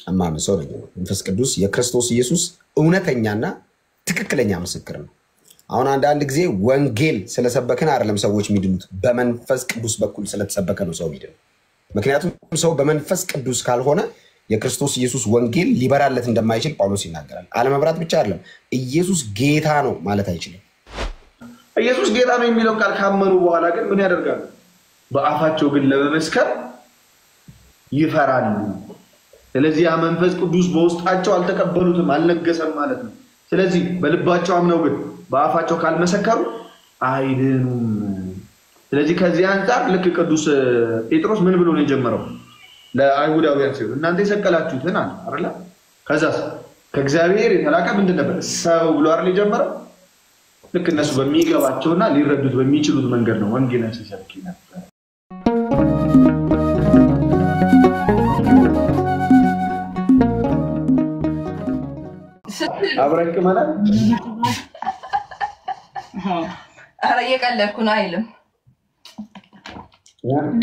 እማምን ሰው ነኝ መንፈስ ቅዱስ የክርስቶስ ኢየሱስ እውነተኛና ትክክለኛ ምስክር ነው አሁን አንድ ጊዜ ወንጌል ስለሰበከን አይደለም ሰዎች የሚድኑት በመንፈስ ቅዱስ በኩል ስለተሰበከ ነው ሰው የሚድነው ምክንያቱም ሰው በመንፈስ ቅዱስ ካልሆነ የክርስቶስ ኢየሱስ ወንጌል ሊበራለት እንደማይችል ጳውሎስ ይናገራል አለመብራት ብቻ አይደለም ኢየሱስ ጌታ ነው ማለት አይችልም ኢየሱስ ጌታ ነው የሚለው ቃል ካመኑ በኋላ ግን ምን ያደርጋሉ በአፋቸው ግን ለመመስከር ይፈራሉ ስለዚህ ያ መንፈስ ቅዱስ በውስጣቸው አልተቀበሉትም አልነገሰም ማለት ነው ስለዚህ በልባቸው አምነው ግን በአፋቸው ካልመሰከሩ አይድኑም ስለዚህ ከዚህ አንፃር ልክ ቅዱስ ጴጥሮስ ምን ብሎ ነው የጀመረው ለአይሁዳውያን ሲሆን እናንተ የሰቀላችሁትን አይደል ከዛስ ከእግዚአብሔር የተላከ ምንድን ነበር ሰው ብሎ አይደል የጀመረው ልክ እነሱ በሚገባቸውና ሊረዱት በሚችሉት መንገድ ነው ወንጌልን ሲሰብክ ነበር አብረክ ማለት አረ የቀለድኩ ነው አይልም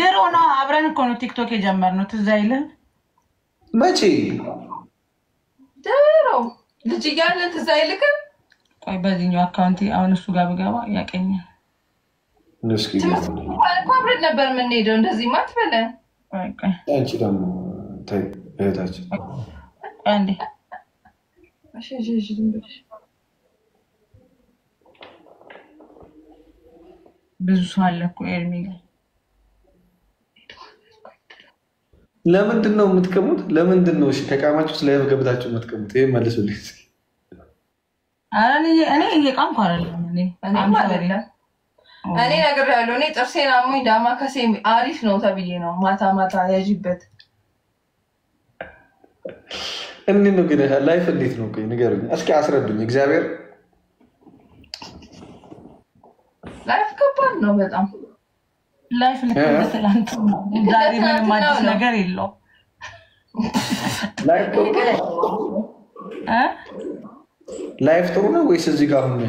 ድሮ ነው አብረን እኮ ነው ቲክቶክ የጀመርነው ትዝ አይልም መቼ ድሮ ልጅ እያለን ትዝ አይልክም ቆይ በዚህኛው አካውንት አሁን እሱ ጋር ብገባ ያቀኛል ንስኪ አብረን ነበር የምንሄደው እንደዚህ ማትበለ አንቺ ደግሞ ታይ እህታችን አንዴ ብዙ ሰው አለ እኮ ኤርሚ ጋር ለምንድን ነው የምትቀሙት ለምንድን ነው እሺ ተቃማችሁ ስለያብ ገብታችሁ የምትቀሙት ይሄ መልሱልኝ እስኪ እኔ እየቃምኩ አይደለም እኔ ነገር ያለው እኔ ጥርሴን አሞኝ ዳማ ከሴ አሪፍ ነው ተብዬ ነው ማታ ማታ ያጂበት እንዴት ነው ግን ላይፍ እንዴት ነው ቆይ ንገሩኝ እስኪ አስረዱኝ እግዚአብሔር ላይፍ ከባድ ነው በጣም ላይፍ ለተላንት ዛሬ ምንም አዲስ ነገር የለው ላይፍ ጥሩ ነው ወይስ እዚህ ጋር አሁን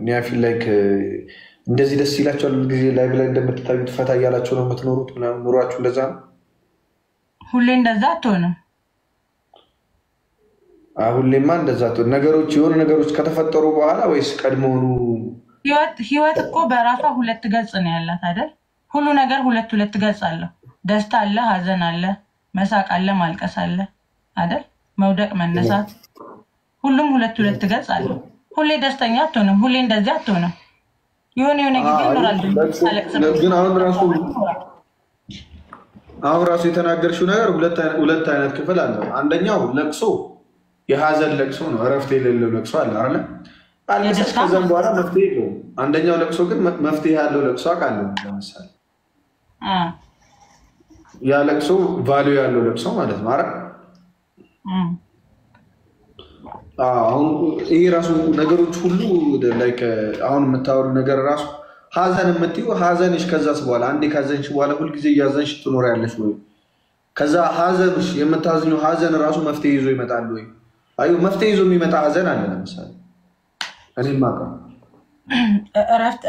ኒያፊል ላይክ እንደዚህ ደስ ይላችኋል ጊዜ ላይቭ ላይ እንደምትታዩት ፈታ እያላችሁ ነው የምትኖሩት ምናምን ኑሯችሁ እንደዛ ነው ሁሌ እንደዛ አትሆንም ሁሌማ እንደዛ አትሆንም ነገሮች የሆነ ነገሮች ከተፈጠሩ በኋላ ወይስ ቀድሞውኑ ህይወት እኮ በራሷ ሁለት ገጽ ነው ያላት አይደል ሁሉ ነገር ሁለት ገጽ አለው ደስታ አለ ሀዘን አለ መሳቅ አለ ማልቀስ አለ አይደል መውደቅ መነሳት ሁሉም ሁለት ገጽ አለው ሁሌ ደስተኛ አትሆንም ሁሌ እንደዚህ አትሆንም የሆነ ጊዜ ይኖራል ግን አሁን ራሱ የተናገርሽው ነገር ሁለት አይነት ክፍል አለው አንደኛው ለቅሶ የሀዘን ለቅሶ ነው እረፍት የሌለው ለቅሶ አለ አይደል አልቀስ ከዛም በኋላ መፍትሄ የለውም አንደኛው ለቅሶ ግን መፍትሄ ያለው ለቅሶ አቃለው ለምሳሌ ያ ለቅሶ ቫልዩ ያለው ለቅሶ ማለት ነው አይደል አሁን ይሄ ራሱ ነገሮች ሁሉ ላይክ አሁን የምታወሩ ነገር ራሱ ሀዘን የምትይው ሀዘንሽ ከዛስ በኋላ አንዴ ካዘንሽ በኋላ ሁሉ ጊዜ ያዘንሽ ትኖሪያለሽ ወይ ከዛ ሀዘንሽ የምታዝኙ ሀዘን ራሱ መፍትሄ ይዞ ይመጣል ወይ አዩ መፍትሄ ይዞ የሚመጣ ሀዘን አለ ለምሳሌ እኔ ማቀ እረፍት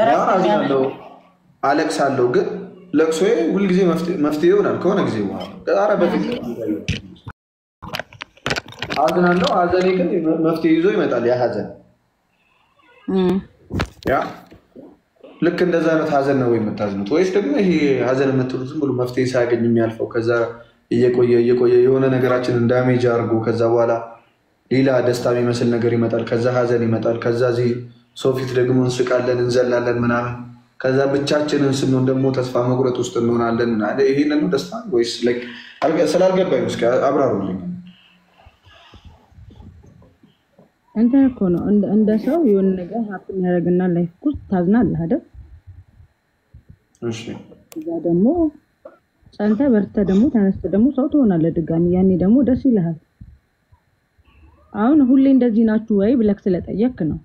ያለው አለቅሳለሁ ግን ለቅሶዬ ሁሉ ጊዜ መፍትሄ ይሆናል ከሆነ ጊዜ በኋላ ኧረ በፊት አዝናለሁ ሀዘኔ ግን መፍትሄ ይዞ ይመጣል ያ ሀዘን ያ ልክ እንደዛ አይነት ሀዘን ነው የምታዝኑት ወይስ ደግሞ ይሄ ሀዘን የምትሉት ዝም ብሎ መፍትሄ ሳያገኝ የሚያልፈው ከዛ እየቆየ የሆነ ነገራችንን ዳሜጅ አድርጎ ከዛ በኋላ ሌላ ደስታ የሚመስል ነገር ይመጣል ከዛ ሀዘን ይመጣል ከዛ እዚህ ሰው ፊት ደግሞ እንስቃለን እንዘላለን ምናምን ከዛ ብቻችንን ስንሆን ደግሞ ተስፋ መቁረጥ ውስጥ እንሆናለን ይሄንን ነው ደስታ ወይስ ላይክ ስላልገባኝ እስኪ አብራሩልኝ እንትን እኮ ነው እንደ ሰው የሆነ ነገር ሀብት የሚያደርግና ላይፍ ውስጥ ታዝናለህ አይደል እሺ እዛ ደግሞ ጸንተ በርተ ደግሞ ተነስተ ደግሞ ሰው ትሆናለህ ድጋሚ ያኔ ደግሞ ደስ ይልሃል አሁን ሁሌ እንደዚህ ናችሁ ወይ ብለክ ስለጠየቅክ ነው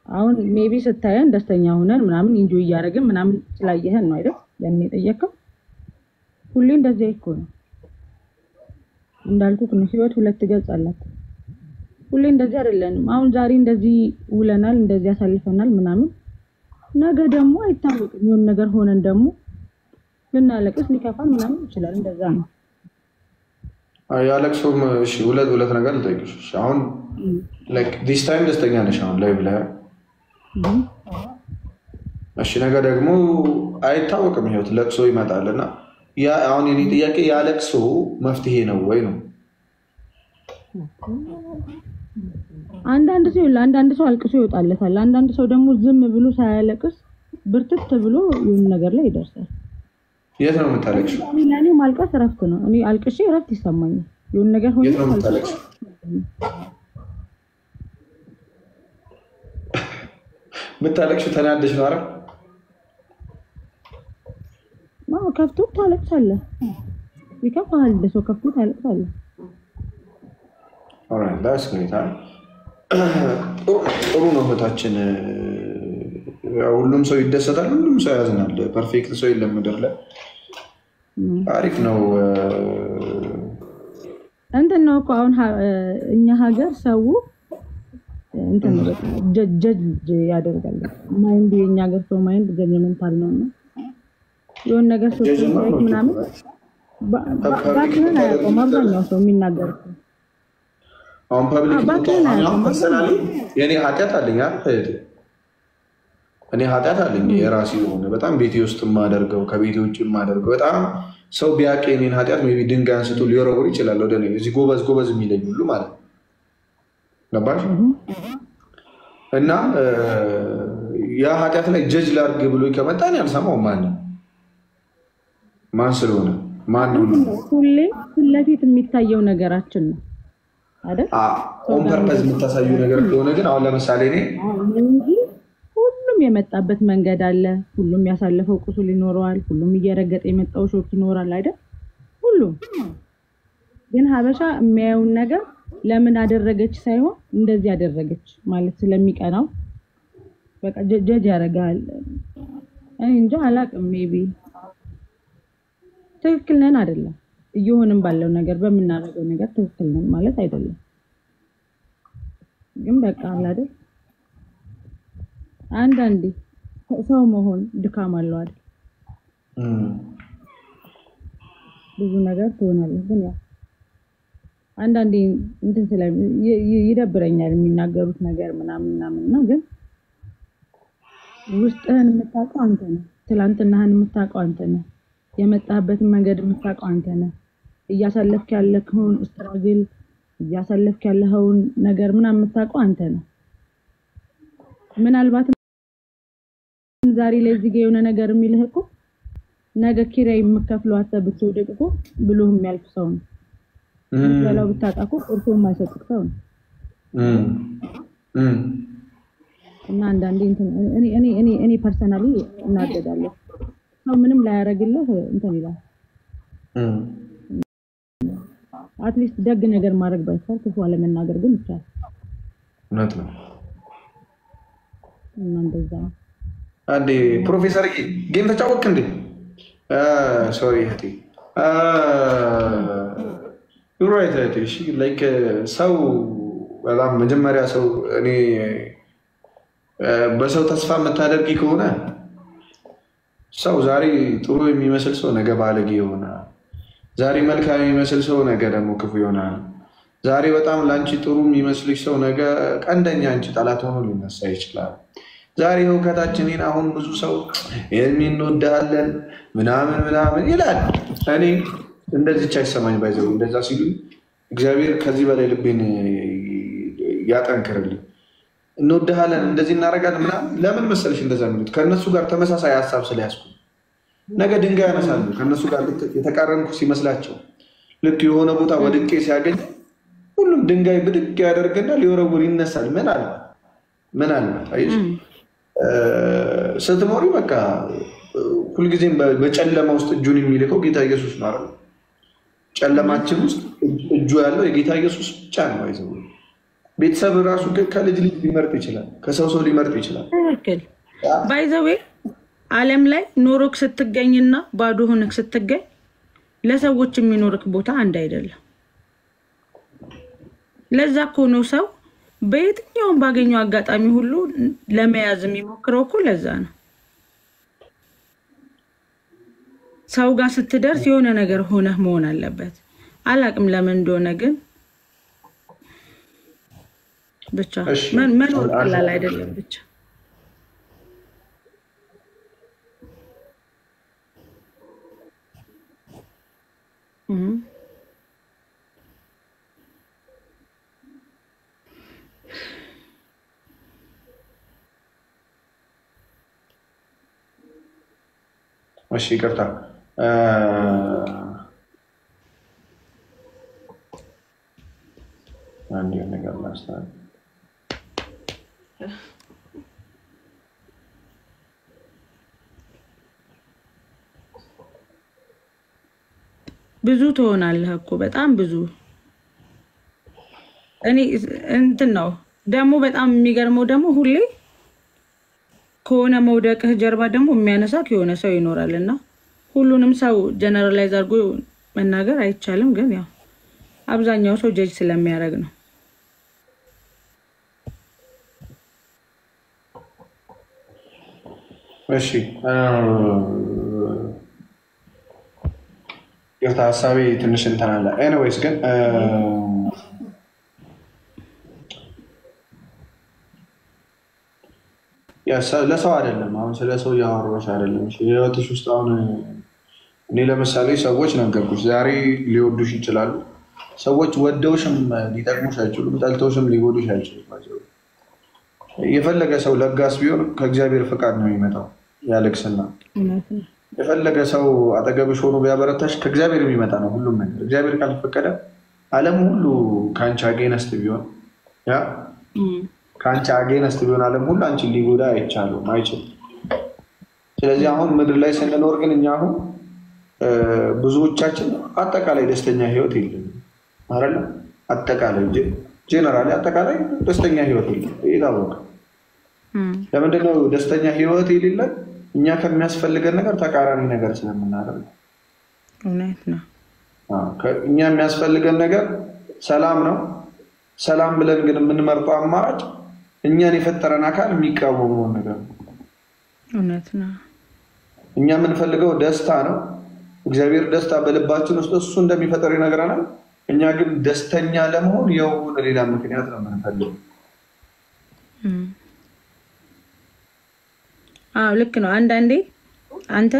አሁን ሜቢ ስታየን ደስተኛ ሆነን ምናምን ኢንጆይ እያደረግን ምናምን ስላየህን ነው አይደል ያኔ ጠየቅከው ሁሌ እንደዚህ እኮ ነው እንዳልኩት ነው ህይወት ሁለት ገጽ አላት ሁሌ እንደዚህ አይደለንም አሁን ዛሬ እንደዚህ ውለናል እንደዚህ ያሳልፈናል ምናምን ነገ ደግሞ አይታወቅም የሆነ ነገር ሆነን ደግሞ ልናለቅስ ሊከፋን ምናምን ይችላል እንደዛ ነው ያለቅሶም እሺ ሁለት ነገር ልጠይቅሽ አሁን ላይክ ዲስ ታይም ደስተኛ ነሽ አሁን ላይ ብለህ እሺ ነገ ደግሞ አይታወቅም ህይወት ለቅሶ ይመጣልና ያ አሁን የኔ ጥያቄ ያለቅሶ መፍትሄ ነው ወይ ነው አንዳንድ ሰው አልቅሶ ይወጣለታል አንዳንድ ሰው ደግሞ ዝም ብሎ ሳያለቅስ ብርትት ብሎ የሆነ ነገር ላይ ይደርሳል የት ነው የምታለቅሽው እኔ ማልቀስ እረፍት ነው እኔ አልቅሼ እረፍት ይሰማኛል የሆነ ነገር ሆኖ የት ነው የምታለቅሽው ምታለቅሽው ተናደሽ ነው አይደል ከፍቶ ታለቅሳለህ ይከፋል ለሰው ከፍቶ ታለቅሳለህ ኦራይት ዳስ ግሬት ጥሩ ነው እህታችን ሁሉም ሰው ይደሰታል ሁሉም ሰው ያዝናል ፐርፌክት ሰው የለም ምድር ላይ አሪፍ ነው እንትን ነው እኮ አሁን እኛ ሀገር ሰው እንትን ነው ጀጅ ያደርጋል ማይንድ የኛ ሀገር ሰው ማይንድ ጀጅመንታል ነውና የሆነ ነገር ሰው ምናምን ባክህን አያውቀውም አብዛኛው ሰው የሚናገረው አሁን ፐብሊክ ፐርሰናሊ የኔ ኃጢአት አለኝ አይደል እኔ ኃጢአት አለኝ የራሴ የሆነ በጣም ቤቴ ውስጥ የማደርገው ከቤቴ ውጭ የማደርገው በጣም ሰው ቢያውቅ የኔን ኃጢአት ሜይ ቢ ድንጋይ አንስቶ ሊወረውር ይችላል ወደ እኔ እዚህ ጎበዝ የሚለኝ ሁሉ ማለት ነው ገባሽ እና ያ ኃጢአት ላይ ጀጅ ላድርግ ብሎ ከመጣ እኔ አልሰማውም ማን ስለሆነ ማን ነው ሁሌ ለፊት የሚታየው ነገራችን ነው አይደል ኦን ፐርፐዝ የምታሳዩ ነገር ከሆነ ግን አሁን ለምሳሌ እኔ ሁሉም የመጣበት መንገድ አለ ሁሉም ያሳለፈው ቁስል ይኖረዋል ሁሉም እየረገጠ የመጣው ሾክ ይኖራል አይደል ሁሉም ግን ሀበሻ የሚያየውን ነገር ለምን አደረገች ሳይሆን እንደዚህ ያደረገች ማለት ስለሚቀናው በቃ ጀጅ ያደርጋል እንጂ አላቅም ሜቢ ትክክል ነን አይደለም እየሆነም ባለው ነገር በመናረገው ነገር ትክክል ነን ማለት አይደለም ግን በቃ አይደል አንዳንዴ ሰው መሆን ድካም አለው አይደል ብዙ ነገር ትሆናለህ ግን ያ አንዳንዴ እንትን ስለ ይደብረኛል የሚናገሩት ነገር ምናምን ግን ውስጥህን የምታውቀው አንተ ነህ ትላንትናህን የምታውቀው አንተ ነህ የመጣህበትን መንገድ የምታውቀው አንተ ነህ እያሳለፍክ ያለኸውን ስትራግል እያሳለፍክ ያለኸውን ነገር ምናምን የምታውቀው አንተ ነህ ምናልባት ዛሬ ላይ እዚህ ጋር የሆነ ነገር የሚልህ እኮ ነገ ኪራይ የምከፍለው አተ ብትወደቅ እኮ ብሎህ የሚያልፍ ሰው ነው ወላው ብታጣቁ ቁርጦ የማይሰጥክ ሰው ነው እና አንዳንዴ እንትን እኔ ፐርሰናሊ እናደዳለሁ ሰው ምንም ላያረግልህ እንትን ይላል አትሊስት ደግ ነገር ማድረግ ባይቻል ክፉ አለመናገር ግን ይቻላል እውነት ነው እና እንደዛ አንዴ ፕሮፌሰር ጌም ተጫወትክ እንዴ ሶሪ እህቴ ዩራይት እሺ ላይክ ሰው በጣም መጀመሪያ ሰው እኔ በሰው ተስፋ የምታደርጊ ከሆነ ሰው ዛሬ ጥሩ የሚመስል ሰው ነገ ባለጌ ይሆናል ዛሬ መልካም የሚመስል ሰው ነገ ደግሞ ክፉ ይሆናል ዛሬ በጣም ላንቺ ጥሩ የሚመስልሽ ሰው ነገ ቀንደኛ አንቺ ጠላት ሆኖ ሊነሳ ይችላል ዛሬ ህውከታችን አሁን ብዙ ሰው እንወዳለን ምናምን ይላል እኔ እንደዚህ አይሰማኝ ባይዘው እንደዛ ሲሉ እግዚአብሔር ከዚህ በላይ ልቤን ያጠንክርልኝ እንወዳለን እንደዚህ እናረጋለን ምናምን ለምን መሰለሽ እንደዛ የሚሉት ከነሱ ጋር ተመሳሳይ ሐሳብ ስለያዝኩ ነገ ድንጋይ ያነሳሉ ከነሱ ጋር የተቃረንኩ ሲመስላቸው ልክ የሆነ ቦታ ወድቄ ሲያገኝ ሁሉም ድንጋይ ብድግ ያደርግና ሊወረውር ይነሳል ምን አለ አይሽ ስትሞሪ በቃ ሁልጊዜም በጨለማ ውስጥ እጁን የሚልከው ጌታ ኢየሱስ ነው አይደል ጨለማችን ውስጥ እጁ ያለው የጌታ ኢየሱስ ብቻ ነው አይዘው ቤተሰብ ራሱ ከልጅ ሊመርጥ ይችላል ከሰው ሊመርጥ ይችላል ትክክል ባይዘዌ ዓለም ላይ ኖሮክ ስትገኝና ባዶ ሆነክ ስትገኝ ለሰዎች የሚኖርክ ቦታ አንድ አይደለም ለዛ እኮ ነው ሰው በየትኛውም ባገኘው አጋጣሚ ሁሉ ለመያዝ የሚሞክረው እኮ ለዛ ነው ሰው ጋር ስትደርስ የሆነ ነገር ሆነህ መሆን አለበት አላቅም ለምን እንደሆነ ግን ብቻ መኖር ቀላል አይደለም ብቻ እሺ ይቅርታ አንድ ነገር ላስተካክል ብዙ ትሆናለህ እኮ በጣም ብዙ እኔ እንትን ነው ደግሞ በጣም የሚገርመው ደግሞ ሁሌ ከሆነ መውደቅህ ጀርባ ደግሞ የሚያነሳክ የሆነ ሰው ይኖራልና ሁሉንም ሰው ጀነራላይዝ አድርጎ መናገር አይቻልም ግን ያው አብዛኛው ሰው ጀጅ ስለሚያደርግ ነው እሺ ይርታ ሐሳቤ ትንሽ እንትን አለ ኤኒዌይስ ግን ለሰው አይደለም አሁን ስለ ሰው ያወራሽ አይደለም እሺ ህይወትሽ ውስጥ አሁን እኔ ለምሳሌ ሰዎች ነገርኩሽ ዛሬ ሊወዱሽ ይችላሉ ሰዎች ወደውሽም ሊጠቅሙሽ አይችሉም ጠልተውሽም ሊጎዱሽ አይችሉም የፈለገ ሰው ለጋስ ቢሆን ከእግዚአብሔር ፍቃድ ነው የሚመጣው ያለክስና የፈለገ ሰው አጠገብሽ ሆኖ ቢያበረታሽ ከእግዚአብሔር የሚመጣ ነው ሁሉም ነገር እግዚአብሔር ካልፈቀደ ዓለም ሁሉ ካንቺ አጌነስት ቢሆን ያ ካንቺ አጌነስት ቢሆን ዓለም ሁሉ አንቺን ሊጎዳ አይችልም ስለዚህ አሁን ምድር ላይ ስንኖር ግን እኛ አሁን ብዙዎቻችን አጠቃላይ ደስተኛ ህይወት የለም አይደል አጠቃላይ ጀነራሊ አጠቃላይ ደስተኛ ህይወት የለም ይታወቃ ለምንድነው ደስተኛ ህይወት የሌለን እኛ ከሚያስፈልገን ነገር ተቃራኒ ነገር ስለምናደርግ እውነት ነው እኛ የሚያስፈልገን ነገር ሰላም ነው ሰላም ብለን ግን የምንመርጠው አማራጭ እኛን የፈጠረን አካል የሚቃወመው ነገር እውነት ነው እኛ የምንፈልገው ደስታ ነው እግዚአብሔር ደስታ በልባችን ውስጥ እሱ እንደሚፈጠር ይነግረናል እኛ ግን ደስተኛ ለመሆን የሆነ ሌላ ምክንያት ነው የምንፈልገው ልክ ነው አንዳንዴ አንተ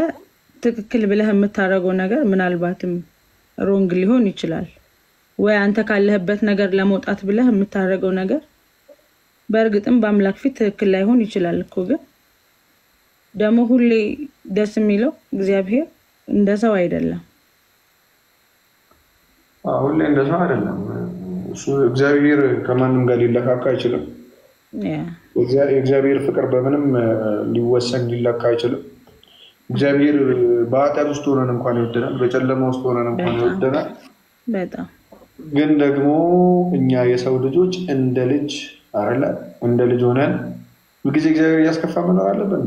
ትክክል ብለህ የምታረገው ነገር ምናልባትም ሮንግ ሊሆን ይችላል ወይ አንተ ካለህበት ነገር ለመውጣት ብለህ የምታረገው ነገር በእርግጥም በአምላክ ፊት ትክክል ላይሆን ይችላል እኮ ግን ደግሞ ሁሌ ደስ የሚለው እግዚአብሔር እንደ ሰው አይደለም ሁሌ እንደ ሰው አይደለም እሱ እግዚአብሔር ከማንም ጋር ሊለካካ አይችልም እግዚአብሔር ፍቅር በምንም ሊወሰን ሊለካ አይችልም እግዚአብሔር በኃጢአት ውስጥ ሆነን እንኳን ይወደናል በጨለማ ውስጥ ሆነን እንኳን ይወደናል በጣም ግን ደግሞ እኛ የሰው ልጆች እንደ ልጅ አይደለ እንደ ልጅ ሆነን በጊዜ እግዚአብሔር ያስከፋ መኖር አለብን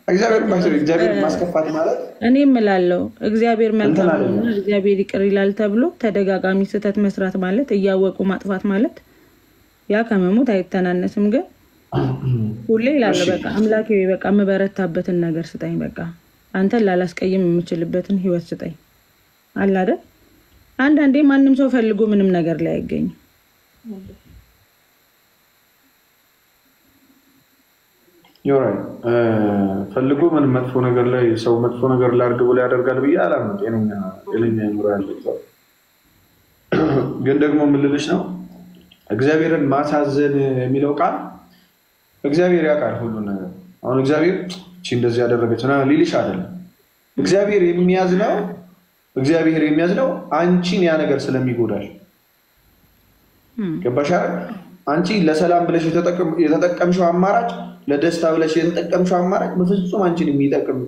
እግዚአብሔር ማስከፋት ማለት እኔ እምላለሁ እግዚአብሔር መልካም ነው እግዚአብሔር ይቅር ይላል ተብሎ ተደጋጋሚ ስህተት መስራት ማለት እያወቁ ማጥፋት ማለት ያ ከመሞት አይተናነስም ግን ሁሌ ይላል በቃ አምላኬ በቃ መበረታበትን ነገር ስጠኝ በቃ አንተ ላላስቀይም የምችልበትን ህይወት ስጠኝ አለ አይደል አንዳንዴ ማንንም ሰው ፈልጎ ምንም ነገር ላይ አይገኝ ይወራል ፈልጎ ምን መጥፎ ነገር ላይ ሰው መጥፎ ነገር ላድርግ ብሎ ያደርጋል ብዬ አላምንም ጤነኛ ይምራ ያለው ግን ደግሞ ምን ልልሽ ነው እግዚአብሔርን ማሳዘን የሚለው ቃል እግዚአብሔር ያውቃል ሁሉ ነገር አሁን እግዚአብሔር እቺ እንደዚህ ያደረገችና ሊልሽ አይደለም እግዚአብሔር የሚያዝነው አንቺን ያ ነገር ስለሚጎዳሽ ገባሽ አንቺ ለሰላም ብለሽ የተጠቀምሽው አማራጭ ለደስታ ብለሽ የተጠቀምሽው አማራጭ በፍጹም አንቺን የሚጠቅም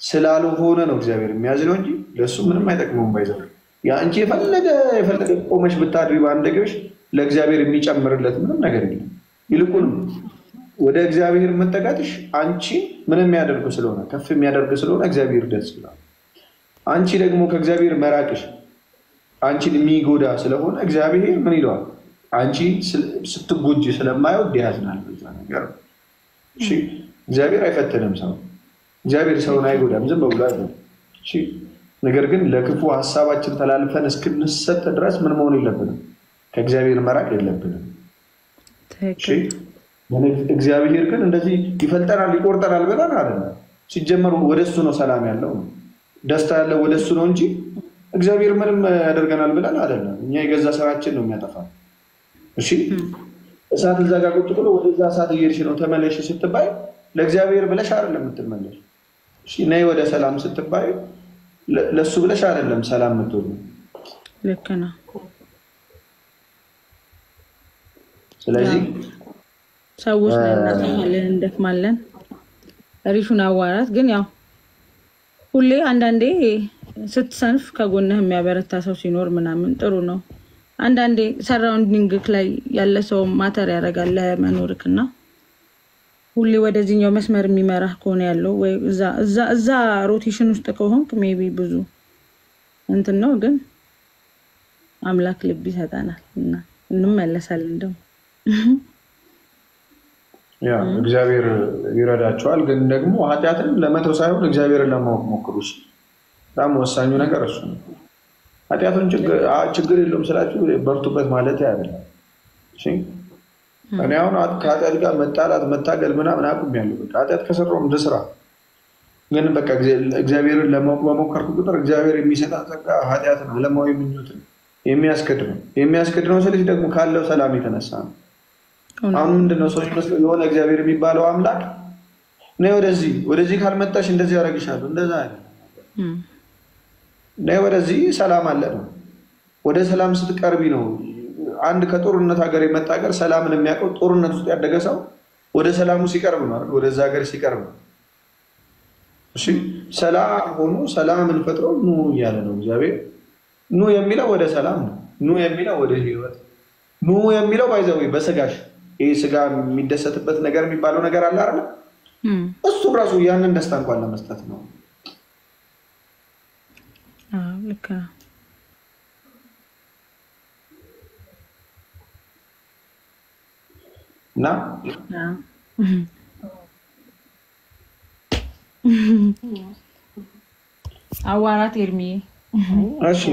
ስላልሆነ ነው እግዚአብሔር የሚያዝነው እንጂ ለሱ ምንም አይጠቅመውም ባይዘው ያ አንቺ የፈለገ ቆመሽ ብታድሪ ባንደገሽ ለእግዚአብሔር የሚጨምርለት ምንም ነገር የለም ይልቁንም ወደ እግዚአብሔር መጠጋትሽ አንቺ ምንም የሚያደርግ ስለሆነ ከፍ የሚያደርግ ስለሆነ እግዚአብሔር ደስ ይላል አንቺ ደግሞ ከእግዚአብሔር መራቅሽ አንቺን የሚጎዳ ስለሆነ እግዚአብሔር ምን ይለዋል አንቺ ስትጎጂ ስለማይወድ ያዝናል በዛ ነገር እሺ እግዚአብሔር አይፈተንም ሰው እግዚአብሔር ሰውን አይጎዳም ዝም ብሎ አይደለም እሺ ነገር ግን ለክፉ ሐሳባችን ተላልፈን እስክንሰጥ ድረስ ምን መሆን የለብንም? ከእግዚአብሔር መራቅ የለብንም። እግዚአብሔር ግን እንደዚህ ይፈልጠናል ይቆርጠናል ብለን አይደለም። ሲጀመር ወደሱ ነው ሰላም ያለው ደስታ ያለው ወደሱ ነው እንጂ እግዚአብሔር ምንም ያደርገናል ብለን አይደለም። እኛ የገዛ ስራችን ነው የሚያጠፋው። እሺ እሳት እዛ ጋር ቁጭ ብሎ ወደዛ እሳት እየሄድሽ ነው ተመለሽ ስትባይ ለእግዚአብሔር ብለሽ አይደለም የምትመለሽ። እሺ ነይ ወደ ሰላም ስትባይ ለሱ ብለሽ አይደለም ሰላም የምትሆኑ። ልክ ነው። ስለዚህ ሰዎች እናሳለን እንደክማለን ሪሹን አዋራት ግን ያው ሁሌ አንዳንዴ ስትሰንፍ ከጎንህ የሚያበረታ ሰው ሲኖር ምናምን ጥሩ ነው። አንዳንዴ ሰራውንዲንግክ ላይ ያለ ሰው ማተር ያደርጋል ለመኖርክና ሁሌ ወደዚህኛው መስመር የሚመራህ ከሆነ ያለው ወይ እዛ ሮቴሽን ውስጥ ከሆንክ ሜቢ ብዙ እንትን ነው። ግን አምላክ ልብ ይሰጠናል እና እንመለሳለን ደግሞ ያ እግዚአብሔር ይረዳቸዋል። ግን ደግሞ ኃጢአትን ለመተው ሳይሆን እግዚአብሔርን ለማወቅ ሞክሩሽ። በጣም ወሳኙ ነገር እሱ ነው። ኃጢአቱን ችግር የለውም ስላችሁ በርቱበት ማለት አይደለም። እሺ እኔ አሁን ከኃጢአት ጋር መጣላት መታገል ምናምን አቁሜያለሁ። በቃ ኃጢአት ከሰራው እንድስራ ግን በቃ እግዚአብሔርን ለማወቅ በሞከርኩ ቁጥር እግዚአብሔር የሚሰጣት ጸጋ ኃጢአትን ዓለማዊ ምኞትን የሚያስክድ ነው ስልሽ ደግሞ ካለው ሰላም የተነሳ ነው። አሁን ምንድነው ሰዎች መስለው የሆነ እግዚአብሔር የሚባለው አምላክ ነይ ወደዚህ ካልመጣሽ እንደዚህ ያደርግሻል እንደዛ አይደል? ነይ ወደዚህ ሰላም አለ ነው። ወደ ሰላም ስትቀርቢ ነው። አንድ ከጦርነት ሀገር የመጣ ሀገር ሰላምን የሚያውቀው ጦርነት ውስጥ ያደገ ሰው ወደ ሰላሙ ሲቀርብ ነው አይደል? ወደዛ ሀገር ሲቀርብ ነው። እሺ ሰላም ሆኖ ሰላምን ፈጥሮ ኑ እያለ ነው እግዚአብሔር። ኑ የሚለው ወደ ሰላም ነው። ኑ የሚለው ወደ ህይወት ኑ የሚለው ባይዘው በስጋሽ ይሄ ስጋ የሚደሰትበት ነገር የሚባለው ነገር አለ አይደል? እሱ ራሱ ያንን ደስታ እንኳን ለመስጠት ነው። ልክ ነው። እና አዋራት ኤርሚ እሺ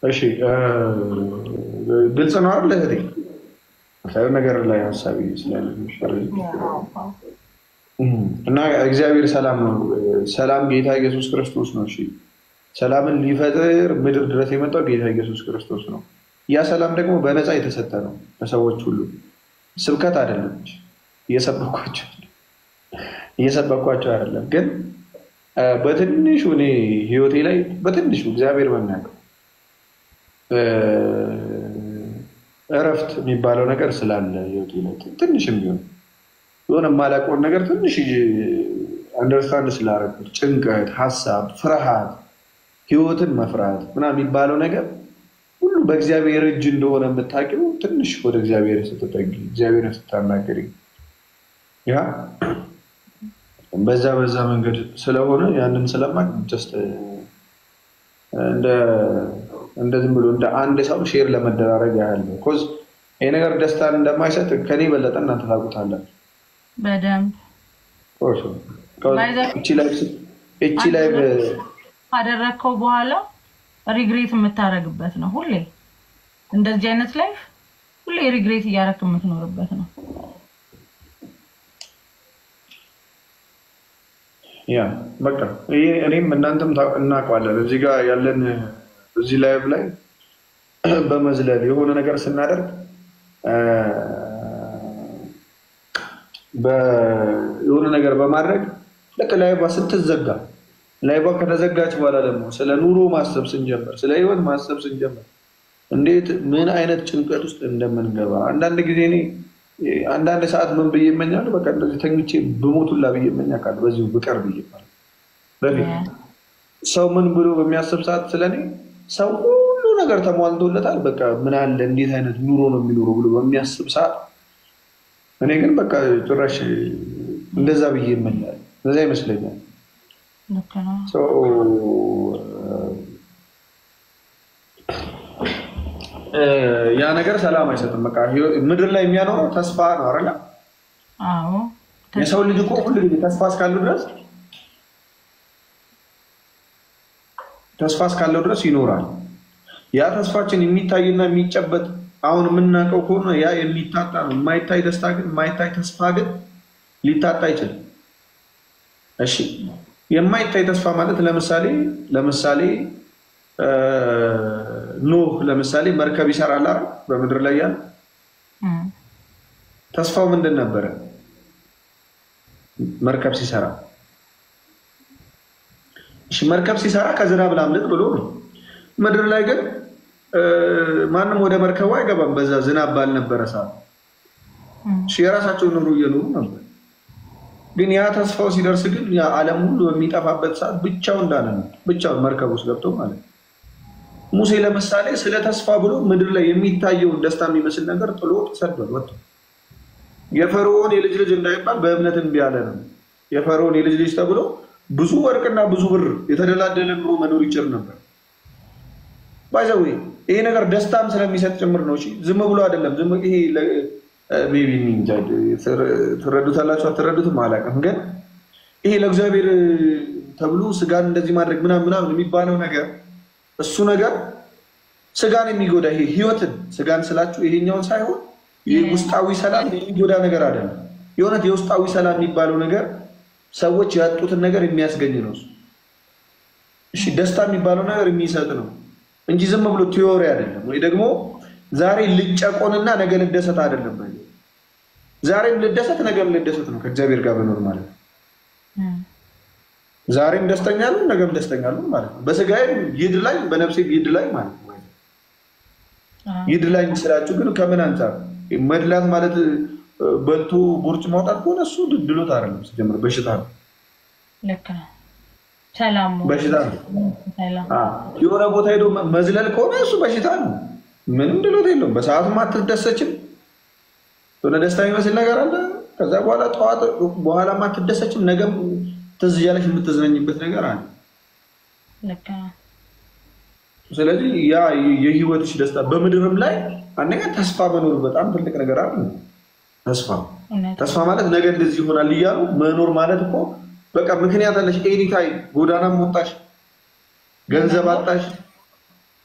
እሺ ግልጽ ነው አይደል? እህቴ ሳይሆን ነገር ላይ ሀሳቢ ስላለሽ እና እግዚአብሔር ሰላም ነው። ሰላም ጌታ ኢየሱስ ክርስቶስ ነው። እሺ ሰላምን ሊፈጥር ምድር ድረስ የመጣው ጌታ ኢየሱስ ክርስቶስ ነው። ያ ሰላም ደግሞ በነፃ የተሰጠ ነው ለሰዎች ሁሉ። ስብከት አይደለም፣ እየሰበኳቸው አይደለም። ግን በትንሹ እኔ ህይወቴ ላይ በትንሹ እግዚአብሔር በሚያውቀው እረፍት የሚባለው ነገር ስላለ ህይወቴ ላይ ትንሽም ቢሆን የሆነ የማላውቀውን ነገር ትንሽ አንደርስታንድ ስላደረኩት ጭንቀት፣ ሀሳብ፣ ፍርሃት፣ ህይወትን መፍራት ምናምን የሚባለው ነገር ሁሉ በእግዚአብሔር እጅ እንደሆነ የምታውቂው ትንሽ ወደ እግዚአብሔር ስትጠጊ እግዚአብሔርን ስታናገሪ ያ በዛ መንገድ ስለሆነ ያንን ስለማቅ ጀስት እንደ ዝም ብሎ እንደ አንድ ሰው ሼር ለመደራረግ ያህል ነው። ኮዝ ይሄ ነገር ደስታን እንደማይሰጥ ከኔ በለጠ እናንተ ታውቁታላችሁ በደንብ። እቺ ላይ አደረከው በኋላ ሪግሬት የምታረግበት ነው። ሁሌ እንደዚህ አይነት ላይፍ ሁሌ ሪግሬት እያረክ የምትኖርበት ነው። ያ በቃ እኔም እናንተም እናውቀዋለን። እዚህ ጋር ያለን እዚህ ላይቭ ላይ በመዝለል የሆነ ነገር ስናደርግ የሆነ ነገር በማድረግ ልክ ላይቫ ስትዘጋ ላይቫ ከተዘጋች በኋላ ደግሞ ስለ ኑሮ ማሰብ ስንጀምር ስለ ህይወት ማሰብ ስንጀምር እንዴት ምን አይነት ጭንቀት ውስጥ እንደምንገባ አንዳንድ ጊዜ እኔ አንዳንድ ሰዓት ምን ብዬ እመኛለሁ፣ በቃ እንደዚህ ተኝቼ ብሞቱላ ብዬ እመኛለሁ። በዚሁ ብቀር ብዬ ማለት በፊት ሰው ምን ብሎ በሚያስብ ሰዓት ስለኔ ሰው ሁሉ ነገር ተሟልቶለታል፣ በቃ ምን አለ እንዴት አይነት ኑሮ ነው የሚኖረው ብሎ በሚያስብ ሰዓት እኔ ግን በቃ ጭራሽ እንደዛ ብዬ እመኛለሁ። እንደዛ ይመስለኛል። ያ ነገር ሰላም አይሰጥም። በቃ ምድር ላይ የሚያኖረው ተስፋ ነው አይደል? አዎ የሰው ልጅ እኮ ሁሉ ጊዜ ተስፋ እስካለው ድረስ ይኖራል። ያ ተስፋችን የሚታይና የሚጨበጥ አሁን የምናውቀው ከሆነ ያ የሚታጣ ነው። የማይታይ ደስታ ግን የማይታይ ተስፋ ግን ሊታጣ አይችልም። እሺ የማይታይ ተስፋ ማለት ለምሳሌ ኖህ ለምሳሌ መርከብ ይሰራል አይደል? በምድር ላይ ያለ ተስፋው ምንድን ነበረ? መርከብ ሲሰራ መርከብ ሲሰራ ከዝናብ ላምልጥ ብሎ ነው። ምድር ላይ ግን ማንም ወደ መርከቡ አይገባም። በዛ ዝናብ ባልነበረ ሰዓት የራሳቸውን ኑሮ እየኖሩ ነበር። ግን ያ ተስፋው ሲደርስ ግን ያ ዓለም ሁሉ በሚጠፋበት ሰዓት ብቻውን እንዳለ ነው። ብቻውን መርከብ ውስጥ ገብቶ ማለት ነው። ሙሴ ለምሳሌ ስለ ተስፋ ብሎ ምድር ላይ የሚታየውን ደስታ የሚመስል ነገር ጥሎ ተሰዷል፣ ወጥቶ የፈርዖን የልጅ ልጅ እንዳይባል በእምነት እምቢ ያለ ነው። የፈርዖን የልጅ ልጅ ተብሎ ብዙ ወርቅና ብዙ ብር የተደላደለ ኑሮ መኖር ይችል ነበር። ባይዘው ይሄ ነገር ደስታም ስለሚሰጥ ጭምር ነው። ዝም ብሎ አይደለም። ዝም ይሄ ሜቢ ትረዱታላችሁ አትረዱትም አላውቅም። ግን ይሄ ለእግዚአብሔር ተብሎ ስጋን እንደዚህ ማድረግ ምናምን የሚባለው ነገር እሱ ነገር ስጋን የሚጎዳ ይሄ ህይወትን ስጋን ስላችሁ ይሄኛውን ሳይሆን ይሄ ውስጣዊ ሰላም የሚጎዳ ነገር አይደለም። የእውነት የውስጣዊ ሰላም የሚባለው ነገር ሰዎች ያጡትን ነገር የሚያስገኝ ነው። እሺ ደስታ የሚባለው ነገር የሚሰጥ ነው እንጂ ዝም ብሎ ቲዮሪ አይደለም። ወይ ደግሞ ዛሬ ልጨቆንና ነገ ልደሰት አይደለም። ዛሬም ልደሰት ነገም ልደሰት ነው ከእግዚአብሔር ጋር በኖር ማለት ነው። ዛሬም ደስተኛ ነው ነገም ደስተኛ ነው ማለት ነው። በስጋዬም ይድ ላይ በነፍሴም ይድ ላይ ማለት ነው። ይድ ላይ ስላችሁ ግን ከምን አንፃር መድላት ማለት በልቶ ቦርጭ ማውጣት ከሆነ እሱ ድሎት አይደለም። ሲጀምር በሽታ ነው። ልክ ነው። ሰላም በሽታ ነው። የሆነ ቦታ ሄዶ መዝለል ከሆነ እሱ በሽታ ነው። ምንም ድሎት የለውም። በሰዓቱም አትደሰችም። የሆነ ደስታ የሚመስል ነገር አለ። ከዛ በኋላ ጠዋት በኋላ አትደሰችም። ነገም ትዝ እያለሽ የምትዝናኝበት ነገር አለ። ልክ ነው። ስለዚህ ያ የህይወትሽ ደስታ በምድርም ላይ አንደኛ ተስፋ መኖር በጣም ትልቅ ነገር አለ። ተስፋ ማለት ነገ እንደዚህ ይሆናል እያሉ መኖር ማለት እኮ በቃ ምክንያት አለሽ። ኤኒታይም ጎዳናም ወጣሽ፣ ገንዘብ አጣሽ፣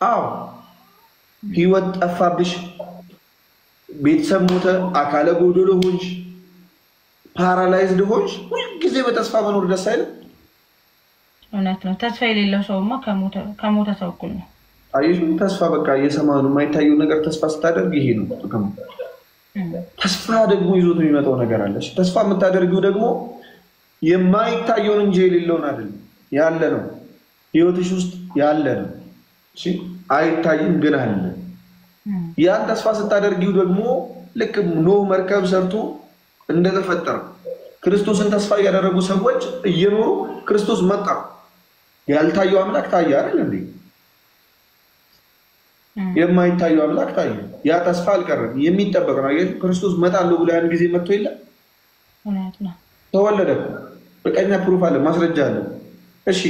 አዎ ህይወት ጠፋብሽ፣ ቤተሰብ ሞተ፣ አካለ ጎዶሎ ሆንሽ፣ ፓራላይዝድ ሆንሽ፣ ሁልጊዜ በተስፋ መኖር ደስ አይልም? እውነት ነው። ተስፋ የሌለው ሰውማ ከሞተ ሰው እኩል ነው። አየሽ፣ ተስፋ በቃ የሰማኑ የማይታየው ነገር ተስፋ ስታደርግ ይሄ ነው ጥቅሙ። ተስፋ ደግሞ ይዞት የሚመጣው ነገር አለሽ። ተስፋ የምታደርጊው ደግሞ የማይታየውን እንጂ የሌለውን አይደለም፣ ያለ ነው። ህይወትሽ ውስጥ ያለ ነው። እሺ አይታይም ግን አለ። ያን ተስፋ ስታደርጊው ደግሞ ልክ ኖህ መርከብ ሰርቶ እንደተፈጠረ ክርስቶስን ተስፋ ያደረጉ ሰዎች እየኖሩ ክርስቶስ መጣ። ያልታየው አምላክ ታየ አይደል እንዴ? የማይታየው አምላክ ታየ። ያ ተስፋ አልቀረም፣ የሚጠበቅ ነው። ክርስቶስ መጣለሁ ብሎ ያን ጊዜ መጥቶ የለ ተወለደ። በቀኛ ፕሩፍ አለ፣ ማስረጃ አለ። እሺ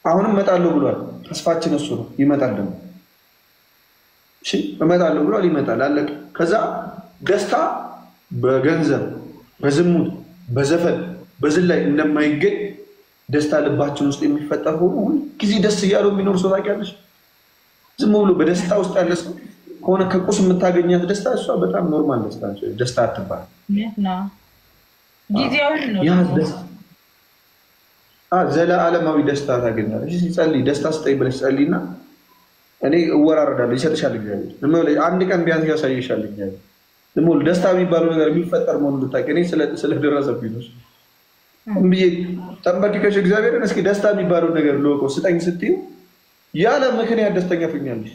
አሁንም መጣለሁ ብሏል። ተስፋችን እሱ ነው። ይመጣል ደግሞ። እሺ እመጣለሁ ብሏል፣ ይመጣል። አለቀ። ከዛ ደስታ በገንዘብ በዝሙት በዘፈን በዝላይ እንደማይገኝ ደስታ ልባችን ውስጥ የሚፈጠር ሆኖ ሁልጊዜ ደስ እያለው የሚኖር ሰው ታውቂያለሽ? ዝም ብሎ በደስታ ውስጥ ያለ ሰው ከሆነ ከቁስ የምታገኛት ደስታ እሷ በጣም ኖርማል ደስታ አትባል። ዘለዓለማዊ ደስታ ታገኛለሽ። ሲጸልይ ደስታ ስጠኝ ብለሽ ጸልይና እኔ እወራረዳለሁ፣ ይሰጥሻል እግዚአብሔር። አንድ ቀን ቢያንስ ያሳይሻል እግዚአብሔር። ዝም ብሎ ደስታ የሚባለው ነገር የሚፈጠር መሆኑን ልታውቂ። እኔ ስለደረሰብኝ ነው ብዬ ተንበርክከሽ እግዚአብሔርን እስኪ ደስታ የሚባለው ነገር ልወቀው ስጠኝ ስትይው ያለ ምክንያት ደስተኛ ትሆኛለሽ።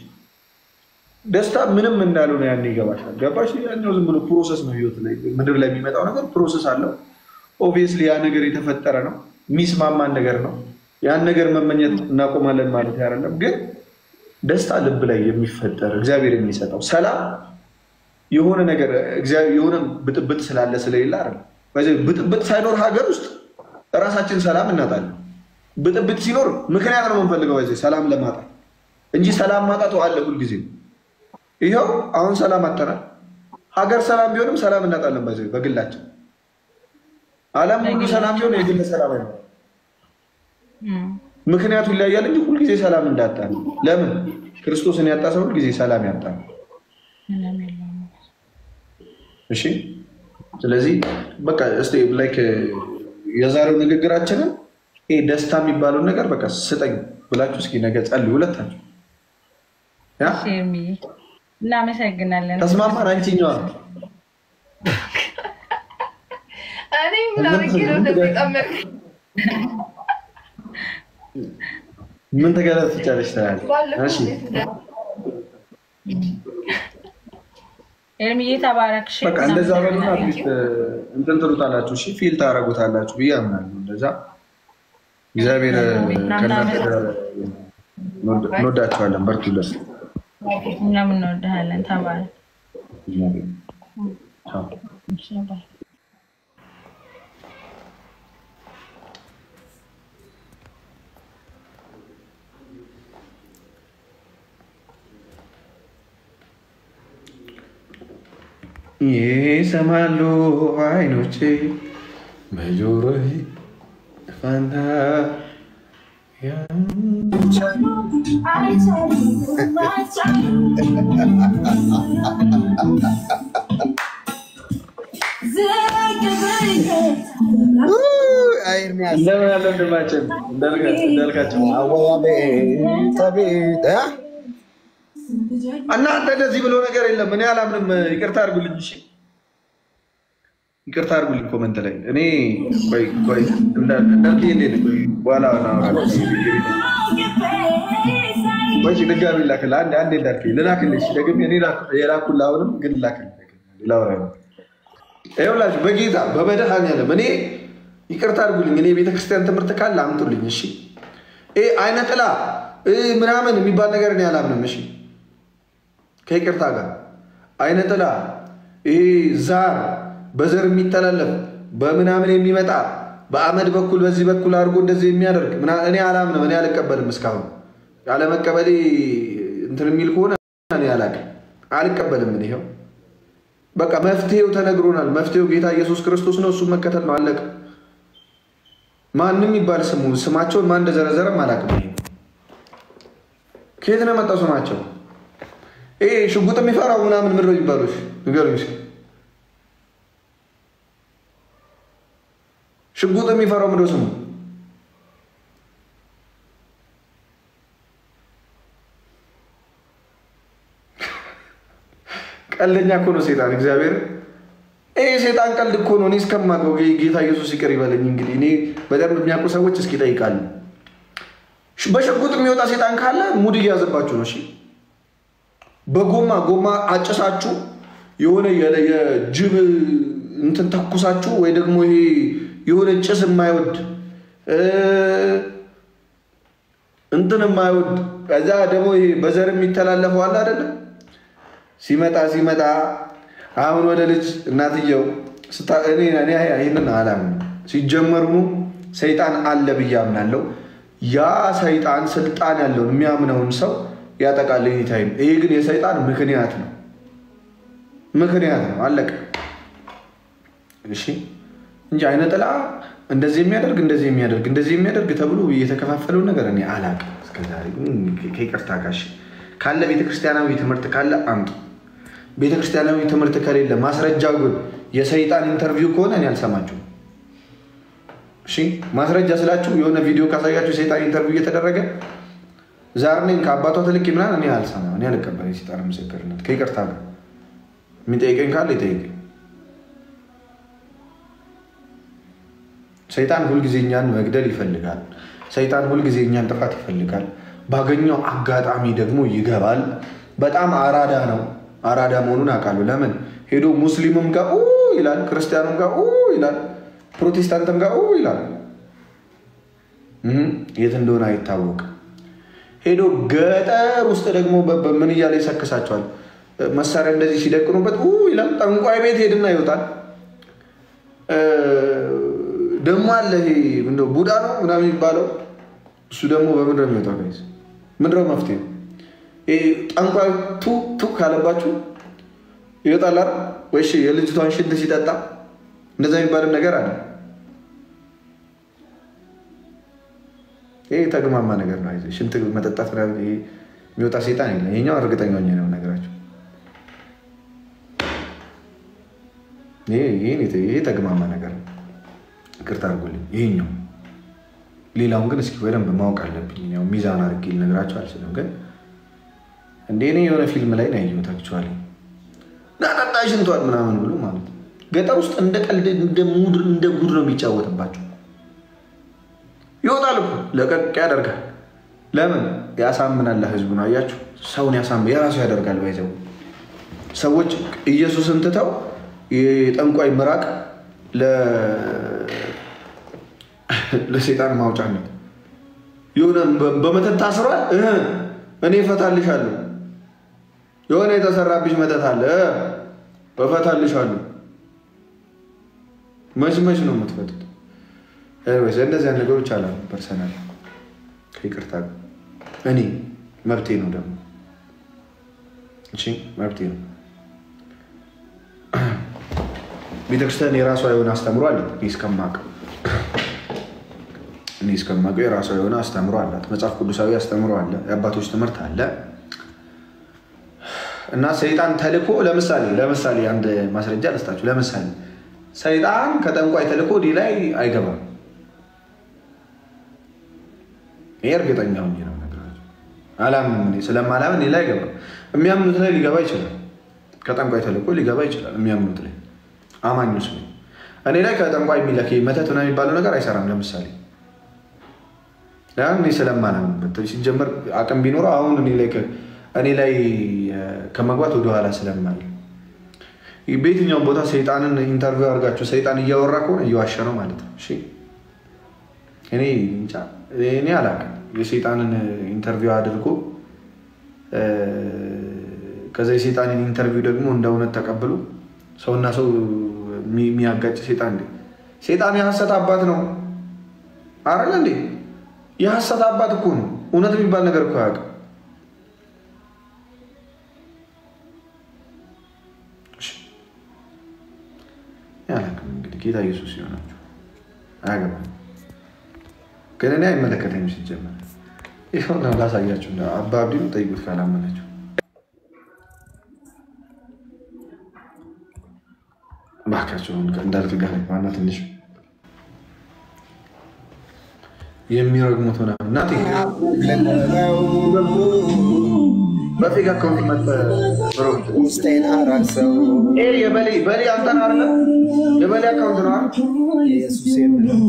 ደስታ ምንም እንዳልሆነ ያን ይገባሻል። ገባሽ? ያኛው ዝም ብሎ ፕሮሰስ ነው። ህይወት ላይ ምድር ላይ የሚመጣው ነገር ፕሮሰስ አለው። ኦብቪየስሊ ያ ነገር የተፈጠረ ነው፣ የሚስማማን ነገር ነው። ያን ነገር መመኘት እናቆማለን ማለት አይደለም። ግን ደስታ ልብ ላይ የሚፈጠር እግዚአብሔር የሚሰጠው ሰላም የሆነ ነገር እግዚአብሔር የሆነ ብጥብጥ ስላለ ስለሌለ አይደለም። ብጥብጥ ሳይኖር ሀገር ውስጥ ራሳችን ሰላም እናጣለን። ብጥብጥ ሲኖር ምክንያት ነው የምንፈልገው እዚህ ሰላም ለማጣት እንጂ ሰላም ማጣቱ አለ ሁልጊዜ። ይኸው አሁን ሰላም አጥተናል። ሀገር ሰላም ቢሆንም ሰላም እናጣለን በግላችን። ዓለም ሁሉ ሰላም ቢሆን የግል ሰላም አይኖርም። ምክንያቱ ይለያያል እንጂ ሁልጊዜ ሰላም እንዳጣን። ለምን ክርስቶስን ያጣ ሰው ሁልጊዜ ሰላም ያጣል። እሺ ስለዚህ በቃ እስቲ ላይክ የዛሬው ንግግራችንን ይሄ ደስታ የሚባለው ነገር በቃ ስጠኝ ብላችሁ እስኪ ነገ ጸልዩ ሁለታችሁ። ያ እናመሰግናለን። ተስማማን? አንቺኛዋ እኔ ምን አድርጌ ነው እንደተቀመጥ ምን ተገለጽቻለሽ ታዲያ? እሺ ኤርሚዬ ተባረክሽ። በቃ እንደዛ በሉና እንትን ትሉታላችሁ። እሺ ፊል ታረጉታላችሁ ብዬ አምናለሁ። እንደዛ እግዚአብሔር ከእናንተ እንወዳችኋለን። በርቱለት። እኛም እንወድሃለን። ተባረክ። ይሰማሉ አይኖቼ በጆሮዬ ፋንታ እንደምን ያለ ወንድማችን እንዳልካቸው እናንተ እንደዚህ ብሎ ነገር የለም። እኔ አላምንም። ይቅርታ አድርጉልኝ። እሺ ይቅርታ አድርጉልኝ። ኮመንት ላይ እኔ ቆይ እንዳልክ እንዴት ቆይ በኋላ ወይ ድጋሚ ላክልህ። አንዴ እንዳልክ ልላክልሽ ደግሜ እኔ የላኩልህ አሁንም ግን ላክልህ ላውራ ነው። ይኸውላችሁ በጌታ በመድኃኒዓለም እኔ ይቅርታ አድርጉልኝ። እኔ ቤተክርስቲያን ትምህርት ካለ አምጡልኝ። እሺ አይነ ጥላ ምናምን የሚባል ነገር እኔ አላምንም። እሺ ከይቅርታ ጋር አይነ ጥላ ይሄ ዛር በዘር የሚተላለፍ በምናምን የሚመጣ በአመድ በኩል በዚህ በኩል አድርጎ እንደዚህ የሚያደርግ እኔ አላምንም። እኔ አልቀበልም። እስካሁን ያለመቀበሌ እንትን የሚል ከሆነ እኔ አልቀበልም። ምን ይሄው በቃ መፍትሄው ተነግሮናል። መፍትሄው ጌታ ኢየሱስ ክርስቶስ ነው። እሱን መከተል ነው። አለቀ። ማንም ይባል ስማቸውን ማን እንደዘረዘረም አላውቅም። ከየት ነው የመጣው ስማቸው? ይሄ ሽጉጥ የሚፈራው ምናምን ምድሮ ይባሉሽ ንገሩኝ እስኪ። ሽጉጥ የሚፈራው ምንድነው ስሙ? ቀልደኛ እኮ ነው ሴጣን። እግዚአብሔር ይሄ ሴጣን ቀልድ እኮ ነው። እኔ እስከማውቀው ጌታ ኢየሱስ ይቅር ይበለኝ። እንግዲህ እኔ በደንብ የሚያውቁ ሰዎች እስኪ ይጠይቃሉ። በሽጉጥ የሚወጣ ሴጣን ካለ ሙድ እያዘባችሁ ነው። እሺ በጎማ አጭሳችሁ የሆነ የጅብ እንትን ተኩሳችሁ ወይ ደግሞ ይሄ የሆነ ጭስ የማይወድ እንትን የማይወድ ከዛ ደግሞ ይሄ በዘር የሚተላለፈው አለ አይደለም። ሲመጣ አሁን ወደ ልጅ እናትየው እኔ ይህንን አላምንም። ሲጀመሩ ሰይጣን አለ ብዬ አምናለሁ። ያ ሰይጣን ስልጣን ያለውን የሚያምነውን ሰው ያጠቃል። ይሄ ግን የሰይጣን ምክንያት ነው። አለቀ። እሺ እንጂ አይነ ጥላ እንደዚህ የሚያደርግ ተብሎ የተከፋፈለው ነገር እኔ አላውቅም እስከዛሬ። ከይቅርታ ጋር ካለ ቤተክርስቲያናዊ ትምህርት ካለ አምጡ። ቤተክርስቲያናዊ ትምህርት ከሌለ ማስረጃው ግን የሰይጣን ኢንተርቪው ከሆነ እኔ አልሰማችሁም። እሺ ማስረጃ ስላችሁ የሆነ ቪዲዮ ካሳያችሁ ሰይጣን ኢንተርቪው እየተደረገ ዛር ነኝ ከአባቷ ትልቅ ምናምን እኔ አልሰማም። እኔ አልቀበልም የሰይጣን ምስክርነት። ከይቅርታ ጋር የሚጠይቀኝ ካለ ይጠይቀኝ። ሰይጣን ሁልጊዜ እኛን መግደል ይፈልጋል። ሰይጣን ሁልጊዜ እኛን ጥፋት ይፈልጋል። ባገኘው አጋጣሚ ደግሞ ይገባል። በጣም አራዳ ነው። አራዳ መሆኑን አውቃለሁ። ለምን ሄዶ ሙስሊምም ጋር ይላል፣ ክርስቲያኑም ጋር ይላል፣ ፕሮቴስታንትም ጋር ይላል። የት እንደሆነ አይታወቅም። ሄዶ ገጠር ውስጥ ደግሞ ምን እያለ ይሰክሳቸዋል። መሳሪያ እንደዚህ ሲደቅኑበት ይላል። ጠንቋይ ቤት ሄድና ይወጣል። ደግሞ አለ እንደው ቡዳ ነው ምናምን የሚባለው እሱ ደግሞ በምንድነው የሚወጣው? ጋይስ ምንድነው መፍትሄ? ጠንቋይ ቱ ካለባችሁ ይወጣል አይደል? ወይስ የልጅቷን ሽንት ሲጠጣ እንደዛ የሚባል ነገር አለ? ይሄ ተግማማ ነገር ነው። አይዘ ሽንት መጠጣት ምናምን የሚወጣ ሰይጣን የለም። ይሄኛው እርግጠኛ ነኝ ነው ነገራችሁ። ይሄ ተግማማ ነገር ነው። ይቅርታ አድርጉልኝ። ይሄኛው ሌላውን ግን እስኪ በደንብ ማወቅ አለብኝ። ያው ሚዛን አድርጌ ልነግራችሁ አልችልም። ግን እንደ እኔ የሆነ ፊልም ላይ ነው ያየሁት። አክቹዋሊ ናጣጣ ሽንቷል ምናምን ብሎ ማለት ነው። ገጠር ውስጥ እንደ ቀልድ እንደ ጉድ ነው የሚጫወትባቸው። ይወጣል እኮ ለቀቅ ያደርጋል። ለምን ያሳምናል? ህዝቡን አያችሁ፣ ሰውን ያሳምን የራሱ ያደርጋል። ባይዘው ሰዎች ኢየሱስን ትተው የጠንቋይ ምራቅ ለሰይጣን ማውጫነት የሆነ በመተት ታስሯል። እኔ እፈታልሻለሁ፣ የሆነ የተሰራብሽ መተት አለ እፈታልሻለሁ። መች ነው የምትፈቱት? እንደዚህ ነገሮች አሉ። ፐርሰናል ይቅርታ፣ እኔ መብቴ ነው ደግሞ እሺ፣ መብቴ ነው። ቤተክርስቲያን የራሷ የሆነ አስተምሮ አለ። እኔ እስከማውቀው የራሷ የሆነ አስተምሮ አላት። መጽሐፍ ቅዱሳዊ አስተምሮ አለ፣ የአባቶች ትምህርት አለ። እና ሰይጣን ተልኮ ለምሳሌ አንድ ማስረጃ ልስጣችሁ። ለምሳሌ ሰይጣን ከጠንቋይ ተልኮ ዲ ላይ አይገባም። ይሄ እርግጠኛ ሆኜ ነው ነገራችሁ። አላምንም። እኔ ስለማላምን እኔ ላይ አይገባም። የሚያምኑት ላይ ሊገባ ይችላል። ከጠንቋይ ተልኮ ሊገባ ይችላል የሚያምኑት ላይ አማኞች ነው። እኔ ላይ ከጠንቋይ የሚለክ መተት ነው የሚባለው ነገር አይሰራም። ለምሳሌ እኔ ስለማላምንበት ሲጀመር አቅም ቢኖረው አሁን እኔ ላይ ከመግባት ወደኋላ ስለማል በየትኛውም ቦታ ሰይጣንን ኢንተርቪው አድርጋችሁ ሰይጣን እያወራ ከሆነ እየዋሸ ነው ማለት ነው። እሺ እኔ አላውቅም። የሰይጣንን ኢንተርቪው አድርጎ ከዛ የሰይጣንን ኢንተርቪው ደግሞ እንደ እውነት ተቀብሎ ሰውና ሰው የሚያጋጭ ሰይጣን የሐሰት አባት ነው አይደል እንዴ? የሐሰት አባት እኮ ነው። እውነት የሚባል ነገር እኮ አያውቅም። ያላውቅም። እንግዲህ ጌታ ኢየሱስ ይሆናችሁ አያገባም። ግን እኔ አይመለከተኝም ሲጀመር። ይኸው ነው ላሳያችሁ። አባ አብዲን ጠይቁት ካላመናችሁ። ባካቸው እንዳልክ ጋር ዋና ትንሽ የሚረግሙት ምናምን እናቴ በፊት አካውንት መጣ ውስጤን አራሰው የበሌ አንተን አይደለ? የበሌ አካውንት ነው ኢየሱስ የሚለው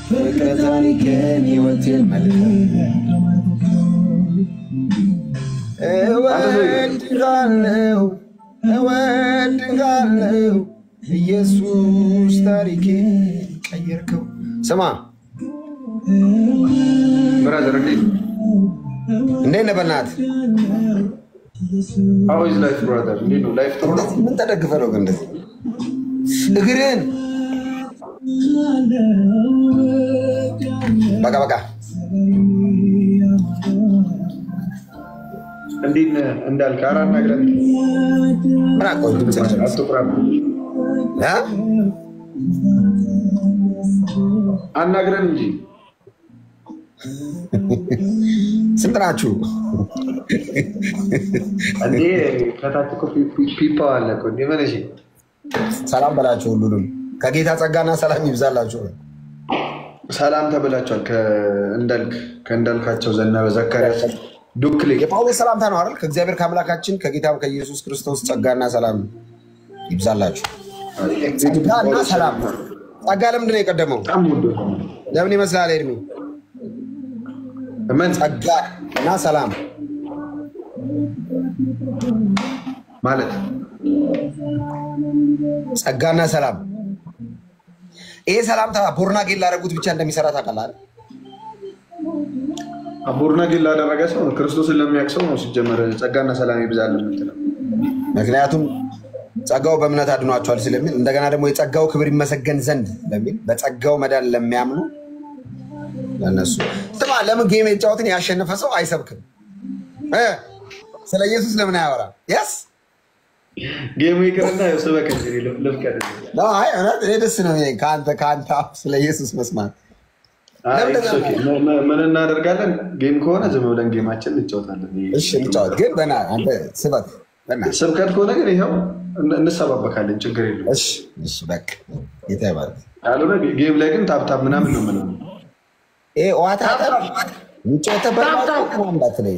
ፍቅረታን ከህይወቴን መልካም እወድሃለሁ ኢየሱስ ታሪኬን ቀየርከው። ስማ ብራዘር እንዴት ነህ? በእናትህ ላይፍ ብራዘር ላይፍ ጥሩ ነው። ምን ተደግፈህ ነው ግን እንደዚህ እግርህን? በቃ እንዴት እንዳልክ አናግረን አናግረን እንጂ ስንት ናችሁ? እንዴ ከታች እኮ ፒፓ አለ እኮ እንዴ መለሽ ሰላም በላችሁ። ሁሉንም ከጌታ ጸጋና ሰላም ይብዛላችሁ። ሰላም ተብላችኋል። ከእንዳልካቸው ዘነበ ዘካርያስ ዱክሌ የጳውሎስ ሰላምታ ነው አይደል? ከእግዚአብሔር ከአምላካችን ከጌታም ከኢየሱስ ክርስቶስ ጸጋና ሰላም ይብዛላችሁ። ጸጋና ሰላም። ጸጋ ለምንድን ነው የቀደመው? ለምን ይመስላል ኤርሚ? ጸጋና ሰላም ማለት ጸጋና ሰላም። ይሄ ሰላምታ ቦርናጌን ላደረጉት ብቻ እንደሚሰራ ታውቃለህ? ቦርናጌን ላደረገ ሰው ክርስቶስን ለሚያውቅ ሰው ነው ሲጀመር ጸጋና ሰላም ይብዛል የምትለው። ምክንያቱም ጸጋው በእምነት አድኗቸዋል ስለሚል እንደገና ደግሞ የጸጋው ክብር ይመሰገን ዘንድ ለሚል በጸጋው መዳን ለሚያምኑ ለነሱ ስማ። ለምን ጌም የጫወትን ያሸነፈ ሰው አይሰብክም? ስለ ኢየሱስ ለምን አያወራ? ያስ ጌሙ ይቅርና ሰበከ እንጂ ልፍቀድ ነው። አይ እኔ ደስ ነው ከአንተ ስለ ኢየሱስ መስማት። ምን እናደርጋለን? ጌም ከሆነ ዝም ብለን ጌማችን እንጫወታለን። እሺ እንጫወት፣ ግን አንተ ስበት ስብከት ከሆነ ግን ይኸው እንሰባበካለን፣ ችግር የለም። እሺ በቃ ይተባል። ካልሆነ ጌም ላይ ግን ታብታብ ምናምን ነው ምናምን ዋታ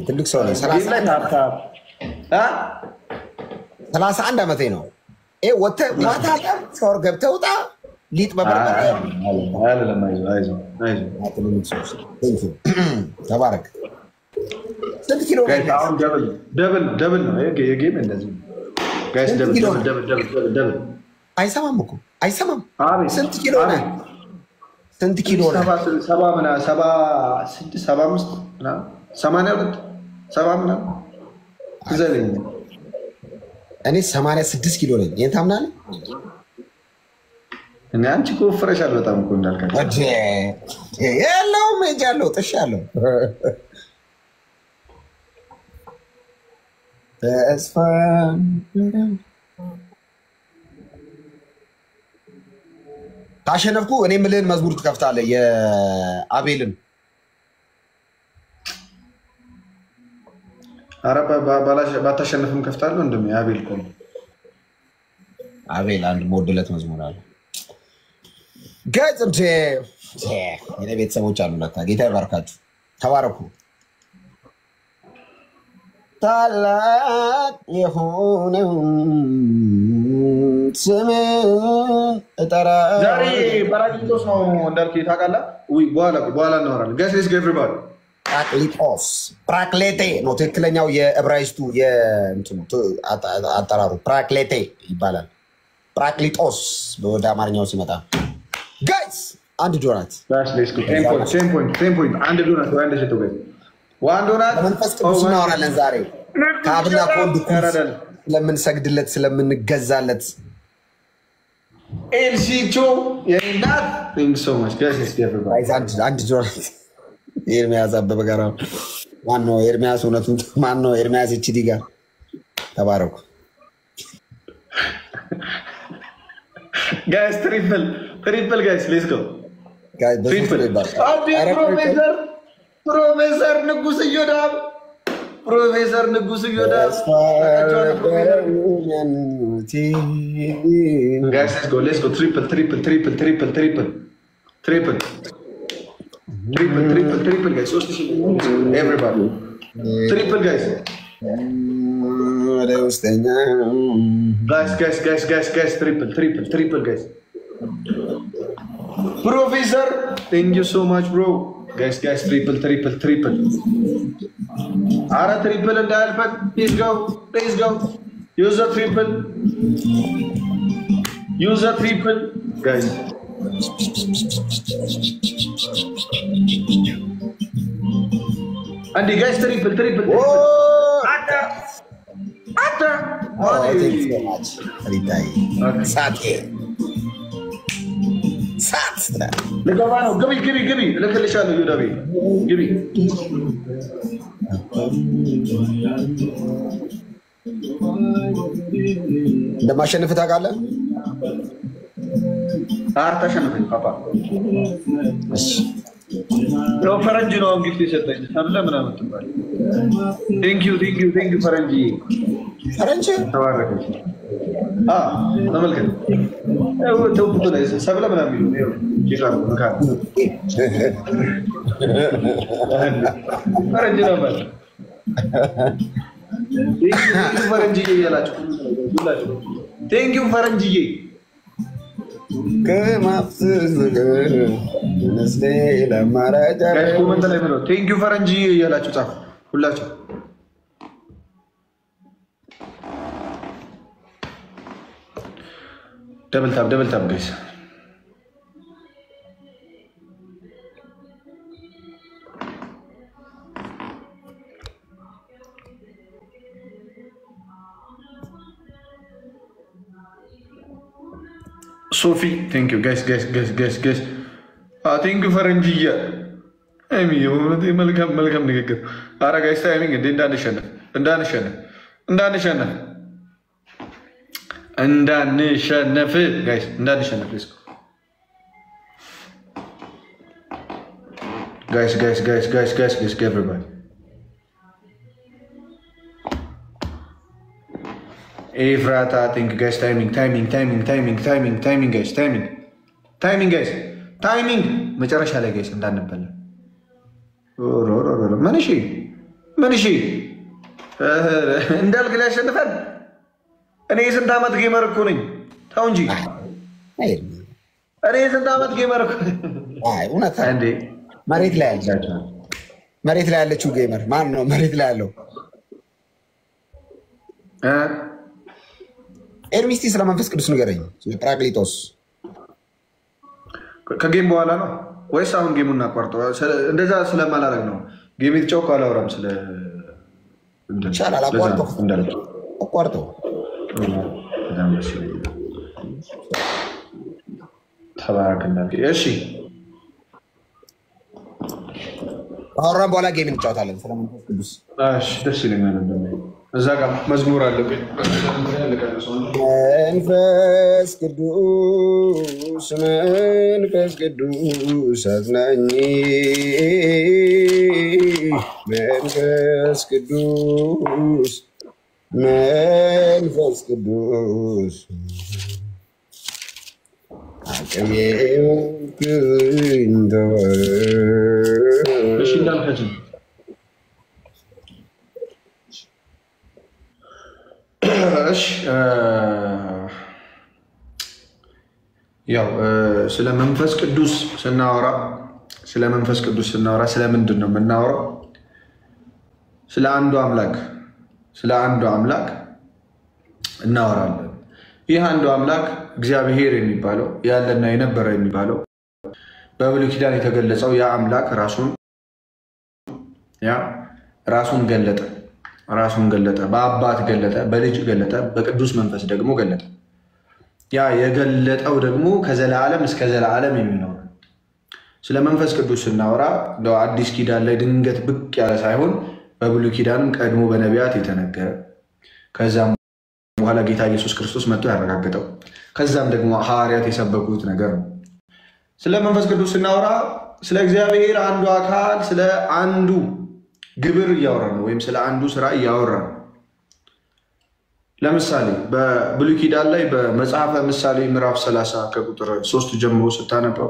ትልቅ ሰው ነኝ። 31 ዓመቴ ነው። ዋታ ሻወር ገብተህ ውጣ ሊጥ በበርበሬ ተባረክ። ስንት ኪሎ ደብል ነው የጌም እንደዚህ አይሰማም እኮ አይሰማም። ስንት ኪሎ ነህ? ስንት ኪሎ ነህ? 76 እኔ 86 ኪሎ ነኝ። ይሄን ታምናለህ? እኔ አንቺ እኮ ወፍረሻል በጣም እኮ እንዳልካቸው የለውም ሄጃለሁ፣ ጥሻለሁ። ተስፋ ካሸነፍኩ እኔ የምልህን መዝሙር ትከፍታለህ። የአቤልን ኧረ ባታሸንፍም ከፍታለሁ። እንደውም የአቤል እኮ ነው። አቤል አንድ የምወድለት መዝሙር አለ። ገጽ የኔ ቤተሰቦች አሉ ለካ። ጌታ ይባርካችሁ፣ ተባረኩ። ታላቅ የሆነው ስምን እጠራለሁ። ዛሬ ጰራቅሊጦስ ነው እንዳልክ ታውቃለህ? በኋላ እናወራለን። ጋይስ ሌትስ ጎ ኤቭሪባዲ። ጰራቅሊጦስ ጰራቅሌቴ ነው ትክክለኛው የዕብራይስጡ አጠራሩ ጰራቅሌቴ ይባላል። ጰራቅሊጦስ ወደ አማርኛው ሲመጣ ጋይስ አንድ ዶናት መንፈስ ቅዱስ እናወራለን ዛሬ። ከአብና ከወልድ ስለምንሰግድለት ስለምንገዛለት ኤልሲቾ የናት አንድ ዶናት ኤርሚያስ አበበ ጋር ማነው? ኤርሚያስ እውነቱን ማነው? ኤርሚያስ ኤችዲ ጋር ተባረኩ ጋይስ። ትሪፕል ጋይስ ሌትስ ጎ ፕሮፌሰር ንጉስ እዮዳብ ጋይስ ሌትስ ጎ ትሪፕል ጋይስ 3000 ኤቭሪባዲ ትሪፕል ጋይስ ወደ ውስጠኛ ጋይስ ትሪፕል ጋይስ ፕሮፌሰር ቴንክ ዩ ሶ ማች ብሮ ጋይስ ትሪፕል አረ ትሪፕል እንዳያልፈን ሌትስ ጎ ዩዝ ዘ ትሪፕል ጋይስ አንዴ ጋይስ ትሪፕል አታ ልገባ ነው። ግቢ እልክልሻለሁ። ዮዳቤ ግቢ። እንደማሸንፍ ታውቃለህ? አታሸንፈኝ ፓፓ። ያው ፈረንጅ ነው ጊፍት የሰጠኝ ሰብለ ምናምን ትባል። ቴንክ ዩ ፈረንጅ ተባረከች። ተመልከት ሰብለ ምናምን ፈረንጅ ነበር። ፈረንጅዬ እያላችሁ ቴንክ ዩ ፈረንጅዬ። ኮመንት ላይ ብለው ቴንክ ዩ ፈረንጅዬ እያላችሁ ጻፉ ሁላችሁ። ደብል ታብ ጋይስ። ሶፊ ቴንክ ዩ ጋይስ ቴንክ ዩ ፈረንጅያ መልካም ንግግር። ኧረ ጋይስ ታይሚንግ እንዴ እንዳንሸነፍ ጋይስ እንዳንሸነፍ guys, everybody. Efrata, I think, guys, timing, guys, timing. መጨረሻ ላይ guys እንዳንበላ መንሺ እንዳልክ ላይ ያሸንፈን። እኔ የስንት ዓመት ጌመር እኮ ነኝ። ተው እንጂ እኔ የስንት ዓመት ጌመር እኮ ነኝ። እውነት እንዴ? መሬት ላይ ያለችው ጌመር ማን ነው? መሬት ላይ ያለው ኤርሚስቲ ስለ መንፈስ ቅዱስ ንገረኝ። ጰራቅሊጦስ ከጌም በኋላ ነው ወይስ አሁን ጌሙን እናቋርጠው? እንደዛ ስለማላረግ ነው። ጌም የተጫወኩ አላወራም። ስለ ይቻላል አቋርጠው። ተባረክና እሺ አወራን በኋላ ጌም እንጫወታለን። ስለ መንፈስ ቅዱስ ደስ ይለኛል። እዛ ጋር መዝሙር አለ። መንፈስ ቅዱስ አዝናኝ፣ መንፈስ ቅዱስ አቅሜ እሺ እንዳልከኝ ያው ስለ መንፈስ ቅዱስ ስናወራ ስለምንድን ነው የምናወራው? ስለ አንዱ አምላክ እናወራለን። ይህ አንዱ አምላክ እግዚአብሔር የሚባለው ያለና የነበረ የሚባለው በብሉይ ኪዳን የተገለጸው ያ አምላክ ራሱን ገለጠ፣ በአባት ገለጠ፣ በልጅ ገለጠ፣ በቅዱስ መንፈስ ደግሞ ገለጠ። ያ የገለጠው ደግሞ ከዘላለም እስከ ዘላለም የሚኖር። ስለ መንፈስ ቅዱስ ስናወራ አዲስ ኪዳን ላይ ድንገት ብቅ ያለ ሳይሆን በብሉይ ኪዳንም ቀድሞ በነቢያት የተነገረ፣ ከዛም በኋላ ጌታ ኢየሱስ ክርስቶስ መጥቶ ያረጋገጠው፣ ከዛም ደግሞ ሐዋርያት የሰበኩት ነገር ነው። ስለ መንፈስ ቅዱስ ስናወራ ስለ እግዚአብሔር አንዱ አካል ስለ አንዱ ግብር እያወራን ነው፣ ወይም ስለ አንዱ ስራ እያወራን ነው። ለምሳሌ በብሉይ ኪዳን ላይ በመጽሐፈ ምሳሌ ምዕራፍ 30 ከቁጥር 3 ጀምሮ ስታነበው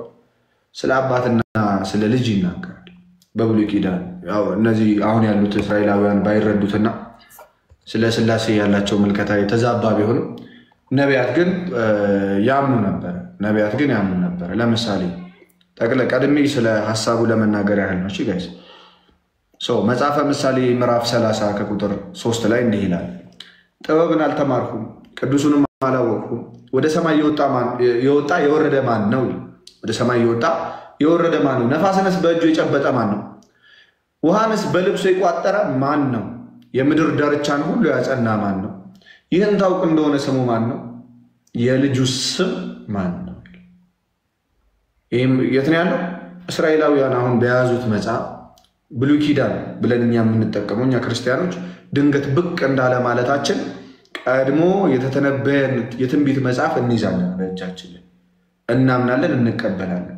ስለ አባትና ስለ ልጅ ይናገራል። በብሉይ ኪዳን ያው እነዚህ አሁን ያሉት እስራኤላውያን ባይረዱትና ስለ ሥላሴ ያላቸው ምልከታ የተዛባ ቢሆንም ነቢያት ግን ያምኑ ነበር። ለምሳሌ ቀድሜ ስለ ሐሳቡ ለመናገር ያህል ነው። እሺ ጋይስ መጽሐፈ ምሳሌ ምዕራፍ 30 ከቁጥር 3 ላይ እንዲህ ይላል፣ ጥበብን አልተማርኩም ቅዱሱንም አላወቅኩም፣ ወደ ሰማይ የወጣ የወረደ ማን ነው? ወደ ሰማይ የወረደ ማን ነው? ነፋስንስ በእጁ የጨበጠ ማን ነው? ውሃንስ በልብሱ የቋጠረ ማን ነው? የምድር ዳርቻን ሁሉ ያጸና ማን ነው? ይህን ታውቅ እንደሆነ ስሙ ማን ነው? የልጁ ስም ማን ነው? ይህም የት ነው ያለው? እስራኤላውያን አሁን በያዙት መጽሐፍ ብሉይ ኪዳን ብለን እኛ የምንጠቀመው እኛ ክርስቲያኖች ድንገት ብቅ እንዳለ ማለታችን ቀድሞ የተተነበየን የትንቢት መጽሐፍ እንይዛለን፣ በእጃችን ላይ እናምናለን፣ እንቀበላለን።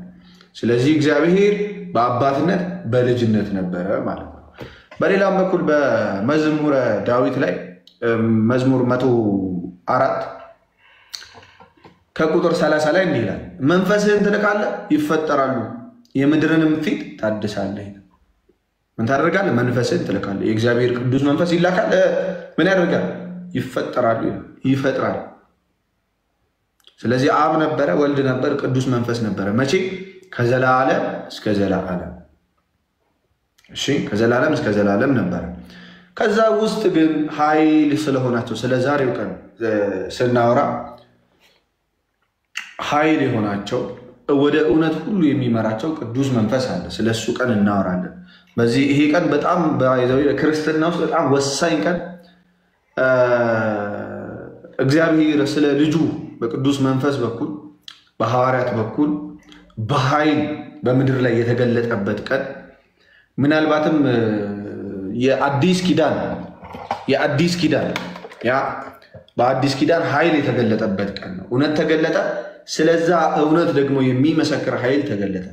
ስለዚህ እግዚአብሔር በአባትነት በልጅነት ነበረ ማለት ነው። በሌላም በኩል በመዝሙረ ዳዊት ላይ መዝሙር 104 ከቁጥር 30 ላይ እንዲህ ይላል፣ መንፈስህን ትልካለህ ይፈጠራሉ፣ የምድርንም ፊት ታድሳለህ። ምን ታደርጋለህ? መንፈስህን ትልካለህ። የእግዚአብሔር ቅዱስ መንፈስ ይላካል። ምን ያደርጋል? ይፈጠራሉ፣ ይፈጥራል። ስለዚህ አብ ነበረ፣ ወልድ ነበር፣ ቅዱስ መንፈስ ነበረ። መቼ? ከዘላለም እስከ ዘላለም። እሺ፣ ከዘላለም እስከ ዘላለም ነበረ። ከዛ ውስጥ ግን ኃይል ስለሆናቸው ስለ ዛሬው ቀን ስናወራ ኃይል የሆናቸው ወደ እውነት ሁሉ የሚመራቸው ቅዱስ መንፈስ አለ። ስለሱ ቀን እናወራለን። በዚህ ይሄ ቀን በጣም በክርስትና ውስጥ በጣም ወሳኝ ቀን፣ እግዚአብሔር ስለ ልጁ በቅዱስ መንፈስ በኩል በሐዋርያት በኩል በኃይል በምድር ላይ የተገለጠበት ቀን ምናልባትም የአዲስ ኪዳን ያ በአዲስ ኪዳን ኃይል የተገለጠበት ቀን ነው። እውነት ተገለጠ። ስለዛ እውነት ደግሞ የሚመሰክር ኃይል ተገለጠ።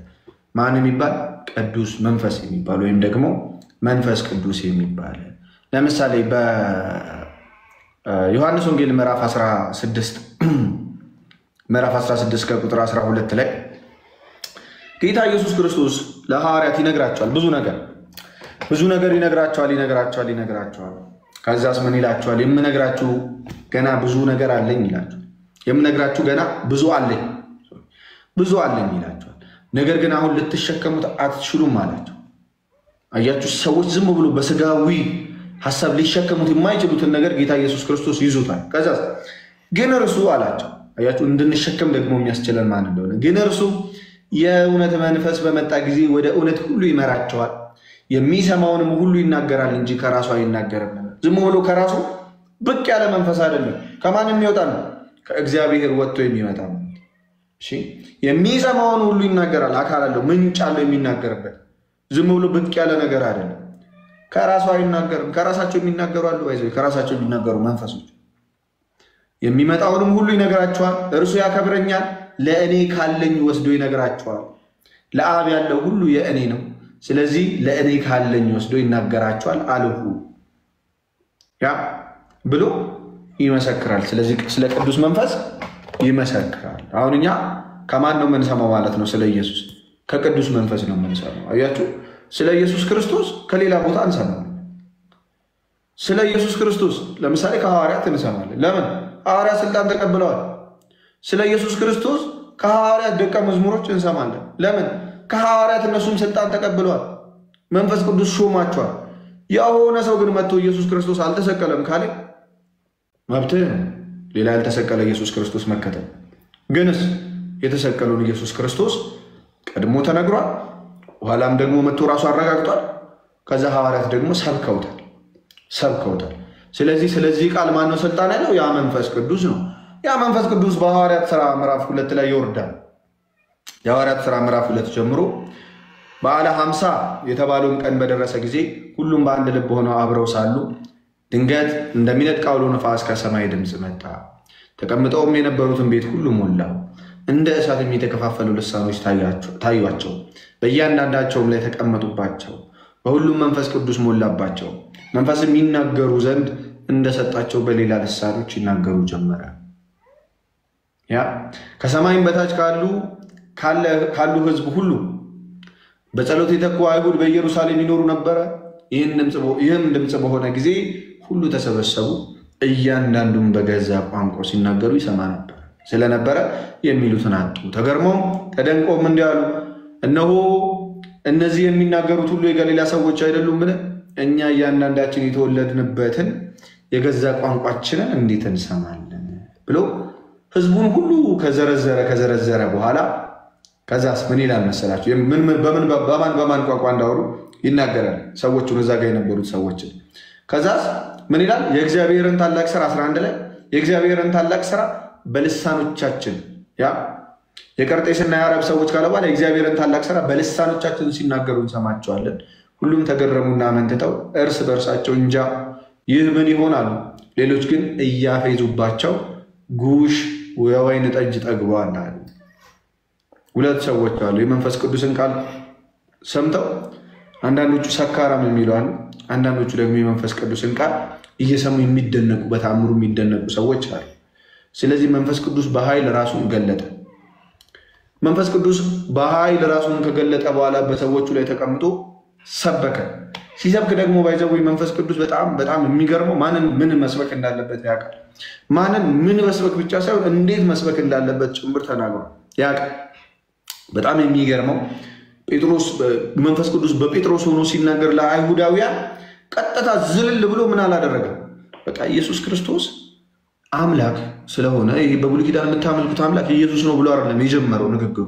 ማን የሚባል? ቅዱስ መንፈስ የሚባል ወይም ደግሞ መንፈስ ቅዱስ የሚባል። ለምሳሌ በዮሐንስ ወንጌል ምዕራፍ 16 ከቁጥር 12 ላይ ጌታ ኢየሱስ ክርስቶስ ለሐዋርያት ይነግራቸዋል። ብዙ ነገር ይነግራቸዋል። ከዛስ ምን ይላቸዋል? የምነግራችሁ ገና ብዙ ነገር አለኝ ይላቸዋል። የምነግራችሁ ገና ብዙ አለኝ ይላቸዋል። ነገር ግን አሁን ልትሸከሙት አትችሉም አላቸው። አያችሁ፣ ሰዎች ዝም ብሎ በስጋዊ ሐሳብ ሊሸከሙት የማይችሉትን ነገር ጌታ ኢየሱስ ክርስቶስ ይዞታል። ከዛስ ግን እርሱ አላቸው። አያችሁ፣ እንድንሸከም ደግሞ የሚያስችለን ማን እንደሆነ። ግን እርሱ የእውነት መንፈስ በመጣ ጊዜ ወደ እውነት ሁሉ ይመራቸዋል። የሚሰማውንም ሁሉ ይናገራል እንጂ ከራሱ አይናገርም። ዝም ብሎ ከራሱ ብቅ ያለ መንፈስ አይደለም። ከማን የሚወጣ ነው? ከእግዚአብሔር ወጥቶ የሚመጣ ነው። እሺ፣ የሚሰማውን ሁሉ ይናገራል። አካል አለው፣ ምንጭ አለው የሚናገርበት። ዝም ብሎ ብቅ ያለ ነገር አይደለም። ከራሱ አይናገርም። ከራሳቸው የሚናገሩ አሉ። ከራሳቸው የሚናገሩ መንፈሶች የሚመጣውንም ሁሉ ይነግራቸዋል። እርሱ ያከብረኛል፣ ለእኔ ካለኝ ወስዶ ይነግራቸዋል። ለአብ ያለው ሁሉ የእኔ ነው። ስለዚህ ለእኔ ካለኝ ወስዶ ይናገራቸዋል አልሁ ያ ብሎ ይመሰክራል። ስለዚህ ስለ ቅዱስ መንፈስ ይመሰክራል። አሁን እኛ ከማን ነው የምንሰማው ማለት ነው? ስለ ኢየሱስ ከቅዱስ መንፈስ ነው የምንሰማው። አያችሁ፣ ስለ ኢየሱስ ክርስቶስ ከሌላ ቦታ እንሰማለን። ስለ ኢየሱስ ክርስቶስ ለምሳሌ ከሐዋርያት እንሰማለን። ለምን? ሐዋርያት ስልጣን ተቀብለዋል። ስለ ኢየሱስ ክርስቶስ ከሐዋርያት ደቀ መዝሙሮች እንሰማለን። ለምን? ከሐዋርያት እነሱም ስልጣን ተቀብለዋል። መንፈስ ቅዱስ ሾማቸዋል። የሆነ ሰው ግን መጥቶ ኢየሱስ ክርስቶስ አልተሰቀለም ካለ መብትህ ነው ሌላ ያልተሰቀለ ኢየሱስ ክርስቶስ መከተል። ግንስ የተሰቀለውን ኢየሱስ ክርስቶስ ቀድሞ ተነግሯል። በኋላም ደግሞ መጥቶ ራሱ አረጋግጧል። ከዛ ሐዋርያት ደግሞ ሰብከውታል። ስለዚህ ቃል ማነው ስልጣን ያለው? ያ መንፈስ ቅዱስ ነው። ያ መንፈስ ቅዱስ በሐዋርያት ሥራ ምዕራፍ 2 ላይ ይወርዳል። የሐዋርያት ሥራ ምዕራፍ 2 ጀምሮ በዓለ ሐምሳ የተባለውን ቀን በደረሰ ጊዜ ሁሉም በአንድ ልብ ሆነው አብረው ሳሉ ድንገት እንደሚነጥቅ አውሎ ነፋስ ከሰማይ ድምፅ መጣ። ተቀምጠውም የነበሩትን ቤት ሁሉ ሞላው። እንደ እሳት የተከፋፈሉ ልሳኖች ታዩአቸው፣ በእያንዳንዳቸውም ላይ ተቀመጡባቸው። በሁሉም መንፈስ ቅዱስ ሞላባቸው። መንፈስም ይናገሩ ዘንድ እንደሰጣቸው በሌላ ልሳኖች ይናገሩ ጀመረ። ያ ከሰማይም በታች ካሉ ሕዝብ ሁሉ በጸሎት የተኩ አይሁድ በኢየሩሳሌም ይኖሩ ነበረ። ይህም ድምፅ በሆነ ጊዜ ሁሉ ተሰበሰቡ። እያንዳንዱም በገዛ ቋንቋ ሲናገሩ ይሰማ ስለነበረ የሚሉትን አጡ። ተደንቆም እንዲህ አሉ፣ እነሆ እነዚህ የሚናገሩት ሁሉ የገሊላ ሰዎች አይደሉምን? እኛ እያንዳንዳችን የተወለድንበትን የገዛ ቋንቋችንን እንዴት እንሰማለን? ብሎ ህዝቡን ሁሉ ከዘረዘረ በኋላ ከዛስ ምን ይላል መሰላችሁ? በማን ቋንቋ እንዳወሩ ይናገራል። ሰዎቹን እዛ ጋር የነበሩት ሰዎችን ከዛስ ምን ይላል? የእግዚአብሔርን ታላቅ ስራ 11 ላይ የእግዚአብሔርን ታላቅ ስራ በልሳኖቻችን የቀርጤስና የአረብ ሰዎች ካለ በኋላ የእግዚአብሔርን ታላቅ ስራ በልሳኖቻችን ሲናገሩ እንሰማቸዋለን። ሁሉም ተገረሙና መንትተው እርስ በእርሳቸው እንጃ ይህ ምን ይሆናሉ። ሌሎች ግን እያፌዙባቸው ጉሽ የወይን ጠጅ ጠግበዋል አሉ። ሁለት ሰዎች አሉ የመንፈስ ቅዱስን ቃል ሰምተው አንዳንዶቹ ሰካራም የሚሉ አሉ። አንዳንዶቹ ደግሞ የመንፈስ ቅዱስን ቃል እየሰሙ የሚደነቁ በታምሩ የሚደነቁ ሰዎች አሉ። ስለዚህ መንፈስ ቅዱስ በኃይል ራሱን ገለጠ። መንፈስ ቅዱስ በኃይል ራሱን ከገለጠ በኋላ በሰዎቹ ላይ ተቀምጦ ሰበከ። ሲሰብክ ደግሞ ባይዘው መንፈስ ቅዱስ በጣም የሚገርመው ማንን ምን መስበክ እንዳለበት ያውቃል። ማንን ምን መስበክ ብቻ ሳይሆን እንዴት መስበክ እንዳለበት ጭምር ተናግሯል ያውቃል። በጣም የሚገርመው መንፈስ ቅዱስ በጴጥሮስ ሆኖ ሲናገር ለአይሁዳውያን ቀጥታ ዝልል ብሎ ምን አላደረገም። በቃ ኢየሱስ ክርስቶስ አምላክ ስለሆነ ይሄ በብሉይ ኪዳን የምታመልኩት አምላክ ኢየሱስ ነው ብሎ አይደለም የጀመረው ንግግሩ።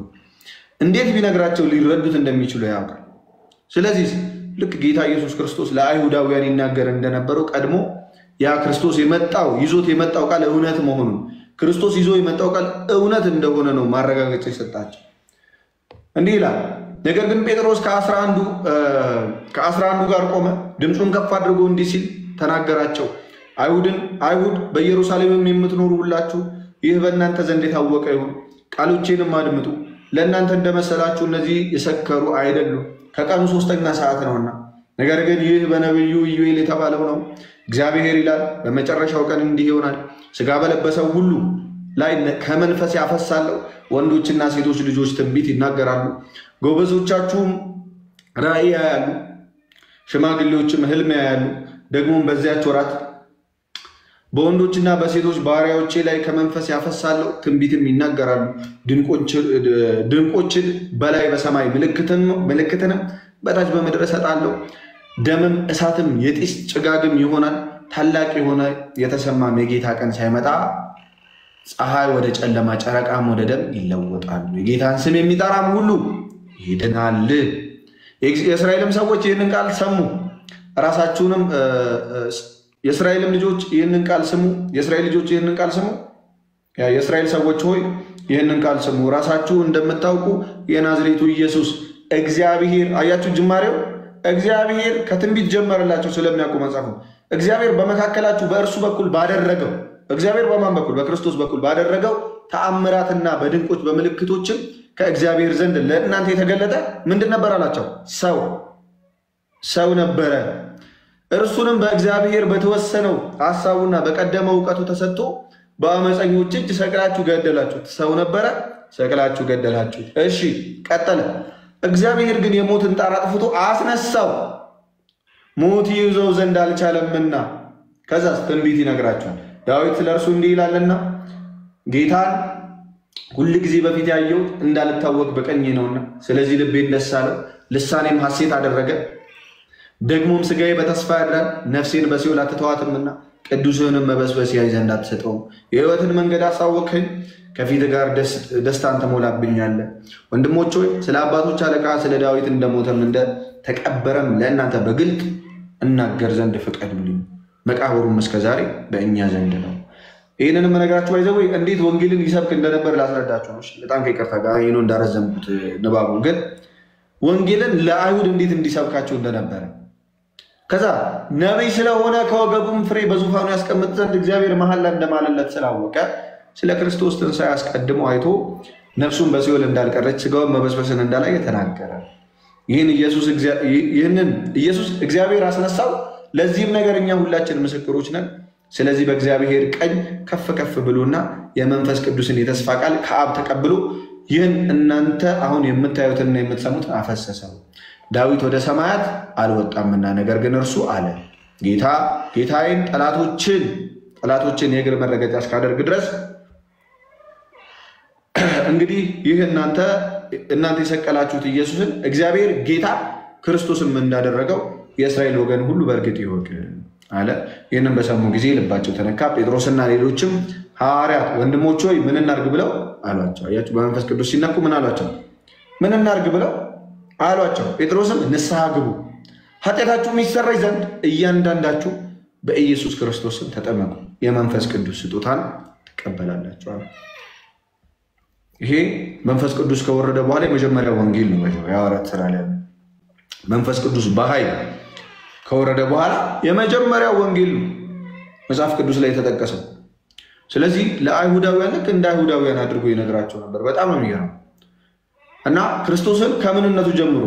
እንዴት ቢነግራቸው ሊረዱት እንደሚችሉ ያውቃል። ስለዚህ ልክ ጌታ ኢየሱስ ክርስቶስ ለአይሁዳውያን ይናገር እንደነበረው ቀድሞ ያ ክርስቶስ ይዞት የመጣው ቃል እውነት መሆኑን ክርስቶስ ይዞ የመጣው ቃል እውነት እንደሆነ ነው ማረጋገጫ የሰጣቸው። እንዲህ ይላል። ነገር ግን ጴጥሮስ ከ11 ጋር ቆመ፣ ድምፁን ከፍ አድርጎ እንዲህ ሲል ተናገራቸው። አይሁድ በኢየሩሳሌምም የምትኖሩ ሁላችሁ ይህ በእናንተ ዘንድ የታወቀ ይሁን፣ ቃሎቼንም አድምጡ። ለእናንተ እንደመሰላችሁ እነዚህ የሰከሩ አይደሉም፣ ከቀኑ 3ኛ ሰዓት ነውና። ነገር ግን ይህ በነቢዩ ኢዩኤል የተባለው ነው። እግዚአብሔር ይላል በመጨረሻው ቀን እንዲህ ይሆናል፣ ሥጋ በለበሰው ሁሉ ላይ ከመንፈስ ያፈሳለሁ። ወንዶችና ሴቶች ልጆች ትንቢት ይናገራሉ፣ ጎበዞቻችሁም ራእይ ያያሉ፣ ሽማግሌዎችም ሕልም ያያሉ። ደግሞም በዚያች ወራት በወንዶችና በሴቶች ባሪያዎቼ ላይ ከመንፈስ ያፈሳለሁ፣ ትንቢትም ይናገራሉ። ድንቆችን በላይ በሰማይ ምልክትንም በታች በምድር እሰጣለሁ። ደምም እሳትም የጢስ ጭጋግም ይሆናል። ታላቅ የሆነ የተሰማም የጌታ ቀን ሳይመጣ ፀሐይ ወደ ጨለማ ጨረቃም ወደ ደም ይለወጣሉ። የጌታን ስም የሚጠራም ሁሉ ይድናል። የእስራኤልም ሰዎች ይህንን ቃል ሰሙ። ራሳችሁንም የእስራኤልም ልጆች ይህንን ቃል ስሙ። የእስራኤል ልጆች ይህንን ቃል ስሙ። የእስራኤል ሰዎች ሆይ ይህንን ቃል ስሙ። ራሳችሁ እንደምታውቁ የናዝሬቱ ኢየሱስ እግዚአብሔር፣ አያችሁ ጅማሬው እግዚአብሔር ከትንቢት ጀመረላቸው ስለሚያውቁ መጽሐፉ። እግዚአብሔር በመካከላችሁ በእርሱ በኩል ባደረገው፣ እግዚአብሔር በማን በኩል? በክርስቶስ በኩል ባደረገው ተአምራትና በድንቆች በምልክቶችም ከእግዚአብሔር ዘንድ ለእናንተ የተገለጠ ምንድን ነበር አላቸው? ሰው ነበረ። እርሱንም በእግዚአብሔር በተወሰነው ሐሳቡና በቀደመው እውቀቱ ተሰጥቶ በአመፀኞች እጅ ሰቅላችሁ ገደላችሁት። ሰው ነበረ፣ ሰቅላችሁ ገደላችሁት። እሺ ቀጠለ። እግዚአብሔር ግን የሞትን ጣር አጥፍቶ አስነሳው፣ ሞት ይይዘው ዘንድ አልቻለምና። ከዛስ ትንቢት ይነግራቸዋል። ዳዊት ስለ እርሱ እንዲህ ይላልና ጌታን ሁል ጊዜ በፊት ያየሁት እንዳልታወቅ በቀኜ ነውና፣ ስለዚህ ልቤን ደስ አለው፣ ልሳኔም ሐሴት አደረገ። ደግሞም ሥጋዬ በተስፋ ያድራል፣ ነፍሴን በሲኦል አትተዋትምና። ቅዱስህንም መበስበስ ያይ ዘንድ አትሰጠውም። የሕይወትን መንገድ አሳወቅኸኝ፣ ከፊት ጋር ደስታን ትሞላብኛለህ። ወንድሞች ሆይ ስለ አባቶች አለቃ ስለ ዳዊት እንደሞተም እንደተቀበረም ለእናንተ በግልጥ እናገር ዘንድ ፍቀዱልኝ። መቃብሩም እስከዛሬ በእኛ ዘንድ ነው። ይህንንም ነገራችሁ ባይዘው እንዴት ወንጌልን ይሰብክ እንደነበር ላስረዳችሁ ነው። በጣም ከይቅርታ ጋር ይህ ነው እንዳረዘምኩት ንባቡ። ግን ወንጌልን ለአይሁድ እንዴት እንዲሰብካቸው እንደነበረ ከዛ ነቢይ ስለሆነ ከወገቡም ፍሬ በዙፋኑ ያስቀምጥ ዘንድ እግዚአብሔር መሐላ እንደማለለት ስላወቀ ስለ ክርስቶስ ትንሣኤ አስቀድሞ አይቶ ነፍሱን በሲኦል እንዳልቀረች ሥጋውን መበስበስን እንዳላየ ተናገረ። ይህንን ኢየሱስ እግዚአብሔር አስነሳው። ለዚህም ነገር እኛ ሁላችን ምስክሮች ነን። ስለዚህ በእግዚአብሔር ቀኝ ከፍ ከፍ ብሎና የመንፈስ ቅዱስን የተስፋ ቃል ከአብ ተቀብሎ ይህን እናንተ አሁን የምታዩትና የምትሰሙትን አፈሰሰው። ዳዊት ወደ ሰማያት አልወጣምና፣ ነገር ግን እርሱ አለ ጌታዬን ጠላቶችን የእግር መረገጫ እስካደርግ ድረስ እንግዲህ ይህ እናንተ የሰቀላችሁት ኢየሱስን እግዚአብሔር ጌታ ክርስቶስም እንዳደረገው የእስራኤል ወገን ሁሉ በእርግጥ ይወቅ አለ። ይህንን በሰሙ ጊዜ ልባቸው ተነካ። ጴጥሮስና ሌሎችም ሐዋርያት ወንድሞች ሆይ ምን እናድርግ ብለው አሏቸው። አያችሁ፣ በመንፈስ ቅዱስ ሲነኩ ምን አሏቸው? ምን እናድርግ ብለው አሏቸው። ጴጥሮስም ንስሐ ግቡ፣ ኃጢአታችሁ ይሰረይ ዘንድ እያንዳንዳችሁ በኢየሱስ ክርስቶስም ተጠመቁ፣ የመንፈስ ቅዱስ ስጦታን ትቀበላላችሁ አለ። ይሄ መንፈስ ቅዱስ ከወረደ በኋላ የመጀመሪያው ወንጌል ነው። የሐዋርያት ሥራ ላይ መንፈስ ቅዱስ በኃይል ከወረደ በኋላ የመጀመሪያው ወንጌል ነው መጽሐፍ ቅዱስ ላይ የተጠቀሰው። ስለዚህ ለአይሁዳውያን ልክ እንደ አይሁዳውያን አድርጎ ይነግራቸው ነበር። በጣም ነው የሚገርመው። እና ክርስቶስን ከምንነቱ ጀምሮ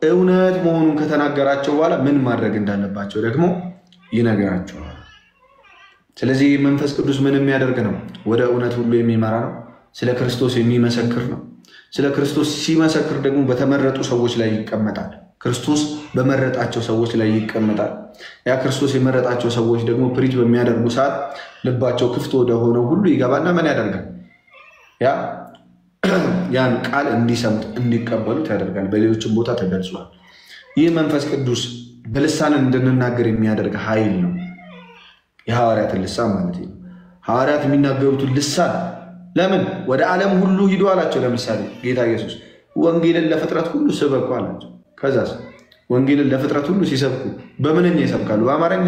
እውነት መሆኑን ከተናገራቸው በኋላ ምን ማድረግ እንዳለባቸው ደግሞ ይነግራቸዋል። ስለዚህ መንፈስ ቅዱስ ምን የሚያደርግ ነው? ወደ እውነት ሁሉ የሚመራ ነው። ስለ ክርስቶስ የሚመሰክር ነው። ስለ ክርስቶስ ሲመሰክር ደግሞ በተመረጡ ሰዎች ላይ ይቀመጣል። ክርስቶስ በመረጣቸው ሰዎች ላይ ይቀመጣል። ያ ክርስቶስ የመረጣቸው ሰዎች ደግሞ ፕሪች በሚያደርጉ ሰዓት ልባቸው ክፍት ወደ ሆነው ሁሉ ይገባና ምን ያደርጋል? ያን ቃል እንዲሰሙት እንዲቀበሉት ያደርጋል። በሌሎችም ቦታ ተገልጿል። ይህ መንፈስ ቅዱስ በልሳን እንድንናገር የሚያደርግ ኃይል ነው። የሐዋርያትን ልሳን ማለት ነው። ሐዋርያት የሚናገሩትን ልሳን ለምን ወደ ዓለም ሁሉ ሂዱ አላቸው። ለምሳሌ ጌታ ኢየሱስ ወንጌልን ለፍጥረት ሁሉ ስበኩ አላቸው። ከዛስ ወንጌልን ለፍጥረት ሁሉ ሲሰብኩ በምንኛ ይሰብካሉ? በአማርኛ፣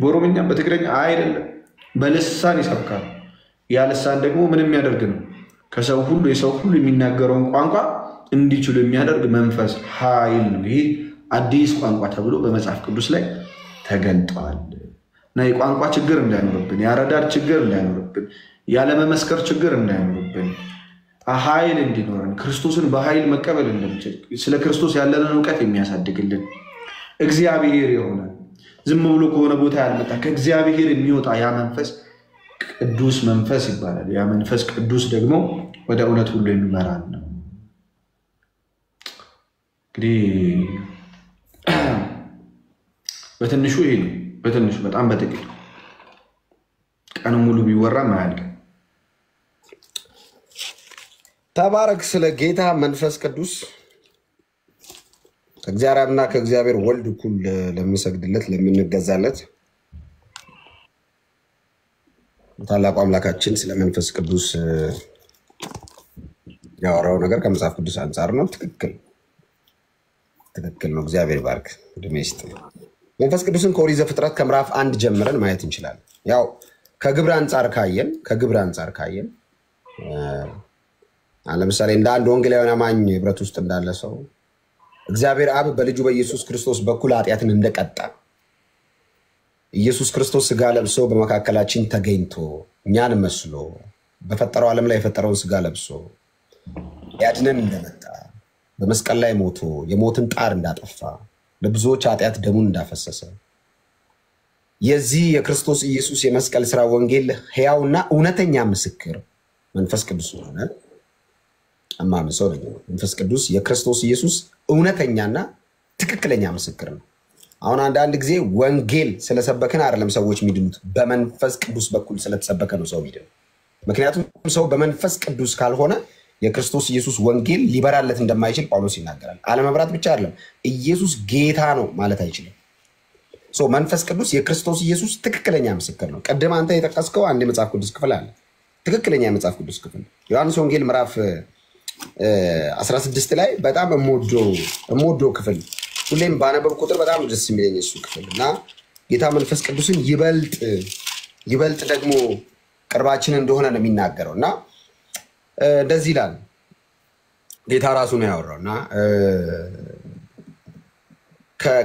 በኦሮምኛ፣ በትግረኛ አይደለም፣ በልሳን ይሰብካሉ። ያ ልሳን ደግሞ ምንም የሚያደርግ ነው ከሰው ሁሉ የሰው ሁሉ የሚናገረውን ቋንቋ እንዲችሉ የሚያደርግ መንፈስ ኃይል ነው። ይሄ አዲስ ቋንቋ ተብሎ በመጽሐፍ ቅዱስ ላይ ተገልጧል። እና የቋንቋ ችግር እንዳይኖርብን፣ የአረዳድ ችግር እንዳይኖርብን፣ ያለመመስከር ችግር እንዳይኖርብን ኃይል እንዲኖረን ክርስቶስን በኃይል መቀበል እንድንችል ስለ ክርስቶስ ያለንን እውቀት የሚያሳድግልን እግዚአብሔር የሆነ ዝም ብሎ ከሆነ ቦታ ያልመጣ ከእግዚአብሔር የሚወጣ ያ መንፈስ ቅዱስ መንፈስ ይባላል። ያ መንፈስ ቅዱስ ደግሞ ወደ እውነት ሁሉ የሚመራን ነው። እንግዲህ በትንሹ ይሄ ነው። በትንሹ በጣም በጥቂቱ ቀን ሙሉ ቢወራ ማያልቅ። ተባረክ። ስለ ጌታ መንፈስ ቅዱስ ከእግዚአብሔርና ከእግዚአብሔር ወልድ እኩል ለምንሰግድለት ለምንገዛለት ታላቁ አምላካችን ስለ መንፈስ ቅዱስ ያወራው ነገር ከመጽሐፍ ቅዱስ አንጻር ነው። ትክክል ነው። እግዚአብሔር ባርክ። ድሜስት መንፈስ ቅዱስን ከኦሪት ዘፍጥረት ከምዕራፍ 1 ጀምረን ማየት እንችላለን። ያው ከግብር አንጻር ካየን ለምሳሌ እንደ አንድ ወንጌላዊ አማኝ ህብረት ውስጥ እንዳለ ሰው እግዚአብሔር አብ በልጁ በኢየሱስ ክርስቶስ በኩል ኃጢአትን እንደቀጣ ኢየሱስ ክርስቶስ ስጋ ለብሶ በመካከላችን ተገኝቶ እኛን መስሎ በፈጠረው ዓለም ላይ የፈጠረውን ስጋ ለብሶ ያድነን እንደመጣ በመስቀል ላይ ሞቶ የሞትን ጣር እንዳጠፋ ለብዙዎች ኃጢአት ደሙን እንዳፈሰሰ የዚህ የክርስቶስ ኢየሱስ የመስቀል ስራ ወንጌል ሕያውና እውነተኛ ምስክር መንፈስ ቅዱስ ሆነ። አማመሰው ነው። መንፈስ ቅዱስ የክርስቶስ ኢየሱስ እውነተኛና ትክክለኛ ምስክር ነው። አሁን አንዳንድ ጊዜ ወንጌል ስለሰበከን አይደለም ሰዎች የሚድኑት፣ በመንፈስ ቅዱስ በኩል ስለተሰበከ ነው ሰው የሚድነው። ምክንያቱም ሰው በመንፈስ ቅዱስ ካልሆነ የክርስቶስ ኢየሱስ ወንጌል ሊበራለት እንደማይችል ጳውሎስ ይናገራል። አለመብራት ብቻ አይደለም ኢየሱስ ጌታ ነው ማለት አይችልም። መንፈስ ቅዱስ የክርስቶስ ኢየሱስ ትክክለኛ ምስክር ነው። ቀደም አንተ የጠቀስከው አንድ የመጽሐፍ ቅዱስ ክፍል አለ። ትክክለኛ የመጽሐፍ ቅዱስ ክፍል ዮሐንስ ወንጌል ምዕራፍ 16 ላይ በጣም እምወደው ክፍል ሁሌም ባነበብ ቁጥር በጣም ደስ የሚለኝ እሱ ክፍል እና ጌታ መንፈስ ቅዱስን ይበልጥ ደግሞ ቅርባችን እንደሆነ ነው የሚናገረው እና እንደዚህ ይላል። ጌታ ራሱ ነው ያወራው እና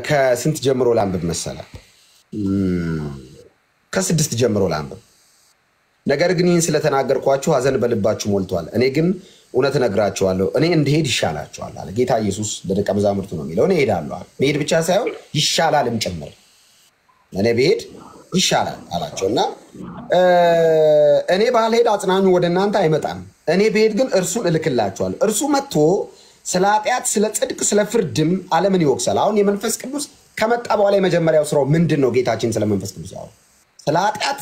ከስንት ጀምሮ ላንብብ መሰለ? ከ6 ጀምሮ ላንብብ። ነገር ግን ይህን ስለተናገርኳችሁ ሐዘን በልባችሁ ሞልቷል። እኔ ግን እውነት እነግራችኋለሁ፣ እኔ እንድሄድ ይሻላችኋል አለ ጌታ ኢየሱስ ለደቀ መዛሙርቱ ነው የሚለው። እኔ እሄዳለሁ አለ። መሄድ ብቻ ሳይሆን ይሻላልም ጭምር። እኔ ብሄድ ይሻላል አላቸውና እኔ ባልሄድ አጽናኙ ወደ እናንተ አይመጣም። እኔ ብሄድ ግን እርሱን እልክላችኋለሁ። እርሱ መጥቶ ስለ ኃጢአት፣ ስለ ጽድቅ፣ ስለ ፍርድም ዓለምን ይወቅሳል። አሁን የመንፈስ ቅዱስ ከመጣ በኋላ የመጀመሪያው ስራው ምንድን ነው? ጌታችን ስለ መንፈስ ቅዱስ ያወራው ስለ ኃጢአት፣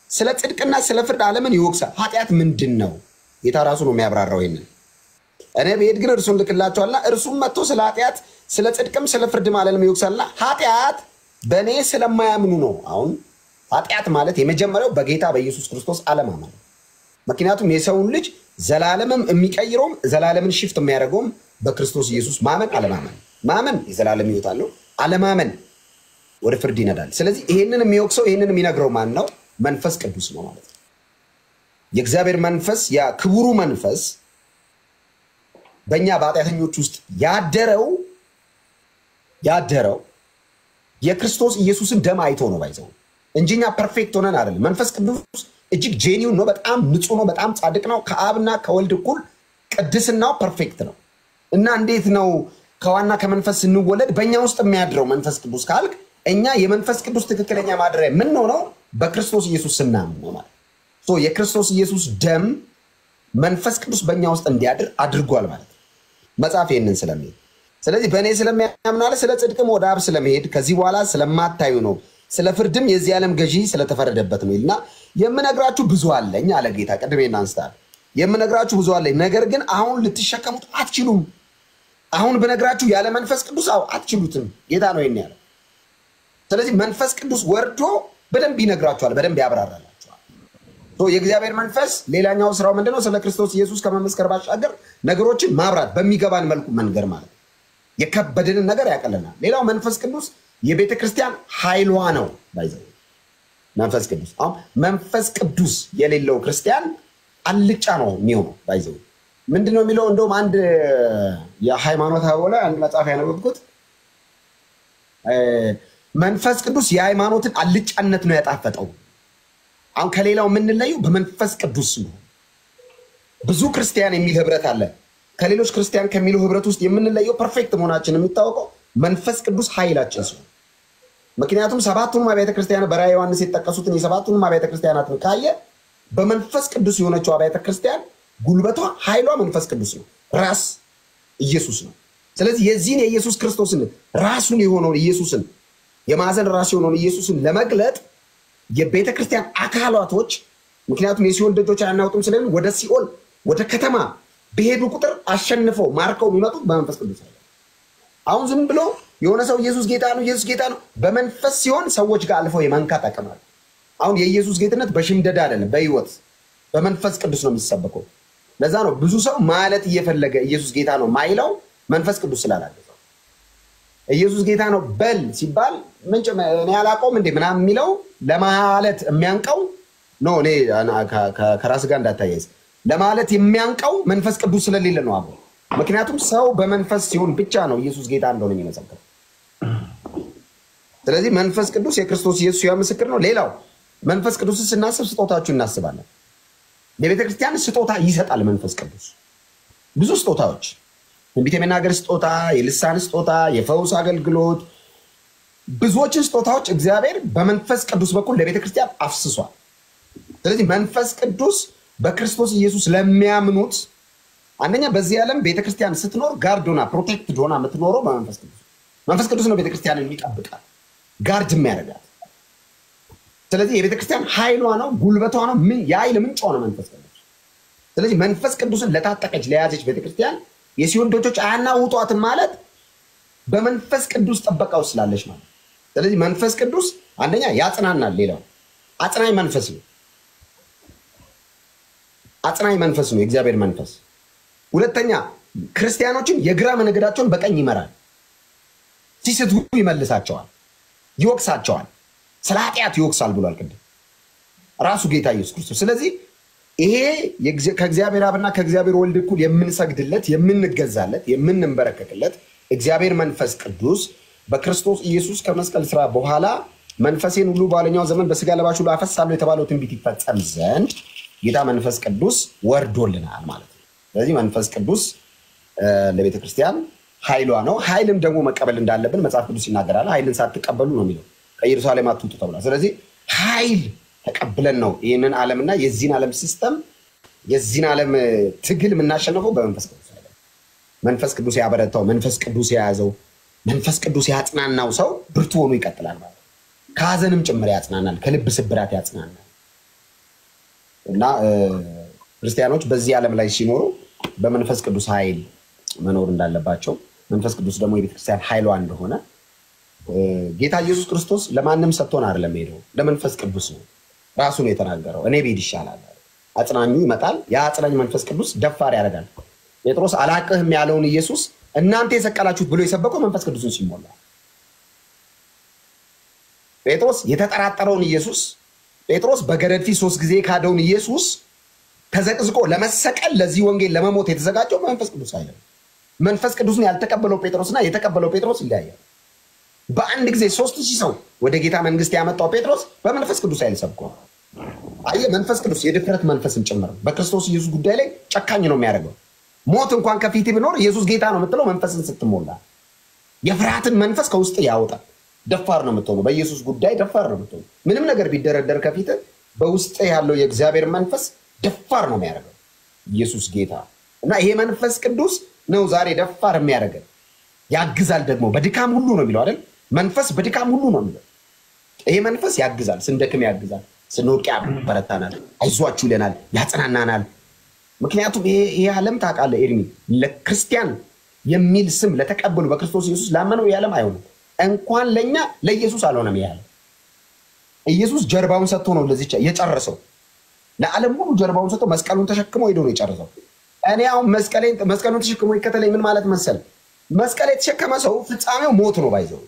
ስለ ጽድቅና ስለ ፍርድ ዓለምን ይወቅሳል። ኃጢአት ምንድን ነው? ጌታ ራሱ ነው የሚያብራራው ይሄንን። እኔ ብሄድ ግን እርሱን እልክላችኋልና እርሱም መጥቶ ስለ ኃጢአት፣ ስለ ጽድቅም ስለ ፍርድም ዓለምን ይወቅሳልና ኃጢአት በእኔ ስለማያምኑ ነው። አሁን ኃጢአት ማለት የመጀመሪያው በጌታ በኢየሱስ ክርስቶስ አለማመን። ምክንያቱም የሰውን ልጅ ዘላለምም የሚቀይረውም ዘላለምን ሽፍት የሚያደርገውም በክርስቶስ ኢየሱስ ማመን አለማመን። ማመን የዘላለም ሕይወት አለው፣ አለማመን ወደ ፍርድ ይነዳል። ስለዚህ ይሄንን የሚወቅሰው ይሄንን የሚነግረው ማን ነው? መንፈስ ቅዱስ ነው ማለት ነው። የእግዚአብሔር መንፈስ ያ ክቡሩ መንፈስ በእኛ በኃጢአተኞች ውስጥ ያደረው የክርስቶስ ኢየሱስን ደም አይቶ ነው ባይዘው እንጂ እኛ ፐርፌክት ሆነን አይደለም። መንፈስ ቅዱስ እጅግ ጄኒውን ነው፣ በጣም ንጹህ ነው፣ በጣም ጻድቅ ነው። ከአብና ከወልድ እኩል ቅድስናው ፐርፌክት ነው። እና እንዴት ነው ከዋና ከመንፈስ ስንወለድ በእኛ ውስጥ የሚያድረው መንፈስ ቅዱስ ካልክ እኛ የመንፈስ ቅዱስ ትክክለኛ ማደሪያ ምን ነው በክርስቶስ ኢየሱስ ስናምን ነው ማለት ነው። የክርስቶስ ኢየሱስ ደም መንፈስ ቅዱስ በእኛ ውስጥ እንዲያድር አድርጓል ማለት ነው መጽሐፍ ይህንን ስለሚል። ስለዚህ በእኔ ስለሚያምናለ ስለ ጽድቅም ወደ አብ ስለመሄድ ከዚህ በኋላ ስለማታዩ ነው፣ ስለ ፍርድም የዚህ ዓለም ገዢ ስለተፈረደበት ነው ይልና የምነግራችሁ ብዙ አለኝ አለ ጌታ። ቀድሜና አንስታል የምነግራችሁ ብዙ አለኝ፣ ነገር ግን አሁን ልትሸከሙት አትችሉም። አሁን ብነግራችሁ ያለ መንፈስ ቅዱስ አትችሉትም። ጌታ ነው ይሄን ያለው። ስለዚህ መንፈስ ቅዱስ ወርዶ በደንብ ይነግራችኋል፣ በደንብ ያብራራላችኋል። የእግዚአብሔር መንፈስ ሌላኛው ስራው ምንድነው? ስለ ክርስቶስ ኢየሱስ ከመመስከር ባሻገር ነገሮችን ማብራት፣ በሚገባን መልኩ መንገር ማለት የከበደንን ነገር ያቀለናል። ሌላው መንፈስ ቅዱስ የቤተ ክርስቲያን ኃይሏ ነው። ባይዘው መንፈስ ቅዱስ አሁን መንፈስ ቅዱስ የሌለው ክርስቲያን አልጫ ነው የሚሆነው ባይዘው ምንድነው የሚለው እንደውም አንድ የሃይማኖት አወላ አንድ መጽሐፍ ያነበብኩት መንፈስ ቅዱስ የሃይማኖትን አልጫነት ነው ያጣፈጠው አሁን ከሌላው ምን ለየው በመንፈስ ቅዱስ ነው ብዙ ክርስቲያን የሚል ህብረት አለ ከሌሎች ክርስቲያን ከሚሉ ህብረት ውስጥ የምንለየው ፐርፌክት መሆናችን የሚታወቀው መንፈስ ቅዱስ ኃይላችን ነው ምክንያቱም ሰባቱንም አብያተ ክርስቲያናት በራዕየ ዮሐንስ የተጠቀሱትን የሰባቱንም አብያተ ክርስቲያናትን ካየ በመንፈስ ቅዱስ የሆነችው አብያተ ክርስቲያን ጉልበቷ ኃይሏ መንፈስ ቅዱስ ነው ራስ ኢየሱስ ነው ስለዚህ የዚህን የኢየሱስ ክርስቶስን ራሱን የሆነውን ኢየሱስን የማዕዘን ራስ የሆነውን ኢየሱስን ለመግለጥ የቤተ ክርስቲያን አካላቶች ምክንያቱም የሲኦል ደጆች አያናውጡም ስለዚህ ወደ ሲኦል ወደ ከተማ በሄዱ ቁጥር አሸንፈው ማርከው የሚመጡ በመንፈስ ቅዱስ ነው አሁን ዝም ብሎ የሆነ ሰው ኢየሱስ ጌታ ነው በመንፈስ ሲሆን ሰዎች ጋር አልፈው የማንካት አቅም አለ አሁን የኢየሱስ ጌትነት በሽምደዳ አይደለም በህይወት በመንፈስ ቅዱስ ነው የሚሰበከው ለዛ ነው ብዙ ሰው ማለት እየፈለገ ኢየሱስ ጌታ ነው ማይለው መንፈስ ቅዱስ ስላላገዘው ኢየሱስ ጌታ ነው በል ሲባል ምን እኔ አላቆም እንዴ ምናምን የሚለው ለማለት የሚያንቀው ነው እኔ ከራስ ጋር እንዳታየዝ ለማለት የሚያንቀው መንፈስ ቅዱስ ስለሌለ ነው አብሮ ምክንያቱም ሰው በመንፈስ ሲሆን ብቻ ነው ኢየሱስ ጌታ እንደሆነ የሚመሰክረው ስለዚህ መንፈስ ቅዱስ የክርስቶስ ኢየሱስ ያው ምስክር ነው ሌላው መንፈስ ቅዱስ ስናስብ ስጦታዎችን እናስባለን የቤተ ክርስቲያን ስጦታ ይሰጣል መንፈስ ቅዱስ ብዙ ስጦታዎች ትንቢት የመናገር ስጦታ የልሳን ስጦታ የፈውስ አገልግሎት ብዙዎችን ስጦታዎች እግዚአብሔር በመንፈስ ቅዱስ በኩል ለቤተ ክርስቲያን አፍስሷል ስለዚህ መንፈስ ቅዱስ በክርስቶስ ኢየሱስ ለሚያምኑት አንደኛ በዚህ ዓለም ቤተ ክርስቲያን ስትኖር ጋርዶና ፕሮቴክትድ ሆና የምትኖረው መንፈስ ቅዱስ ነው ቤተ ክርስቲያንን የሚጠብቃት ጋርድ የሚያደርጋት ስለዚህ የቤተ ክርስቲያን ኃይሏ ነው ጉልበቷ ነው ምን የኃይል ምንጭ ነው መንፈስ ቅዱስ ስለዚህ መንፈስ ቅዱስን ለታጠቀች ለያዘች ቤተ ክርስቲያን የሲኦል ደጆች አያናውጧትም ማለት በመንፈስ ቅዱስ ጥበቃው ስላለች ማለት ስለዚህ መንፈስ ቅዱስ አንደኛ ያጽናናል ሌላው አጽናኝ መንፈስ ነው የእግዚአብሔር መንፈስ ሁለተኛ ክርስቲያኖችን የግራ መንገዳቸውን በቀኝ ይመራል ሲስቱ ይመልሳቸዋል ይወቅሳቸዋል ስለ ኃጢአት ይወቅሳል ብሏል ቅድም ራሱ ጌታ ኢየሱስ ክርስቶስ ስለዚህ ይሄ ከእግዚአብሔር አብና ከእግዚአብሔር ወልድ እኩል የምንሰግድለት የምንገዛለት የምንበረከክለት እግዚአብሔር መንፈስ ቅዱስ በክርስቶስ ኢየሱስ ከመስቀል ስራ በኋላ መንፈሴን ሁሉ በኋለኛው ዘመን በስጋ ለባሽ ሁሉ አፈሳለሁ የተባለው ትንቢት ይፈጸም ዘንድ ጌታ መንፈስ ቅዱስ ወርዶልናል ማለት ነው ስለዚህ መንፈስ ቅዱስ ለቤተ ክርስቲያን ኃይሏ ነው ኃይልም ደግሞ መቀበል እንዳለብን መጽሐፍ ቅዱስ ይናገራል ኃይልን ሳትቀበሉ ነው የሚለው ከኢየሩሳሌም አትውጡ ተብሏል ስለዚህ ኃይል ተቀብለን ነው ይሄንን ዓለምና የዚህን ዓለም ሲስተም የዚህን ዓለም ትግል የምናሸንፈው በመንፈስ ቅዱስ ነው መንፈስ ቅዱስ ያበረታው መንፈስ ቅዱስ የያዘው መንፈስ ቅዱስ ያጽናናው ሰው ብርቱ ሆኖ ይቀጥላል ማለት ከሐዘንም ጭምር ያጽናናል ከልብ ስብራት ያጽናናል እና ክርስቲያኖች በዚህ ዓለም ላይ ሲኖሩ በመንፈስ ቅዱስ ኃይል መኖር እንዳለባቸው መንፈስ ቅዱስ ደግሞ የቤተክርስቲያን ኃይሏ እንደሆነ ጌታ ኢየሱስ ክርስቶስ ለማንም ሰጥቶን አይደለም ሄደው ለመንፈስ ቅዱስ ነው ራሱ ነው የተናገረው እኔ ብሄድ ይሻላል አጽናኙ ይመጣል ያ አጽናኝ መንፈስ ቅዱስ ደፋር ያደርጋል ጴጥሮስ አላቅህም ያለውን ኢየሱስ እናንተ የሰቀላችሁት ብሎ የሰበከው መንፈስ ቅዱስን ሲሞላ ጴጥሮስ የተጠራጠረውን ኢየሱስ ጴጥሮስ በገረድ ፊት 3 ጊዜ ካደውን ኢየሱስ ተዘቅዝቆ ለመሰቀል ለዚህ ወንጌል ለመሞት የተዘጋጀው መንፈስ ቅዱስ አይደለም መንፈስ ቅዱስን ያልተቀበለው ጴጥሮስና የተቀበለው ጴጥሮስ ይለያያል በአንድ ጊዜ 3000 ሰው ወደ ጌታ መንግስት ያመጣው ጴጥሮስ በመንፈስ ቅዱስ ኃይል ሰብኮ አየ መንፈስ ቅዱስ የድፍረት መንፈስን ጭምር በክርስቶስ ኢየሱስ ጉዳይ ላይ ጨካኝ ነው የሚያደርገው ሞት እንኳን ከፊት ቢኖር ኢየሱስ ጌታ ነው የምትለው መንፈስን ስትሞላ የፍርሃትን መንፈስ ከውስጥ ያወጣል ደፋር ነው የምትሆነው በኢየሱስ ጉዳይ ደፋር ነው የምትሆነው ምንም ነገር ቢደረደር ከፊት በውስጥ ያለው የእግዚአብሔር መንፈስ ደፋር ነው የሚያደርገው ኢየሱስ ጌታ እና ይሄ መንፈስ ቅዱስ ነው ዛሬ ደፋር የሚያደርገው ያግዛል ደግሞ በድካም ሁሉ ነው የሚለው አይደል መንፈስ በድካም ሁሉ ነው የሚለው ይሄ መንፈስ ያግዛል ስንደክም ያግዛል ስንወድቅ ያበረታናል አይዟችሁ ይለናል ያጽናናናል ምክንያቱም ይሄ ዓለም ታውቃለህ ኤርሚ ለክርስቲያን የሚል ስም ለተቀበሉ በክርስቶስ ኢየሱስ ላመነው የዓለም አይሆንም እንኳን ለኛ ለኢየሱስ አልሆነም ያለ ኢየሱስ ጀርባውን ሰጥቶ ነው ለዚህ የጨረሰው ለዓለም ሁሉ ጀርባውን ሰጥቶ መስቀሉን ተሸክሞ ሄዶ ነው የጨረሰው እኔ አሁን መስቀሉን ተሸክሞ ይከተለኝ ምን ማለት መሰል መስቀል የተሸከመ ሰው ፍጻሜው ሞት ነው ባይዘው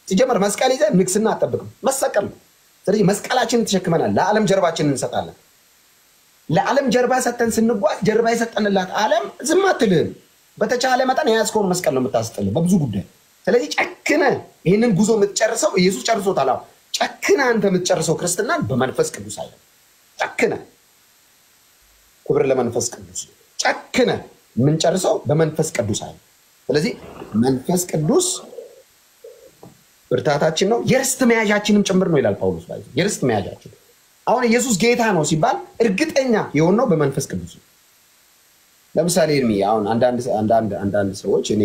ሲጀመር መስቀል ይዘህ ንግስና አጠብቅም መሰቀል ስለዚህ መስቀላችንን ተሸክመናል። ለዓለም ጀርባችንን እንሰጣለን። ለዓለም ጀርባ ሰጠን ስንጓዝ ጀርባ የሰጠንላት ዓለም ዝም አትልህም። በተቻለ መጠን የያዝከውን መስቀል ነው የምታስጥልህ በብዙ ጉዳይ። ስለዚህ ጨክነ ይህንን ጉዞ የምትጨርሰው ኢየሱስ ጨርሶታል። ጨክነ አንተ የምትጨርሰው ክርስትናን በመንፈስ ቅዱስ አለ። ጨክነ ክብር ለመንፈስ ቅዱስ። ጨክነ የምንጨርሰው በመንፈስ ቅዱስ አለ። ስለዚህ መንፈስ ቅዱስ ብርታታችን ነው፣ የርስት መያዣችንም ጭምር ነው ይላል ጳውሎስ። የርስት መያዣችን አሁን ኢየሱስ ጌታ ነው ሲባል እርግጠኛ የሆነው በመንፈስ ቅዱስ ነው። ለምሳሌ አሁን አንዳንድ ሰዎች እኔ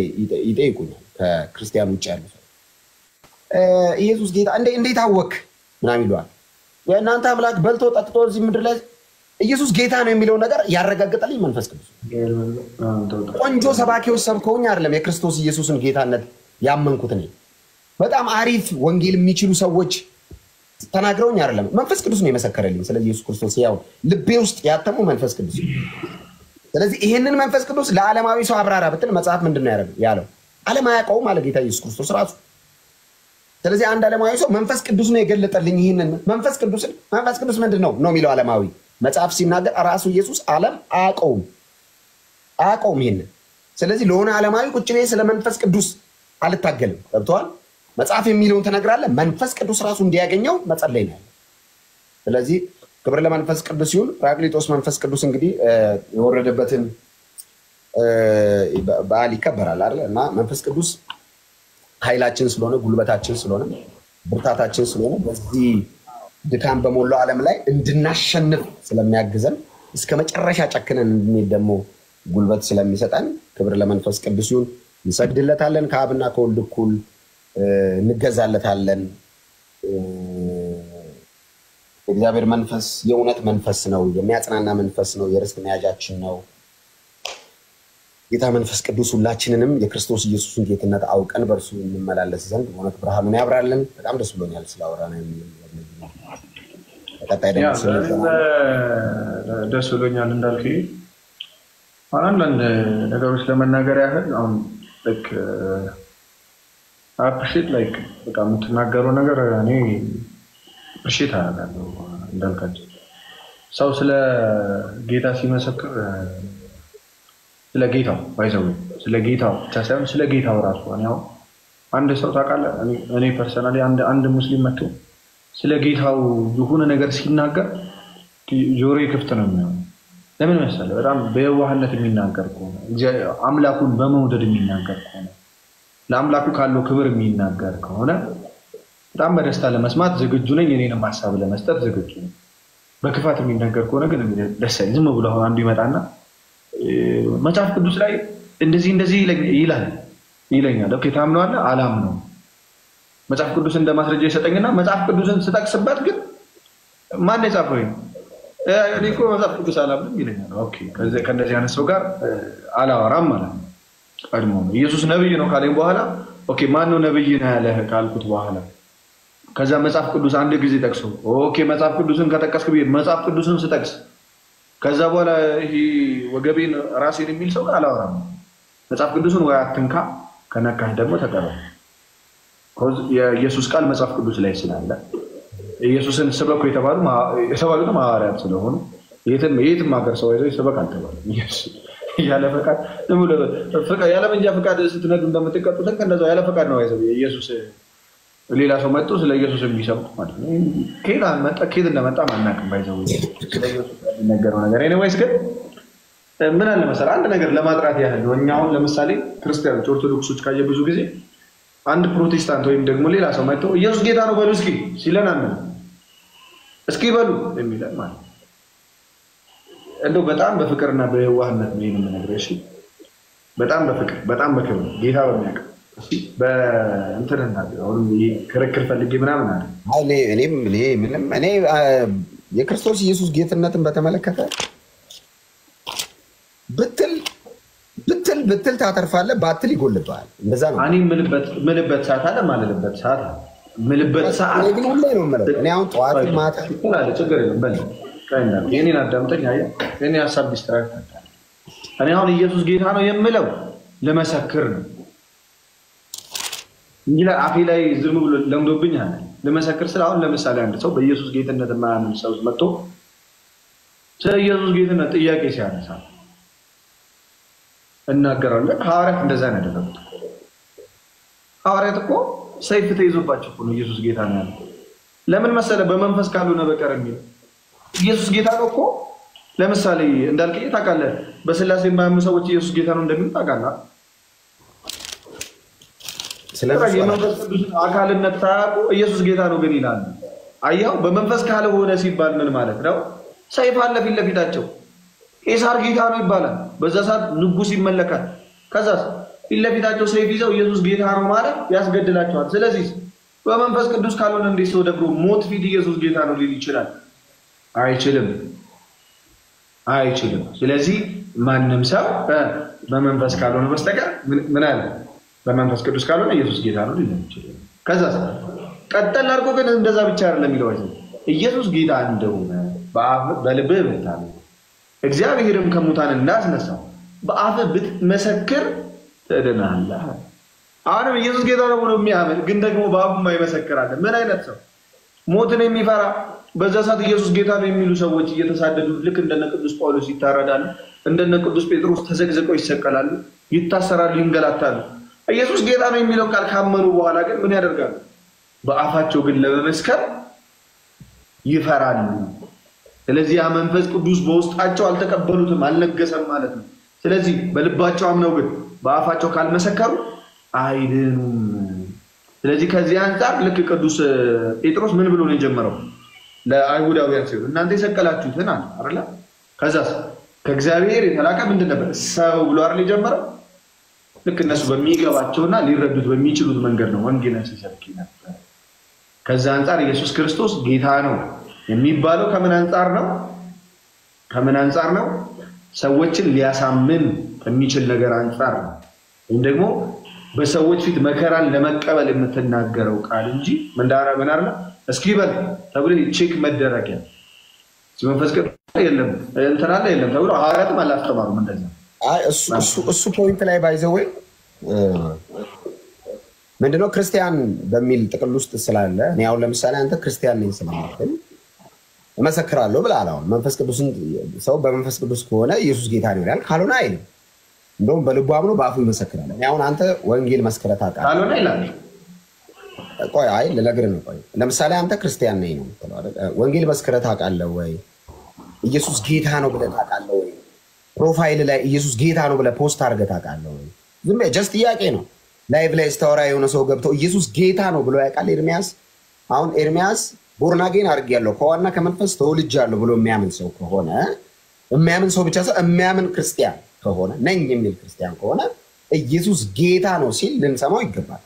ይጠይቁኛል ከክርስቲያን ውጭ ያሉ ሰው ኢየሱስ ጌታ እንዴት አወክ ምናምን ይለዋል። የእናንተ አምላክ በልቶ ጠጥቶ እዚህ ምድር ላይ ኢየሱስ ጌታ ነው የሚለው ነገር ያረጋግጠልኝ መንፈስ ቅዱስ። ቆንጆ ሰባኪዎች ሰብከውኝ አይደለም የክርስቶስ ኢየሱስን ጌታነት ያመንኩት ነኝ። በጣም አሪፍ ወንጌል የሚችሉ ሰዎች ተናግረውኝ አይደለም፣ መንፈስ ቅዱስ ነው የመሰከረልኝ። ስለዚህ ኢየሱስ ክርስቶስ ያው ልቤ ውስጥ ያተመው መንፈስ ቅዱስ። ስለዚህ ይሄንን መንፈስ ቅዱስ ለዓለማዊ ሰው አብራራ ብትል መጽሐፍ ምንድነው ያለው? ዓለም አያውቀውም አለ ጌታ ኢየሱስ ክርስቶስ ራሱ። ስለዚህ አንድ ዓለማዊ ሰው መንፈስ ቅዱስ ነው የገለጠልኝ ይሄንን መንፈስ ቅዱስ ምንድነው ነው የሚለው ዓለማዊ መጽሐፍ ሲናገር ራሱ ኢየሱስ ዓለም አያውቀውም ይሄንን። ስለዚህ ለሆነ ዓለማዊ ቁጭ ብዬ ስለ መንፈስ ቅዱስ አልታገልም። ገብቶሃል? መጽሐፍ የሚለውን ተነግራለህ። መንፈስ ቅዱስ ራሱ እንዲያገኘው መጸለይ ነው። ስለዚህ ክብር ለመንፈስ ቅዱስ ይሁን። ጰራቅሊጦስ መንፈስ ቅዱስ እንግዲህ የወረደበትን በዓል ይከበራል አይደል? እና መንፈስ ቅዱስ ኃይላችን ስለሆነ ጉልበታችን ስለሆነ ብርታታችን ስለሆነ በዚህ ድካም በሞላው ዓለም ላይ እንድናሸንፍ ስለሚያግዘን እስከ መጨረሻ ጨክነን እንድንሄድ ደግሞ ጉልበት ስለሚሰጠን ክብር ለመንፈስ ቅዱስ ይሁን። እንሰግድለታለን፣ ከአብና ከወልድ እኩል እንገዛለታለን። እግዚአብሔር መንፈስ የእውነት መንፈስ ነው፣ የሚያጽናና መንፈስ ነው፣ የርስት መያዣችን ነው። ጌታ መንፈስ ቅዱስ ሁላችንንም የክርስቶስ ኢየሱስን ጌትነት አውቀን በእርሱ እንመላለስ ዘንድ እውነት ብርሃኑን ያብራልን። በጣም ደስ ብሎኛል ስላወራን። ቀጣይ ደግሞ ደስ ብሎኛል እንዳልክ አንዳንድ ነገሮች ለመናገር ያህል አሁን ልክ አፕሪሼት ላይክ በቃ የምትናገረው ነገር እኔ አፕሪሼት አደርጋለሁ። እንዳልካቸው ሰው ስለ ጌታ ሲመሰክር ስለ ጌታው ባይዘው ስለ ጌታው ብቻ ሳይሆን ስለ ጌታው ራሱ ያው አንድ ሰው ታውቃለህ፣ እኔ ፐርሰናሊ አንድ ሙስሊም መጥቶ ስለ ጌታው የሆነ ነገር ሲናገር ጆሮዬ ክፍት ነው የሚሆነው። ለምን መሰለህ? በጣም በየዋህነት የሚናገር ከሆነ አምላኩን በመውደድ የሚናገር ከሆነ ለአምላኩ ካለው ክብር የሚናገር ከሆነ በጣም በደስታ ለመስማት ዝግጁ ነኝ። እኔንም ሀሳብ ለመስጠት ዝግጁ ነኝ። በክፋት የሚናገር ከሆነ ግን ደስ አይልም። ዝም ብሎ አሁን አንዱ ይመጣና መጽሐፍ ቅዱስ ላይ እንደዚህ ይለኛል። ኦኬ ታምነዋለህ? አላምነውም። መጽሐፍ ቅዱስ እንደ ማስረጃ ይሰጠኝና መጽሐፍ ቅዱስን ስጠቅስበት ግን ማን የጻፈው እኔ እኮ መጽሐፍ ቅዱስ አላምንም ይለኛል። ኦኬ ከእንደዚህ አይነት ሰው ጋር አላወራም ማለት ነው። ቀድሞ ኢየሱስ ነብይ ነው ካለኝ በኋላ ኦኬ ማን ነው ነብይ ነው ያለህ ካልኩት በኋላ ከዛ መጽሐፍ ቅዱስ አንድ ጊዜ ጠቅሶ ኦኬ መጽሐፍ ቅዱስን ከጠቀስክ ብዬ መጽሐፍ ቅዱስን ስጠቅስ ከዛ በኋላ ይሄ ወገቤን ራሴን የሚል ሰው አላወራም። መጽሐፍ ቅዱስን ወይ አትንካ፣ ከነካህ ደግሞ ተቀበል። የኢየሱስ ቃል መጽሐፍ ቅዱስ ላይ ስላለ ኢየሱስን ስበኩ የተባሉት ሐዋርያት ስለሆኑ የትም ሀገር ሰው ይዘው ይሰበክ አልተባለም። ያለ ፈቃድ ያለ መንጃ ፈቃድ ስትነዱ እንደምትቀጡት እንደዛው ያለ ፈቃድ ነው ይዘው ኢየሱስ ሌላ ሰው መጥቶ ስለ ኢየሱስ የሚሰብክ ማለት ነው። ከየት እንደመጣ ማናውቅም። ባይዘው ስለ ኢየሱስ የሚነገረው ነገር ኤኒዌይስ ግን ምን አለ መሰለህ አንድ ነገር ለማጥራት ያህል እኛ አሁን ለምሳሌ ክርስቲያኖች ኦርቶዶክሶች ካየ ብዙ ጊዜ አንድ ፕሮቴስታንት ወይም ደግሞ ሌላ ሰው መጥቶ ኢየሱስ ጌታ ነው በሉ እስኪ ሲለን እስኪ በሉ የሚለን ማለት እንደው በጣም በፍቅርና በየዋህነት ነው የምነግርህ። እሺ በጣም በፍቅር በጣም በክብር ጌታ በሚያውቅ እሺ በእንትንና አሁን ክርክር ፈልጌ ምናምን አለ እኔ የክርስቶስ ኢየሱስ ጌትነትን በተመለከተ ብትል ታተርፋለህ፣ ባትል ይጎልብሃል። እንደዛ ነው። እኔ ምልበት ሰዓት አለ ማለልበት ሰዓት አለ ምልበት ሰዓት እኔ ግን ሁሌ ነው የምለው። እኔ አሁን ጠዋት ማታ አለ ችግር የለም በል ካይንዳ የኔን አዳምጠኝ። አያ የኔ ሐሳብ ዲስትራክት አታል። እኔ አሁን ኢየሱስ ጌታ ነው የምለው ለመሰክር ነው እንጂ አፌ ላይ ዝም ብሎ ለምዶብኝ አለ ለመሰክር ስለ አሁን ለምሳሌ አንድ ሰው በኢየሱስ ጌትነት የማያምን ሰው መጥቶ ስለ ኢየሱስ ጌትነት ጥያቄ ሲያነሳ እናገራለን። ሐዋርያት እንደዛ ነው ያደረጉት። ሐዋርያት እኮ ሰይፍ ተይዞባቸው እኮ ነው ኢየሱስ ጌታ ነው ያለው። ለምን መሰለ? በመንፈስ ካልሆነ በቀር የሚለው ኢየሱስ ጌታ ነው እኮ። ለምሳሌ እንዳልከኝ ታውቃለህ፣ በስላሴ የማያምኑ ሰዎች ኢየሱስ ጌታ ነው እንደሚሉ ታውቃለህ። ስለዚህ የመንፈስ ቅዱስ አካልነት ታውቁ ኢየሱስ ጌታ ነው ግን ይላሉ። አያው በመንፈስ ካልሆነ ሲባል ምን ማለት ነው? ሰይፍ አለ ፊት ለፊታቸው። ቄሳር ጌታ ነው ይባላል። በዛ ሰዓት ንጉስ ይመለካል። ከዛ ፊት ለፊታቸው ሰይፍ ይዘው ኢየሱስ ጌታ ነው ማለት ያስገድላቸዋል። ስለዚህ በመንፈስ ቅዱስ ካልሆነ እንዴት ሰው ደግሞ ሞት ፊት ኢየሱስ ጌታ ነው ሊል ይችላል? አይችልም። ስለዚህ ማንም ሰው በመንፈስ ካልሆነ በስተቀር ምን አለ? በመንፈስ ቅዱስ ካልሆነ ኢየሱስ ጌታ ነው ሊል ይችላል። ከዛ ቀጠል አድርጎ ግን እንደዛ ብቻ አይደለም የሚለው ኢየሱስ ጌታ እንደሆነ በልብህ ብታምን እግዚአብሔርም ከሙታን እንዳስነሳው በአፍህ ብትመሰክር ትድናለህ። አሁንም ኢየሱስ ጌታ ነው ብሎ የሚያምን ግን ደግሞ በአፉ የማይመሰክር አለ። ምን አይነት ሰው? ሞትን የሚፈራ በዛ ሰዓት ኢየሱስ ጌታ ነው የሚሉ ሰዎች እየተሳደዱ ልክ እንደነ ቅዱስ ጳውሎስ ይታረዳሉ፣ እንደነ ቅዱስ ጴጥሮስ ተዘግዝቀው ይሰቀላሉ፣ ይታሰራሉ፣ ይንገላታሉ። ኢየሱስ ጌታ ነው የሚለው ቃል ካመኑ በኋላ ግን ምን ያደርጋሉ? በአፋቸው ግን ለመመስከር ይፈራሉ። ስለዚህ ያ መንፈስ ቅዱስ በውስጣቸው አልተቀበሉትም፣ አልነገሰም ማለት ነው። ስለዚህ በልባቸው አምነው ግን በአፋቸው ካልመሰከሩ አይድኑም። ስለዚህ ከዚህ አንፃር ልክ ቅዱስ ጴጥሮስ ምን ብሎ ነው የጀመረው? ለአይሁዳውያን ሲሆን እናንተ የሰቀላችሁትን አለ አይደል? ከዛስ ከእግዚአብሔር የተላከ ምንድን ነበር? ሰው ብሎ አይደል የጀመረው? ልክ እነሱ በሚገባቸውና ሊረዱት በሚችሉት መንገድ ነው ወንጌልን ሲሰብክ ነበር። ከዛ አንፃር ኢየሱስ ክርስቶስ ጌታ ነው የሚባለው ከምን አንፃር ነው? ሰዎችን ሊያሳምን ከሚችል ነገር አንፃር ነው። ወይም ደግሞ በሰዎች ፊት መከራን ለመቀበል የምትናገረው ቃል እንጂ ምን አይደለም። እስኪ በል ተብሎ ቼክ መደረግ መንፈስ ቅዱስ የለም እንትና ላይ የለም ተብሎ ሐዋርያትም አላስተማሩም እንደዛ። አይ እሱ ፖይንት ላይ ባይዘው ምንድነው ክርስቲያን በሚል ጥቅል ውስጥ ስላለ እኔ አሁን ለምሳሌ አንተ ክርስቲያን ነኝ ስለማለት እመሰክራለሁ ብለሃል። አሁን መንፈስ ቅዱስን ሰው በመንፈስ ቅዱስ ከሆነ ኢየሱስ ጌታ ነው ይላል፣ ካልሆነ አይልም። እንደውም በልቡ አምኖ በአፉ ይመሰክራል። አሁን አንተ ወንጌል መስከረታ ቃል ካልሆነ ይላል። ቆይ አይ ለነገር ነው። ቆይ ለምሳሌ አንተ ክርስቲያን ነኝ ነው የምትለው አይደል? ወንጌል መስከረታ ቃል ወይ ኢየሱስ ጌታ ነው ብለህ ታውቃለህ ወይ? ፕሮፋይል ላይ ኢየሱስ ጌታ ነው ብለህ ፖስት አድርገህ ታውቃለህ ወይ? ዝም ብለህ ጀስት ጥያቄ ነው። ላይቭ ላይ ስታወራ የሆነ ሰው ገብቶ ኢየሱስ ጌታ ነው ብሎ ያውቃል? ኤርሚያስ አሁን ኤርሚያስ ቦርናጌን አድርጌያለሁ ከዋና ከመንፈስ ተወልጃለሁ ብሎ የሚያምን ሰው ከሆነ የሚያምን ሰው ብቻ ሳይሆን የሚያምን ክርስቲያን ከሆነ ነኝ የሚል ክርስቲያን ከሆነ ኢየሱስ ጌታ ነው ሲል ልንሰማው ይገባል።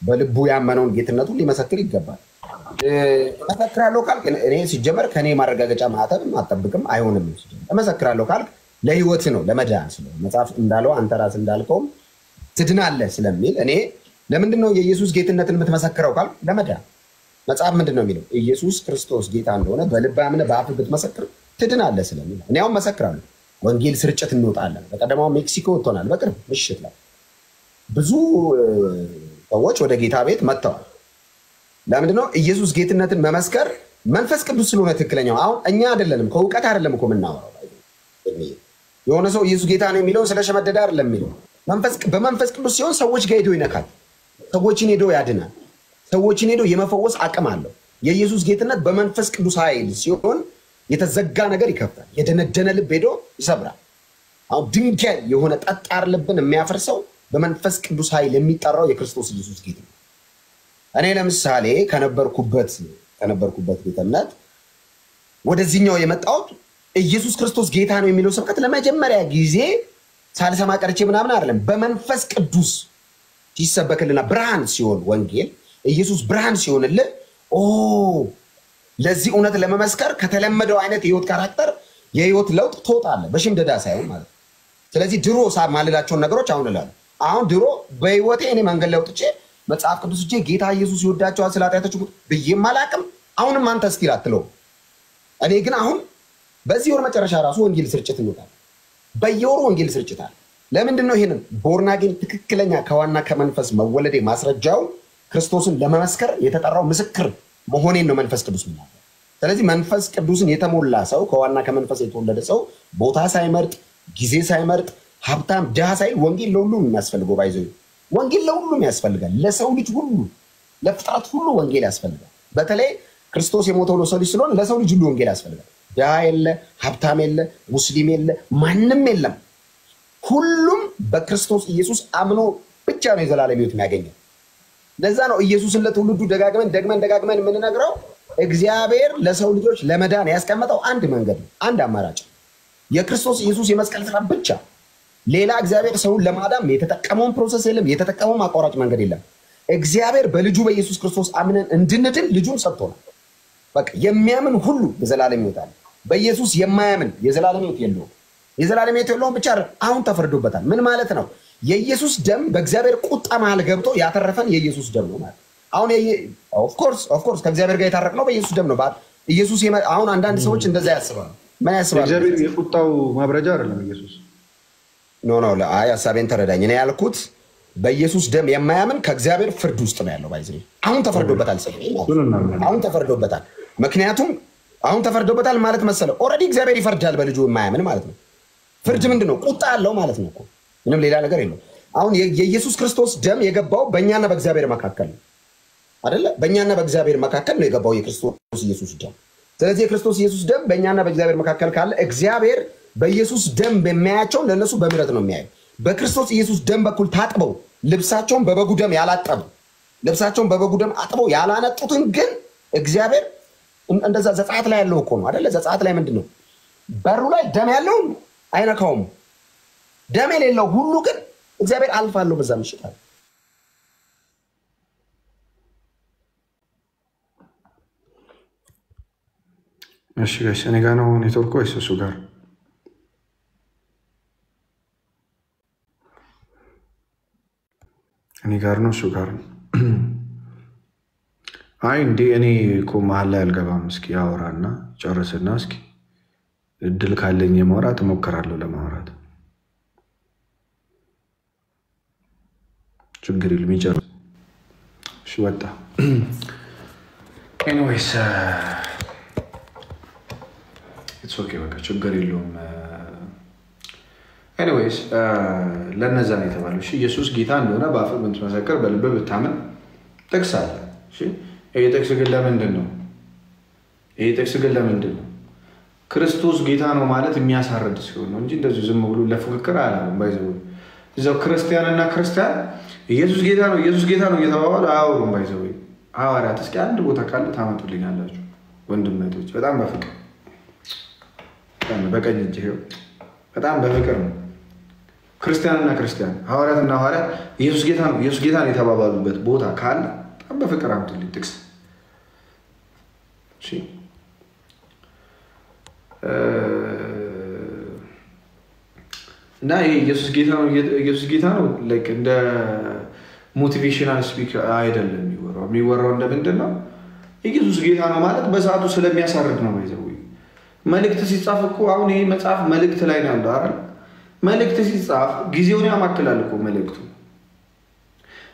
በልቡ ያመነውን ጌትነቱን ሊመሰክር ይገባል። እመሰክራለሁ ካልክ እኔ ሲጀመር ከኔ ማረጋገጫ ማህተም አጠብቅም አይሆንም። እመሰክራለሁ ካልክ ለህይወት ነው ለመዳን ስለሆነ መጽሐፍ እንዳለው አንተ ራስህ እንዳልከውም ትድናለህ ስለሚል እኔ ለምንድን ነው የኢየሱስ ጌትነትን የምትመሰክረው ካልክ ለመዳን። መጽሐፍ ምንድን ነው የሚለው? ኢየሱስ ክርስቶስ ጌታ እንደሆነ በልብ አምነህ በአፍህ ብትመሰክር ትድናለህ ስለሚል እኔ አሁን መሰክራለሁ። ወንጌል ስርጭት እንወጣለን። በቀደማው ሜክሲኮ ወጥተናል። በቅርብ ምሽት ላይ ብዙ ሰዎች ወደ ጌታ ቤት መጥተዋል። ለምንድን ነው ኢየሱስ ጌትነትን መመስከር? መንፈስ ቅዱስ ስለሆነ ትክክለኛው። አሁን እኛ አይደለንም ከእውቀት አይደለም እኮ የምናወራው። የሆነ ሰው ኢየሱስ ጌታ ነው የሚለው ስለሸመደደ አይደለም የሚለው። በመንፈስ ቅዱስ ሲሆን ሰዎች ጋር ሄዶ ይነካል፣ ሰዎችን ሄዶ ያድናል፣ ሰዎችን ሄዶ የመፈወስ አቅም አለው። የኢየሱስ ጌትነት በመንፈስ ቅዱስ ኃይል ሲሆን የተዘጋ ነገር ይከፍታል፣ የደነደነ ልብ ሄዶ ይሰብራል። አሁን ድንጋይ የሆነ ጠጣር ልብን የሚያፈርሰው በመንፈስ ቅዱስ ኃይል የሚጠራው የክርስቶስ ኢየሱስ ጌትነት። እኔ ለምሳሌ ከነበርኩበት ቤተ እምነት ወደዚህኛው የመጣሁት ኢየሱስ ክርስቶስ ጌታ ነው የሚለው ስብከት ለመጀመሪያ ጊዜ ሳልሰማ ቀርቼ ምናምን አይደለም። በመንፈስ ቅዱስ ሲሰበክልና ብርሃን ሲሆን ወንጌል ኢየሱስ ብርሃን ሲሆንልህ ለዚህ እውነት ለመመስከር ከተለመደው አይነት የህይወት ካራክተር የህይወት ለውጥ ትወጣለህ፣ በሽምደዳ ሳይሆን ማለት ነው። ስለዚህ ድሮ ማልላቸውን ነገሮች አሁን እላለሁ። አሁን ድሮ በህይወቴ እኔ መንገድ ላይ ወጥቼ መጽሐፍ ቅዱስ እጄ ጌታ ኢየሱስ ይወዳቸዋል ስለ ኃጢአታቸው ብዬም አላቅም። አሁንም አንተ እስኪል አትለው። እኔ ግን አሁን በዚህ ወር መጨረሻ ራሱ ወንጌል ስርጭት እንወጣለን። በየወሩ ወንጌል ስርጭት አለ። ለምንድን ነው ይሄንን ቦርናጌን ትክክለኛ ከዋና ከመንፈስ መወለዴ ማስረጃው ክርስቶስን ለመመስከር የተጠራው ምስክር መሆኔን ነው መንፈስ ቅዱስ የሚናገረው። ስለዚህ መንፈስ ቅዱስን የተሞላ ሰው ከዋና ከመንፈስ የተወለደ ሰው ቦታ ሳይመርጥ ጊዜ ሳይመርጥ ሀብታም ድሃ ሳይል ወንጌል ለሁሉም የሚያስፈልገው ባይዘው ወንጌል ለሁሉም ያስፈልጋል። ለሰው ልጅ ሁሉ ለፍጥረት ሁሉ ወንጌል ያስፈልጋል። በተለይ ክርስቶስ የሞተው ለሰው ልጅ ስለሆነ ለሰው ልጅ ሁሉ ወንጌል ያስፈልጋል። ድሃ የለ፣ ሀብታም የለ፣ ሙስሊም የለ፣ ማንም የለም። ሁሉም በክርስቶስ ኢየሱስ አምኖ ብቻ ነው የዘላለም ሕይወት የሚያገኘው። ለዛ ነው ኢየሱስን ለትውልዱ ደጋግመን የምንነግረው። እግዚአብሔር ለሰው ልጆች ለመዳን ያስቀመጠው አንድ መንገድ ነው፣ አንድ አማራጭ፣ የክርስቶስ ኢየሱስ የመስቀል ስራ ብቻ። ሌላ እግዚአብሔር ሰውን ለማዳን የተጠቀመውን ፕሮሰስ የለም፣ የተጠቀመውን አቋራጭ መንገድ የለም። እግዚአብሔር በልጁ በኢየሱስ ክርስቶስ አምነን እንድንድን ልጁን ሰጥቶናል። በቃ የሚያምን ሁሉ የዘላለም ሕይወት አለ። በኢየሱስ የማያምን የዘላለም ሕይወት የለውም። የዘላለም ሕይወት የለውም ብቻ አሁን ተፈርዶበታል። ምን ማለት ነው? የኢየሱስ ደም በእግዚአብሔር ቁጣ መሃል ገብቶ ያተረፈን የኢየሱስ ደም ነው ማለት። አሁን ኦፍኮርስ ከእግዚአብሔር ጋር የታረቅነው በኢየሱስ ደም ነው። ኢየሱስ አሁን አንዳንድ ሰዎች እንደዛ ያስባሉ። ምን ያስባሉ? እግዚአብሔር የቁጣው ማብረጃ አይደለም ኢየሱስ። ኖ አይ ሐሳቤን ተረዳኝ። እኔ ያልኩት በኢየሱስ ደም የማያምን ከእግዚአብሔር ፍርድ ውስጥ ነው ያለው። ባይዘ አሁን ተፈርዶበታል። አሁን ተፈርዶበታል። ምክንያቱም አሁን ተፈርዶበታል ማለት መሰለ ኦልሬዲ እግዚአብሔር ይፈርዳል በልጁ የማያምን ማለት ነው። ፍርድ ምንድን ነው? ቁጣ አለው ማለት ነው እኮ ምንም ሌላ ነገር የለው። አሁን የኢየሱስ ክርስቶስ ደም የገባው በእኛና በእግዚአብሔር መካከል ነው አይደለ? በእኛና በእግዚአብሔር መካከል ነው የገባው የክርስቶስ ኢየሱስ ደም። ስለዚህ የክርስቶስ ኢየሱስ ደም በእኛና በእግዚአብሔር መካከል ካለ እግዚአብሔር በኢየሱስ ደም በሚያያቸው ለእነሱ በምህረት ነው የሚያየው። በክርስቶስ ኢየሱስ ደም በኩል ታጥበው ልብሳቸውን በበጉ ደም ያላጠቡ ልብሳቸውን በበጉ ደም አጥበው ያላነጡትን ግን እግዚአብሔር እንደዛ ዘጸአት ላይ ያለው እኮ ነው አይደለ? ዘጸአት ላይ ምንድን ነው? በሩ ላይ ደም ያለውን አይነካውም። ደም የሌለው ሁሉ ግን እግዚአብሔር አልፋለሁ በዛ ምሽት አለ። እሺ ጋሽ እኔ ጋር ነው ኔትወርክ ወይስ እሱ ጋር? እኔ ጋር ነው እሱ ጋር ነው? አይ እንዴ እኔ እኮ መሀል ላይ አልገባም። እስኪ አወራና ጨርስና እስኪ እድል ካለኝ የማውራት እሞክራለሁ ለማውራት። ችግር የለም ይጨርስ። እሺ ወጣ። ኤኒዌይስ ኢትስ ኦኬ በቃ ችግር የለውም። ኤኒዌይስ ለነዛ ነው የተባለው። እሺ ኢየሱስ ጌታ እንደሆነ በአፍህ ብትመሰክር በልብህ ብታምን ጥቅስ አለ። እሺ ይሄ ጥቅስ ግን ለምንድን ነው? ክርስቶስ ጌታ ነው ማለት የሚያሳርድ ሲሆን ነው እንጂ እንደዚህ ዝም ብሎ ለፉክክር አላለም። ባይዘው እዛው ክርስቲያንና ክርስቲያን ኢየሱስ ጌታ ነው እየተባባሉ አያወሩም። ባይዘው ሐዋርያት እስኪ አንድ ቦታ ካለ ታመጡልኛላችሁ ወንድሞች። በጣም በፍቅር በቀኝ እጅ በጣም በፍቅር ነው ክርስቲያንና ክርስቲያን ሐዋርያትና ሐዋርያት ኢየሱስ ጌታ ነው የተባባሉበት ቦታ ካለ በጣም በፍቅር አምጡልኝ ጥቅስ። እሺ እና ይሄ ኢየሱስ ጌታ ነው ላይክ እንደ ሞቲቬሽናል ስፒክ አይደለም የሚወራው እንደምንድን ነው? ኢየሱስ ጌታ ነው ማለት በሰዓቱ ስለሚያሳርድ ነው። ባይዘው መልእክት ሲጻፍ እኮ አሁን ይሄ መጽሐፍ መልእክት ላይ ነው ያለው አይደል? መልእክት ሲጻፍ ጊዜውን ያማክላል እኮ መልእክቱ።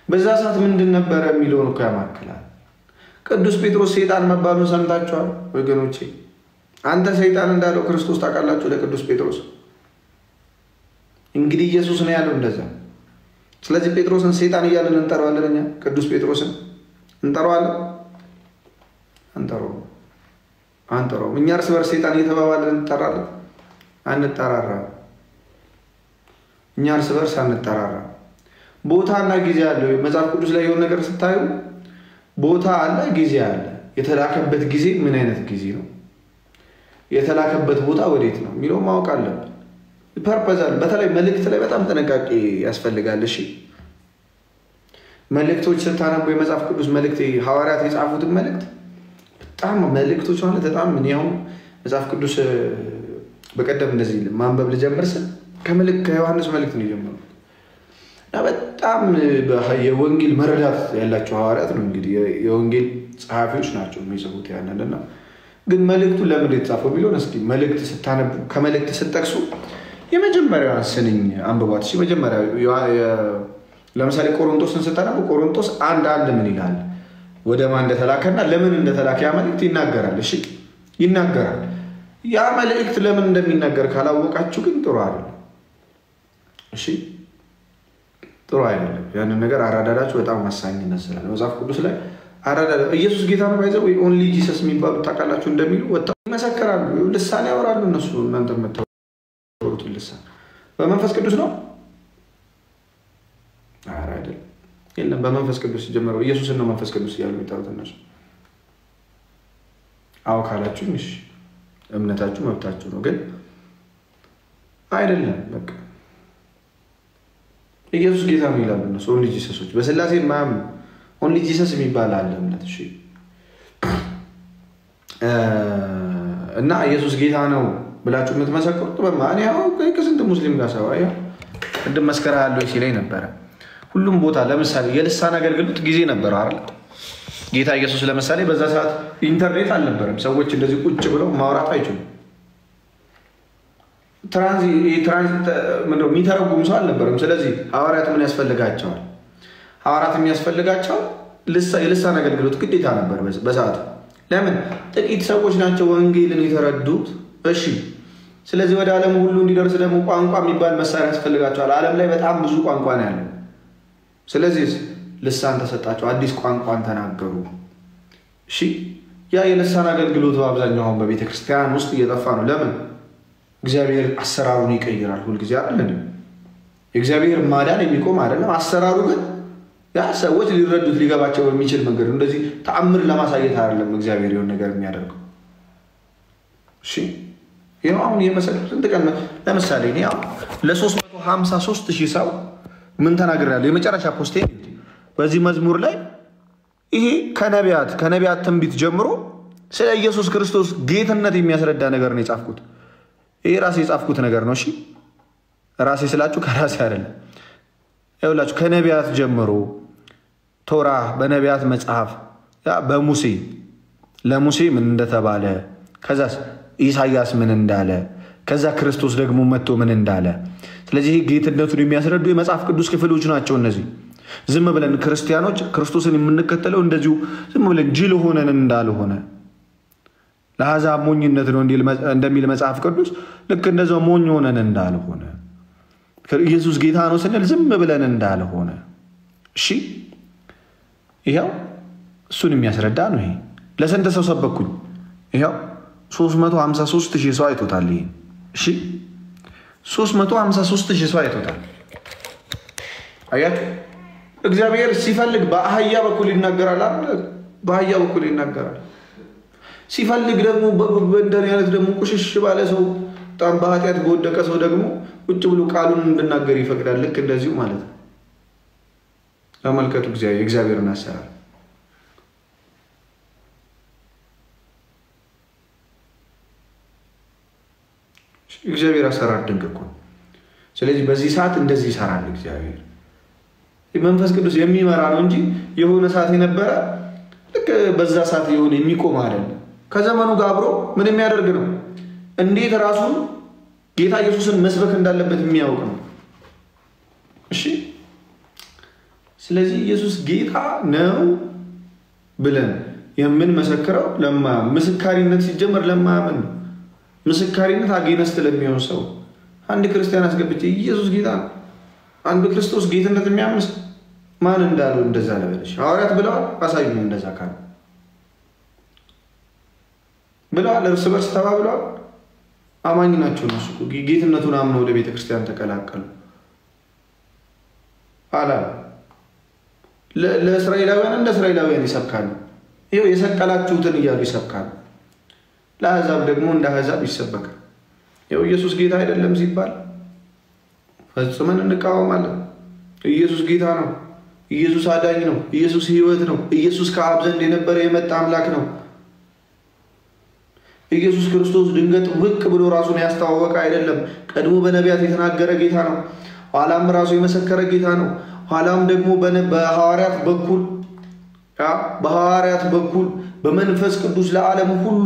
በዛ ሰዓት ምንድን ነበረ የሚለውን እኮ ያማክላል። ቅዱስ ጴጥሮስ ሰይጣን መባሉን ሰምታችኋል ወገኖቼ? አንተ ሰይጣን እንዳለው ክርስቶስ ታውቃላችሁ ለቅዱስ ጴጥሮስ። እንግዲህ ኢየሱስ ነው ያለው እንደዛ። ስለዚህ ጴጥሮስን ሰይጣን እያለን እንጠራዋለን። እኛ ቅዱስ ጴጥሮስን እንጠራዋለን? አንጠራውም። እኛ እርስ በርስ ሰይጣን እየተባባለን እንጠራለን? አንጠራራም። እኛ እርስ በርስ አንጠራራም። ቦታና ጊዜ አለ። መጽሐፍ ቅዱስ ላይ የሆነ ነገር ስታዩ ቦታ አለ፣ ጊዜ አለ። የተላከበት ጊዜ ምን አይነት ጊዜ ነው? የተላከበት ቦታ ወዴት ነው የሚለው ማወቅ አለብን። ፐርፐዛል በተለይ መልእክት ላይ በጣም ጥንቃቄ ያስፈልጋል። እሺ መልእክቶች ስታነቡ የመጽሐፍ ቅዱስ መልእክት ሐዋርያት የጻፉትን መልእክት በጣም መልእክቶች ማለት በጣም ምን ያው መጽሐፍ ቅዱስ በቀደም እንደዚህ ማንበብ ልጀምር ስል ከዮሐንስ መልእክት ነው የጀመረው እና በጣም የወንጌል መረዳት ያላቸው ሐዋርያት ነው እንግዲህ የወንጌል ጸሐፊዎች ናቸው የሚጽፉት ያንንና ግን መልእክቱ ለምን የተጻፈው የሚለውን እስኪ መልእክት ስታነቡ ከመልእክት ስትጠቅሱ የመጀመሪያውን ስንኝ አንብቧት። እሺ መጀመሪያ ለምሳሌ ቆሮንቶስን ስታነቡ ቆሮንቶስ አንድ ምን ይላል? ወደ ማን እንደተላከና ለምን እንደተላከ ያ መልእክት ይናገራል። እሺ ይናገራል። ያ መልእክት ለምን እንደሚናገር ካላወቃችሁ ግን ጥሩ አይደለም። እሺ ጥሩ አይደለም። ያንን ነገር አራዳዳችሁ በጣም ወሳኝነት ስላለ መጽሐፍ ቅዱስ ላይ አራዳዳ ኢየሱስ ጌታ ነው ባይዘው ወይ ኦንሊ ጂሰስ የሚባሉ ታውቃላችሁ እንደሚሉ ወጣው ይመሰክራሉ። ልሳን ያወራሉ እነሱ እናንተ የምታወሩት ልሳን በመንፈስ ቅዱስ ነው አይደል? የለም በመንፈስ ቅዱስ ጀመረው ኢየሱስን ነው መንፈስ ቅዱስ እያሉ የሚጠሩት እነሱ። አዎ ካላችሁ እሺ እምነታችሁ መብታችሁ ነው፣ ግን አይደለም በቃ ኢየሱስ ጌታ ነው ይላሉ እነሱ ኦንሊ ጂሰሶች። በስላሴ ማም ኦንሊ ጂሰስ የሚባል አለ እምነት። እሺ እና ኢየሱስ ጌታ ነው ብላችሁ የምትመሰክሩት በማን ያው ከስንት ሙስሊም ጋር ሰው አያ ቅድም መስከራ ያለው ሲለኝ ነበረ። ሁሉም ቦታ ለምሳሌ የልሳን አገልግሎት ጊዜ ነበር አይደል? ጌታ ኢየሱስ ለምሳሌ በዛ ሰዓት ኢንተርኔት አልነበረም። ሰዎች እንደዚህ ቁጭ ብለው ማውራት አይችሉም። ትራንዚት ምንድነው የሚተረጉም ሰው አልነበረም። ስለዚህ ሐዋርያት ምን ያስፈልጋቸዋል? ሐዋርያት የሚያስፈልጋቸው የልሳን አገልግሎት ግዴታ ነበር በሰዓቱ። ለምን? ጥቂት ሰዎች ናቸው ወንጌልን የተረዱት። እሺ ስለዚህ ወደ ዓለም ሁሉ እንዲደርስ ደግሞ ቋንቋ የሚባል መሳሪያ ያስፈልጋቸዋል። ዓለም ላይ በጣም ብዙ ቋንቋ ነው ያለው። ስለዚህ ልሳን ተሰጣቸው፣ አዲስ ቋንቋን ተናገሩ። እሺ ያ የልሳን አገልግሎት በአብዛኛው አሁን በቤተ ክርስቲያን ውስጥ እየጠፋ ነው። ለምን? እግዚአብሔር አሰራሩን ይቀይራል ሁልጊዜ አይደል? የእግዚአብሔር ማዳን የሚቆም አይደለም። አሰራሩ ግን ያ ሰዎች ሊረዱት ሊገባቸው በሚችል መንገድ እንደዚህ ተአምር ለማሳየት አይደለም እግዚአብሔር የሆነ ነገር የሚያደርገው። እሺ ይሄው አሁን የመሰለኝ ቀን ለምሳሌ እኔ ለ353,000 ሰው ምን ተናግሬያለሁ? የመጨረሻ ፖስቴ በዚህ መዝሙር ላይ ይሄ ከነቢያት ትንቢት ጀምሮ ስለ ኢየሱስ ክርስቶስ ጌትነት የሚያስረዳ ነገር ነው የጻፍኩት። ይሄ ራሴ የጻፍኩት ነገር ነው። እሺ ራሴ ስላችሁ ከራሴ አይደለም። ይኸውላችሁ ከነቢያት ጀምሮ ቶራ በነቢያት መጽሐፍ በሙሴ ለሙሴ ምን እንደተባለ፣ ከዛ ኢሳያስ ምን እንዳለ፣ ከዛ ክርስቶስ ደግሞ መጥቶ ምን እንዳለ። ስለዚህ ጌትነቱን የሚያስረዱ የመጽሐፍ ቅዱስ ክፍሎች ናቸው እነዚህ። ዝም ብለን ክርስቲያኖች ክርስቶስን የምንከተለው እንደዚሁ ዝም ብለን ጅል ሆነን እንዳልሆነ ለአሕዛብ ሞኝነት ነው እንደሚል መጽሐፍ ቅዱስ ልክ እንደዛው ሞኝ ሆነን እንዳልሆነ ኢየሱስ ጌታ ነው ስንል ዝም ብለን እንዳልሆነ። እሺ ይሄው እሱን የሚያስረዳ ነው። ይሄ ለስንት ሰው ሰበኩኝ? ይሄው 353,000 ሰው አይቶታል። ይሄ እሺ 353,000 ሰው አይቶታል። አያችሁ እግዚአብሔር ሲፈልግ በአህያ በኩል ይናገራል አይደል? በአህያ በኩል ይናገራል። ሲፈልግ ደግሞ በእንደኔ አይነት ደግሞ ቁሽሽ ባለ ሰው በጣም በኃጢአት በወደቀ ሰው ደግሞ ቁጭ ብሎ ቃሉን እንድናገር ይፈቅዳል። ልክ እንደዚሁ ማለት ነው። ተመልከቱ እግዚአብሔርን አሰራር። እግዚአብሔር አሰራር ድንቅ እኮ። ስለዚህ በዚህ ሰዓት እንደዚህ ይሰራል እግዚአብሔር። መንፈስ ቅዱስ የሚመራ ነው እንጂ የሆነ ሰዓት የነበረ ልክ በዛ ሰዓት የሆነ የሚቆም አይደለም። ከዘመኑ ጋር አብሮ ምን የሚያደርግ ነው? እንዴት ራሱን ጌታ ኢየሱስን መስበክ እንዳለበት የሚያውቅ ነው። እሺ ስለዚህ ኢየሱስ ጌታ ነው ብለን የምንመሰክረው ምስካሪነት ሲጀመር ለማያምን ነው። ምስካሪነት አጌነስት ለሚሆን ሰው አንድ ክርስቲያን አስገብቼ ኢየሱስ ጌታ ነው፣ አንድ ክርስቶስ ጌትነት የሚያምስ ማን እንዳለው እንደዛ ለበለሽ ሐዋርያት ብለዋል። አሳዩኝ እንደዛ ካለ ብለዋል። እርስ በርስ ተባብለዋል። አማኝ ናቸው እነሱ። ጌትነቱን አምነው ወደ ቤተ ክርስቲያን ተቀላቀሉ አላል። ለእስራኤላውያን እንደ እስራኤላውያን ይሰብካሉ። ይኸው የሰቀላችሁትን እያሉ ይሰብካሉ። ለአሕዛብ ደግሞ እንደ አሕዛብ ይሰበካል። ይኸው ኢየሱስ ጌታ አይደለም ሲባል ፈጽመን እንቃወማለን። ኢየሱስ ጌታ ነው። ኢየሱስ አዳኝ ነው። ኢየሱስ ሕይወት ነው። ኢየሱስ ከአብ ዘንድ የነበረ የመጣ አምላክ ነው። ኢየሱስ ክርስቶስ ድንገት ብቅ ብሎ ራሱን ያስተዋወቀ አይደለም። ቀድሞ በነቢያት የተናገረ ጌታ ነው። ኋላም ራሱ የመሰከረ ጌታ ነው። ኋላም ደግሞ በሐዋርያት በኩል በመንፈስ ቅዱስ ለዓለም ሁሉ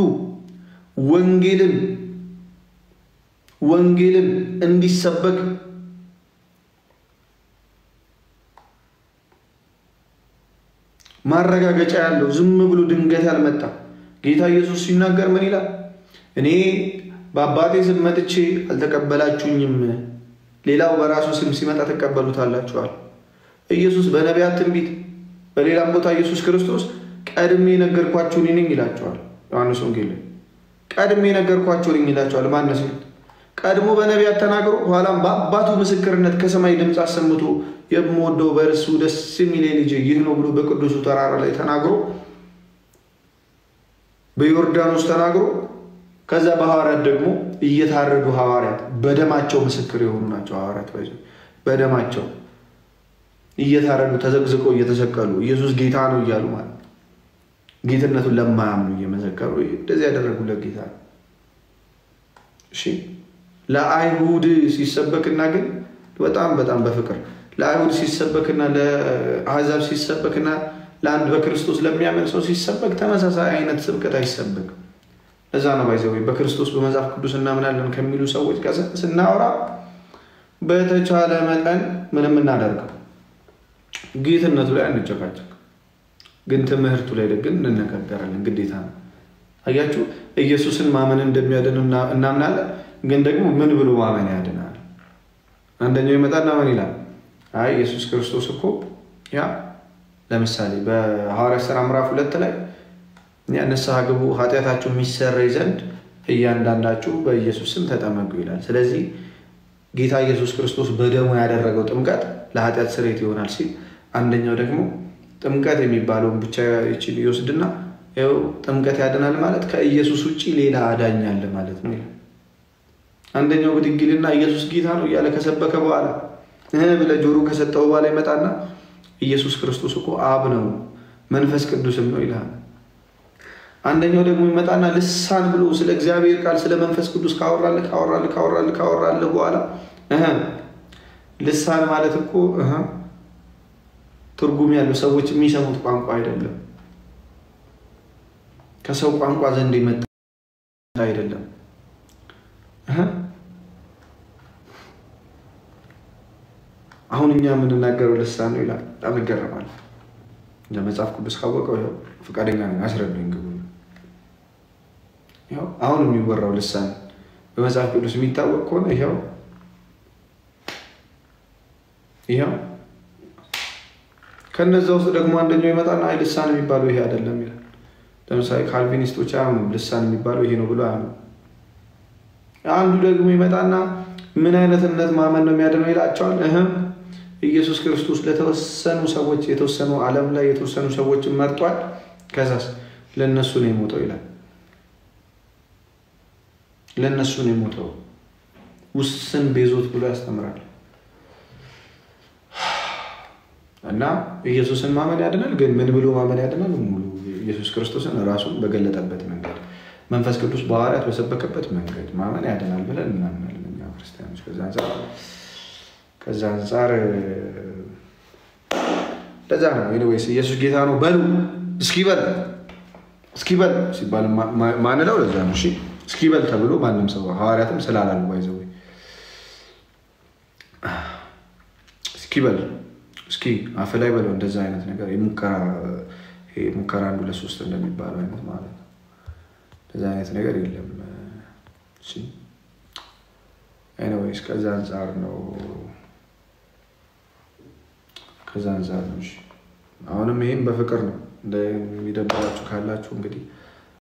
ወንጌልን እንዲሰበክ ማረጋገጫ ያለው ዝም ብሎ ድንገት ያልመጣ ጌታ ኢየሱስ ሲናገር ምን ይላል? እኔ በአባቴ ስም መጥቼ አልተቀበላችሁኝም፣ ሌላው በራሱ ስም ሲመጣ ተቀበሉታላችኋል። ኢየሱስ በነቢያት ትንቢት፣ በሌላም ቦታ ኢየሱስ ክርስቶስ ቀድሜ ነገርኳችሁ እኔ ነኝ ይላቸዋል። ዮሐንስ ወንጌል ላይ ቀድሜ ነገርኳችሁ እኔ ነኝ ይላቸዋል። ማነው ሲል ቀድሞ በነቢያት ተናግሮ ኋላም በአባቱ ምስክርነት ከሰማይ ድምፅ አሰምቶ የምወደው በእርሱ ደስ የሚለኝ ልጄ ይህ ነው ብሎ በቅዱሱ ተራራ ላይ ተናግሮ በዮርዳኖስ ተናግሮ ከዛ በሐዋርያት ደግሞ እየታረዱ ሐዋርያት በደማቸው ምስክር የሆኑ ናቸው። ሐዋርያት በደማቸው እየታረዱ ተዘግዝቀው እየተሰቀሉ ኢየሱስ ጌታ ነው እያሉ ማለት ጌትነቱን ለማያምኑ እየመሰከሩ እንደዚህ ያደረጉለት ጌታ ነው። እሺ ለአይሁድ ሲሰበክና ግን በጣም በፍቅር ለአይሁድ ሲሰበክና ለአሕዛብ ሲሰበክና ለአንድ በክርስቶስ ለሚያምን ሰው ሲሰበክ ተመሳሳይ አይነት ስብከት አይሰበክም። ለዛ ነው ባይዘው በክርስቶስ በመጽሐፍ ቅዱስ እናምናለን ከሚሉ ሰዎች ጋር ስናወራ በተቻለ መጠን ምንም እናደርገው ጌትነቱ ላይ አንጨቃጨቅ፣ ግን ትምህርቱ ላይ ግን እንነጋገራለን። ግዴታ ነው። አያችሁ ኢየሱስን ማመን እንደሚያድን እናምናለን፣ ግን ደግሞ ምን ብሎ ማመን ያድናል? አንደኛው ይመጣና ምን ይላል? አይ ኢየሱስ ክርስቶስ እኮ ያ ለምሳሌ በሐዋርያት ሥራ ምዕራፍ 2 ላይ ንስሐ ግቡ ኃጢአታችሁ የሚሰረይ ዘንድ እያንዳንዳችሁ በኢየሱስ ስም ተጠመቁ ይላል። ስለዚህ ጌታ ኢየሱስ ክርስቶስ በደሙ ያደረገው ጥምቀት ለኃጢአት ስርየት ይሆናል ሲል፣ አንደኛው ደግሞ ጥምቀት የሚባለውን ብቻ ይችል ይወስድና ይኸው ጥምቀት ያድናል ማለት ከኢየሱስ ውጪ ሌላ አዳኝ አለ ማለት ነው ይላል። አንደኛው ብድግልና ኢየሱስ ጌታ ነው እያለ ከሰበከ በኋላ ብለህ ጆሮ ከሰጠው በኋላ ይመጣና ኢየሱስ ክርስቶስ እኮ አብ ነው መንፈስ ቅዱስም ነው ይላል። አንደኛው ደግሞ ይመጣና ልሳን ብሎ ስለ እግዚአብሔር ቃል ስለ መንፈስ ቅዱስ ካወራልህ በኋላ ልሳን ማለት እኮ ትርጉም ያለው ሰዎች የሚሰሙት ቋንቋ አይደለም፣ ከሰው ቋንቋ ዘንድ የመጣ አይደለም። አሁን እኛ የምንናገረው ልሳን ነው ይላል። በጣም ይገርማል። ለመጽሐፍ ቅዱስ ካወቀው ይኸው ፈቃደኛ ነኝ አስረዱኝ ግቡ። ይኸው አሁን የሚወራው ልሳን በመጽሐፍ ቅዱስ የሚታወቅ ከሆነ ይኸው ከነዛ ውስጥ ደግሞ አንደኛው ይመጣና አይ ልሳን የሚባለው ይሄ አይደለም ይላል። ለምሳሌ ካልቪኒስቶች አያምኑም ልሳን የሚባለው ይሄ ነው ብሎ አያምኑም። አንዱ ደግሞ ይመጣና ምን አይነት እምነት ማመን ነው የሚያድነው ይላቸዋል። ኢየሱስ ክርስቶስ ለተወሰኑ ሰዎች የተወሰኑ ዓለም ላይ የተወሰኑ ሰዎችን መርጧል፣ ከዛስ ለነሱ ነው የሞተው ይላል። ለነሱ ነው የሞተው ውስን ቤዞት ብሎ ያስተምራል። እና ኢየሱስን ማመን ያድናል፣ ግን ምን ብሎ ማመን ያድናል? ሙሉ ኢየሱስ ክርስቶስን ራሱን በገለጠበት መንገድ መንፈስ ቅዱስ በሐዋርያት በሰበከበት መንገድ ማመን ያድናል ብለን እናምናለን እኛ ክርስቲያኖች። ከዛ አንፃር ለዛ ነው ኤኒዌይስ ኢየሱስ ጌታ ነው በሉ እስኪበል ሲባል ማንለው ለዛ ነው። እሺ እስኪበል ተብሎ ማንም ሰው ሐዋርያትም ስላላሉ ባይዘው እስኪበል እስኪ አፍ ላይ በለው እንደዛ አይነት ነገር የሙከራ 1 2 3 እንደሚባለው አይነት ማለት ነው። እንደዛ አይነት ነገር የለም። እሺ ኤኒዌይስ ከዛ አንፃር ነው። እሺ አሁንም ይሄን በፍቅር ነው እንደሚደብራችሁ ካላችሁ እንግዲህ